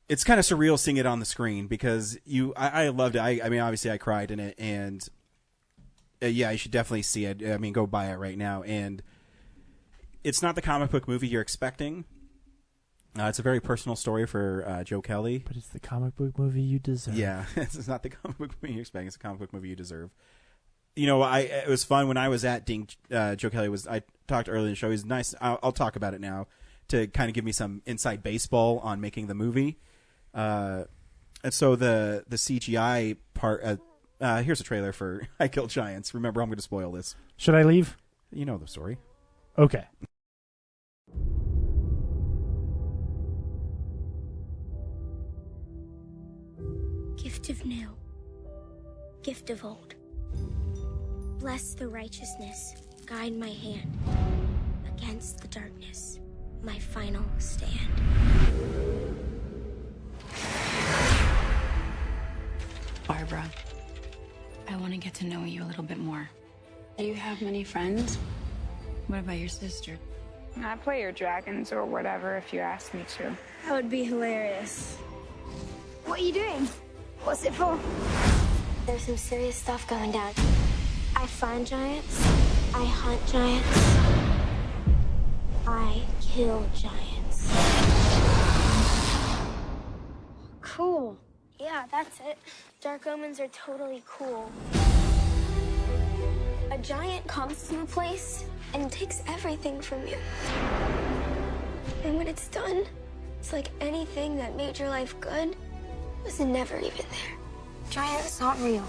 A: it's kind of surreal seeing it on the screen because I loved it. I mean, obviously I cried in it, and yeah, you should definitely see it. I mean, go buy it right now. And it's not the comic book movie you're expecting. It's a very personal story for Joe Kelly.
F: But it's the comic book movie you deserve.
A: Yeah, it's not the comic book movie you're expecting. It's the comic book movie you deserve. You know, it was fun when I was at Dink. Joe Kelly I talked earlier in the show. He's nice. I'll talk about it now to kind of give me some inside baseball on making the movie. And so the CGI part. Here's a trailer for I Kill Giants. Remember, I'm going to spoil this.
F: Should I leave?
A: You know the story.
F: Okay.
O: Gift of new, gift of old. Bless the righteousness, guide my hand against the darkness, my final stand.
P: Barbara, I want to get to know you a little bit more. Do you have many friends? What about your sister?
Q: I play your dragons or whatever if you ask me to.
O: That would be hilarious. What are you doing? What's it for? There's some serious stuff going down. I find giants. I hunt giants. I kill giants. Cool. Yeah, that's it. Dark omens are totally cool. A giant comes to a place and takes everything from you. And when it's done, it's like anything that made your life good was never even there. Giants not real.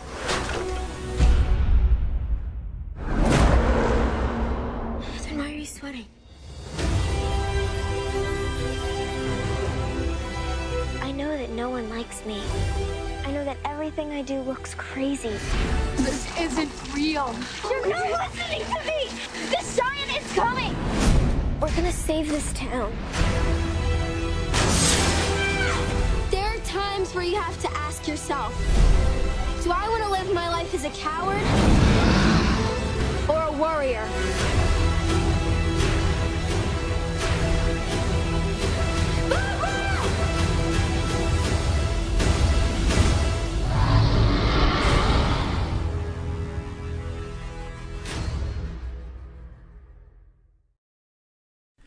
O: Then why are you sweating? I know that no one likes me. I know that everything I do looks crazy.
Q: This isn't real.
O: You're not listening to me! This giant is coming! We're gonna save this town. There are times where you have to ask yourself, do I want to live my life as a coward or a warrior?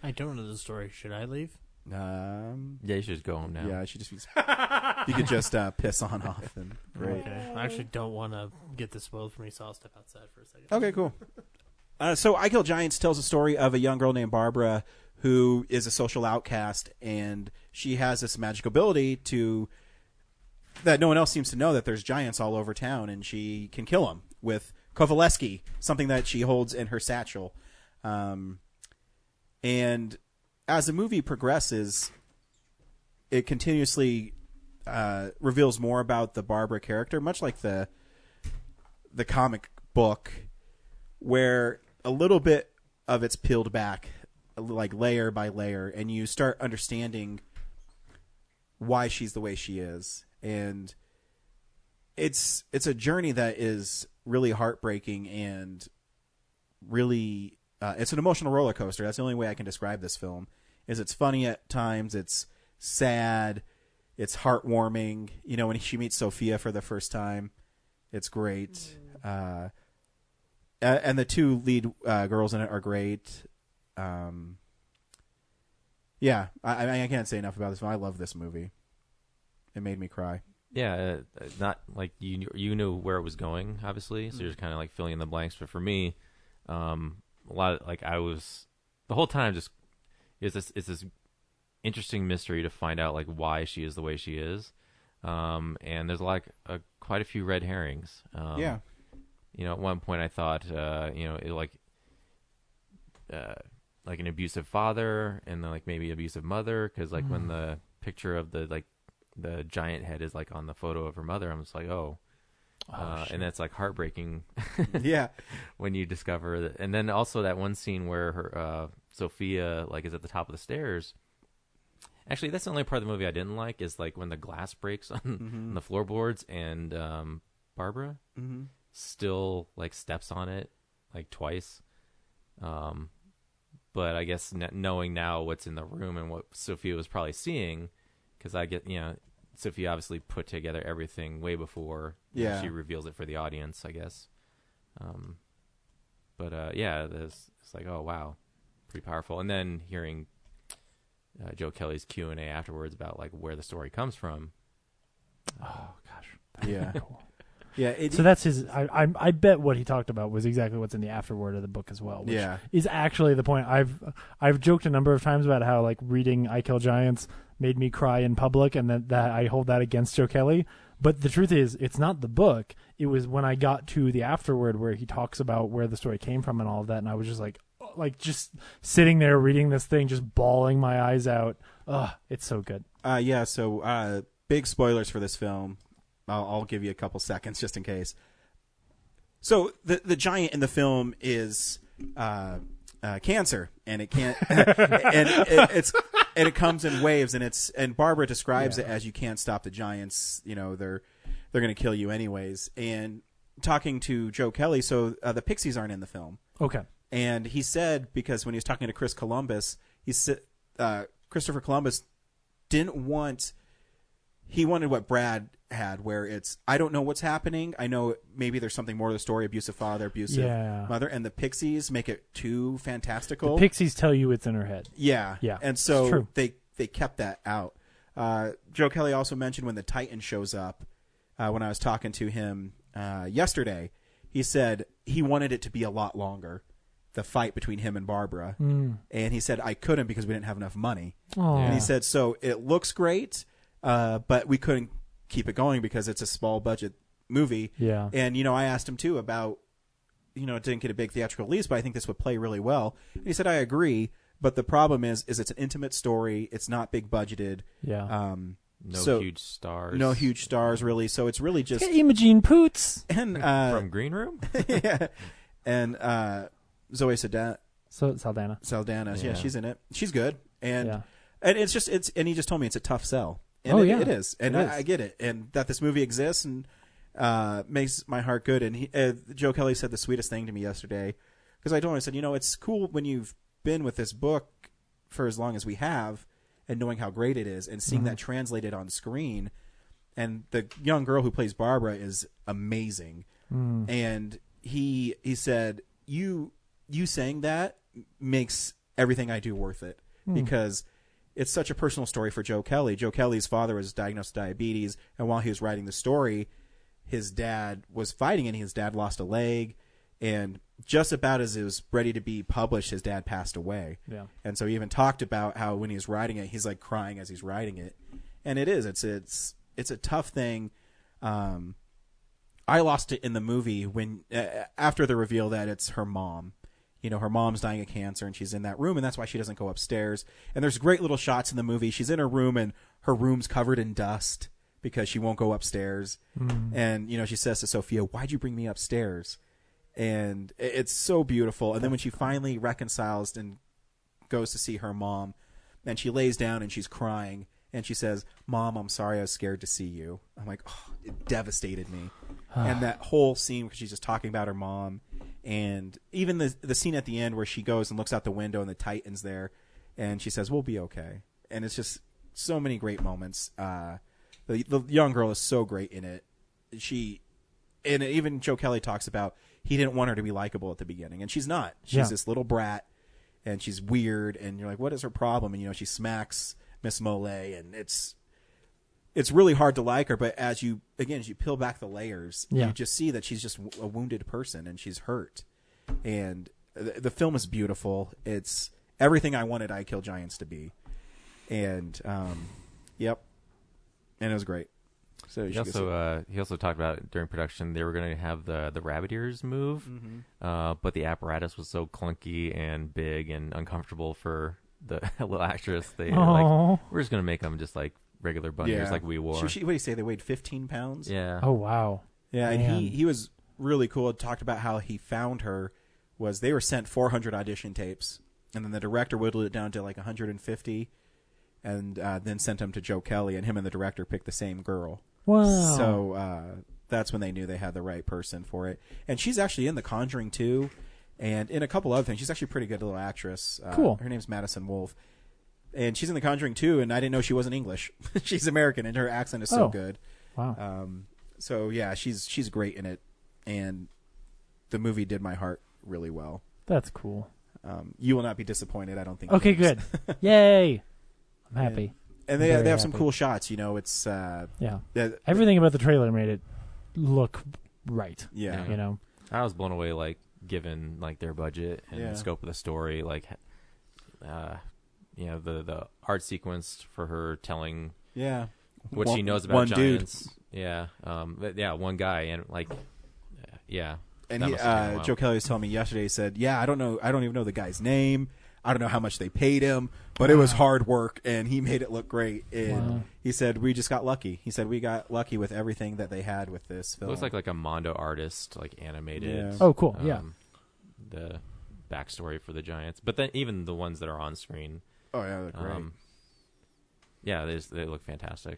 G: I don't know the story. Should I leave?
E: Yeah, you should just go home now.
A: Yeah, I should just. You could just piss on off and great.
G: Okay. I actually don't want to get this spoiled for me, so I'll step outside for a second.
A: Okay, cool. So I Kill Giants tells a story of a young girl named Barbara who is a social outcast, and she has this magic ability to that no one else seems to know that there's giants all over town, and she can kill them with Kovaleski, something that she holds in her satchel. And as the movie progresses, it continuously reveals more about the Barbara character, much like the comic book, where a little bit of it's peeled back, like layer by layer, and you start understanding why she's the way she is. And it's a journey that is really heartbreaking and really it's an emotional roller coaster. That's the only way I can describe this film. Is it's funny at times, it's sad, it's heartwarming. You know, when she meets Sophia for the first time, it's great. And the two lead girls in it are great. Yeah, I can't say enough about this film. I love this movie. It made me cry.
E: Yeah, not like you knew where it was going, obviously, so you're just kind of like filling in the blanks. But for me, a lot of, like, I was the whole time just it's this interesting mystery to find out like why she is the way she is, and there's quite a few red herrings.
A: Yeah,
E: you know, at one point I thought like an abusive father and then like maybe abusive mother, because like when the picture of the giant head is like on the photo of her mother, I'm just like, and that's like heartbreaking.
A: Yeah,
E: when you discover that. And then also that one scene where her Sophia like is at the top of the stairs. Actually, that's the only part of the movie I didn't like, is like when the glass breaks on the floorboards and Barbara still like steps on it like twice. But I guess knowing now what's in the room and what Sophia was probably seeing, because I get, Sophia obviously put together everything way before she reveals it for the audience, I guess. It's like, oh wow, pretty powerful. And then hearing Joe Kelly's Q&A afterwards about like where the story comes from.
F: Oh gosh,
A: yeah,
F: cool.
A: Yeah.
F: So that's his. I bet what he talked about was exactly what's in the afterword of the book as well. Which is actually the point. I've joked a number of times about how like reading I Kill Giants made me cry in public, and that I hold that against Joe Kelly. But the truth is, it's not the book. It was when I got to the afterword where he talks about where the story came from and all of that, and I was just like just sitting there reading this thing, just bawling my eyes out. Ugh, it's so good.
A: So big spoilers for this film. I'll give you a couple seconds just in case. So the giant in the film is cancer, and it can't, and it comes in waves, and Barbara describes it as you can't stop the giants. You know, they're going to kill you anyways. And talking to Joe Kelly, so the Pixies aren't in the film.
F: Okay.
A: And he said, because when he was talking to Chris Columbus, he said Christopher Columbus he wanted what Brad had, where it's, I don't know what's happening. I know maybe there's something more to the story, abusive father, abusive mother, and the Pixies make it too fantastical.
F: The Pixies tell you it's in her head.
A: Yeah.
F: Yeah.
A: And so they kept that out. Joe Kelly also mentioned when the Titan shows up, when I was talking to him yesterday, he said he wanted it to be a lot longer, the fight between him and Barbara. And he said, I couldn't because we didn't have enough money.
F: Aww.
A: And he said, so it looks great, but we couldn't keep it going because it's a small budget movie.
F: Yeah.
A: And, I asked him too about, it didn't get a big theatrical release, but I think this would play really well. And he said, I agree. But the problem is it's an intimate story. It's not big budgeted.
F: Yeah.
E: No huge stars.
A: No huge stars, really. So it's really just
F: Imogene Poots
A: and
E: from Green Room.
A: Yeah. And Zoe Saldana.
F: Saldana.
A: Yeah, she's in it. She's good. And it's just and he just told me it's a tough sell. And it is. And I get it. And that this movie exists and makes my heart good. And Joe Kelly said the sweetest thing to me yesterday, because I told him, I said, it's cool when you've been with this book for as long as we have and knowing how great it is and seeing that translated on screen. And the young girl who plays Barbara is amazing. And he said, you saying that makes everything I do worth it, because it's such a personal story for Joe Kelly. Joe Kelly's father was diagnosed with diabetes, and while he was writing the story, his dad was fighting, and his dad lost a leg, and just about as it was ready to be published, his dad passed away.
F: Yeah.
A: And so he even talked about how when he was writing it, he's like crying as he's writing it. And it's it's a tough thing. I lost it in the movie when after the reveal that it's her mom. You know, her mom's dying of cancer, and she's in that room, and that's why she doesn't go upstairs. And there's great little shots in the movie. She's in her room, and her room's covered in dust because she won't go upstairs. And, you know, she says to Sophia, "Why'd you bring me upstairs?" And it's so beautiful. And then when she finally reconciles and goes to see her mom, and she lays down and she's crying, and she says, "Mom, I'm sorry, I was scared to see you." I'm like, oh, it devastated me. And that whole scene where she's just talking about her mom, and even the scene at the end where she goes and looks out the window and the Titan's there, and she says, "We'll be okay." And it's just so many great moments. The young girl is so great in it. And even Joe Kelly talks about he didn't want her to be likable at the beginning, and she's not. She's this little brat, and she's weird, and you're like, what is her problem? And, you know, she smacks Miss Molay, and it's really hard to like her, but as you peel back the layers, you just see that she's just a wounded person, and she's hurt. And the film is beautiful. It's everything I wanted I Kill Giants to be. And, yep. And it was great. So
E: he also talked about during production they were going to have the rabbit ears move, but the apparatus was so clunky and big and uncomfortable for the little actress. They were like, we're just going to make them just like regular bunny ears like we wore.
A: What do you say? They weighed 15 pounds?
E: Yeah.
F: Oh, wow.
A: Yeah, and he was really cool. Talked about how he found her was they were sent 400 audition tapes, and then the director whittled it down to like 150, and then sent them to Joe Kelly, and him and the director picked the same girl.
F: Wow.
A: So that's when they knew they had the right person for it. And she's actually in The Conjuring 2 and in a couple other things. She's actually a pretty good little actress.
F: Cool.
A: Her name's Madison Wolfe. And she's in The Conjuring 2, and I didn't know she wasn't English. She's American, and her accent is so good.
F: Wow.
A: So, yeah, she's great in it. And the movie did my heart really well.
F: That's cool.
A: You will not be disappointed, I don't think.
F: Okay, good. Yay. I'm happy.
A: And they have some cool shots, you know. It's
F: everything about the trailer made it look right.
A: Yeah,
F: you know.
E: I was blown away, like given like their budget and the scope of the story, like you know the art sequence for her telling what she knows about giants.
A: Dude.
E: Yeah, one guy and like
A: And Joe Kelly was telling me yesterday. He said, I don't even know the guy's name. I don't know how much they paid him, but it was hard work, and he made it look great. And he said, we just got lucky. He said, we got lucky with everything that they had with this film.
E: It looks like a Mondo artist, like animated.
A: Yeah.
F: Oh, cool.
E: The backstory for the Giants. But then even the ones that are on screen.
A: Oh, yeah, they're great.
E: They look fantastic.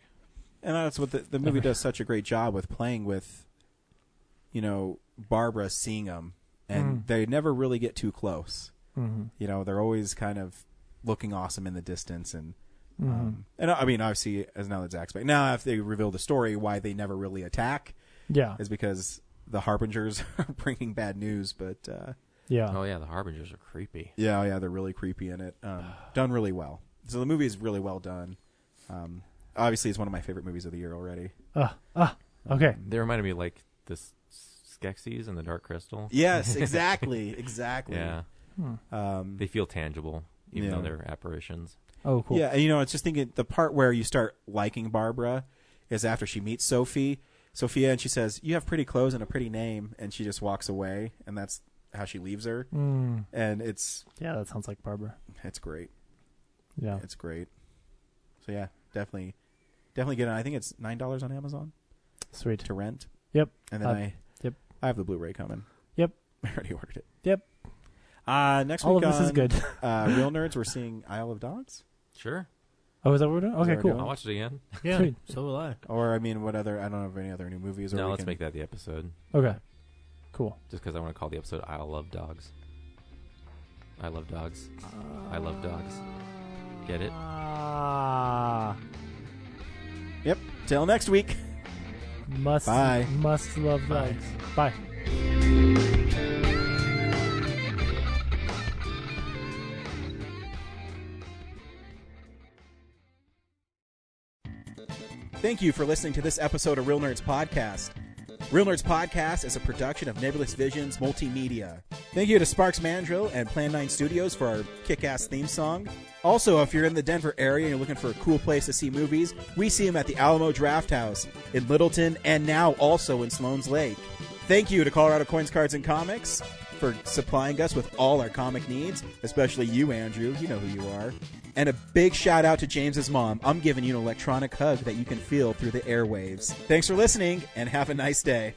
A: And that's what the movie does such a great job with playing with, you know, Barbara seeing them. And they never really get too close. You know, they're always kind of looking awesome in the distance, and I mean, obviously, as now that Zach's back, now if they reveal the story, why they never really attack, is because the Harbingers are bringing bad news. But
E: oh yeah, the Harbingers are creepy.
A: Yeah, they're really creepy in it. Done really well. So the movie is really well done. Obviously, it's one of my favorite movies of the year already.
F: Okay.
E: They reminded me of, like the Skeksis and the Dark Crystal.
A: Yes, exactly.
E: Yeah. They feel tangible, even though they're apparitions.
F: Oh, cool.
A: Yeah, and you know, it's just thinking the part where you start liking Barbara is after she meets Sophia, and she says, "You have pretty clothes and a pretty name," and she just walks away, and that's how she leaves her. And it's
F: that sounds like Barbara.
A: It's great.
F: Yeah,
A: it's great. So yeah, definitely get it. I think it's $9 on Amazon.
F: Sweet
A: to rent.
F: Yep.
A: And then I have the Blu-ray coming.
F: Yep.
A: I already ordered it.
F: Yep.
A: Next
F: All
A: week
F: of this is good.
A: Real Nerds, we're seeing Isle of Dogs.
E: Sure.
F: Oh, is that what we're doing? Okay, cool.
E: I'll watch it again.
G: Yeah,
F: Sweet.
G: So will I.
A: Or, I mean, what other... I don't know of any other new movies.
E: No, let's make that the episode.
F: Okay. Cool.
E: Just because I want to call the episode I Love Dogs. I love dogs. I love dogs. Get it?
A: Yep. Till next week.
F: Must love dogs. Bye.
A: Thank you for listening to this episode of Real Nerds Podcast. Real Nerds Podcast is a production of Nebulous Visions Multimedia. Thank you to Sparks Mandrill and Plan 9 Studios for our kick-ass theme song. Also, if you're in the Denver area and you're looking for a cool place to see movies, we see them at the Alamo Draft House in Littleton and now also in Sloan's Lake. Thank you to Colorado Coins, Cards, and Comics for supplying us with all our comic needs, especially you, Andrew. You know who you are. And a big shout out to James's mom. I'm giving you an electronic hug that you can feel through the airwaves. Thanks for listening, and have a nice day.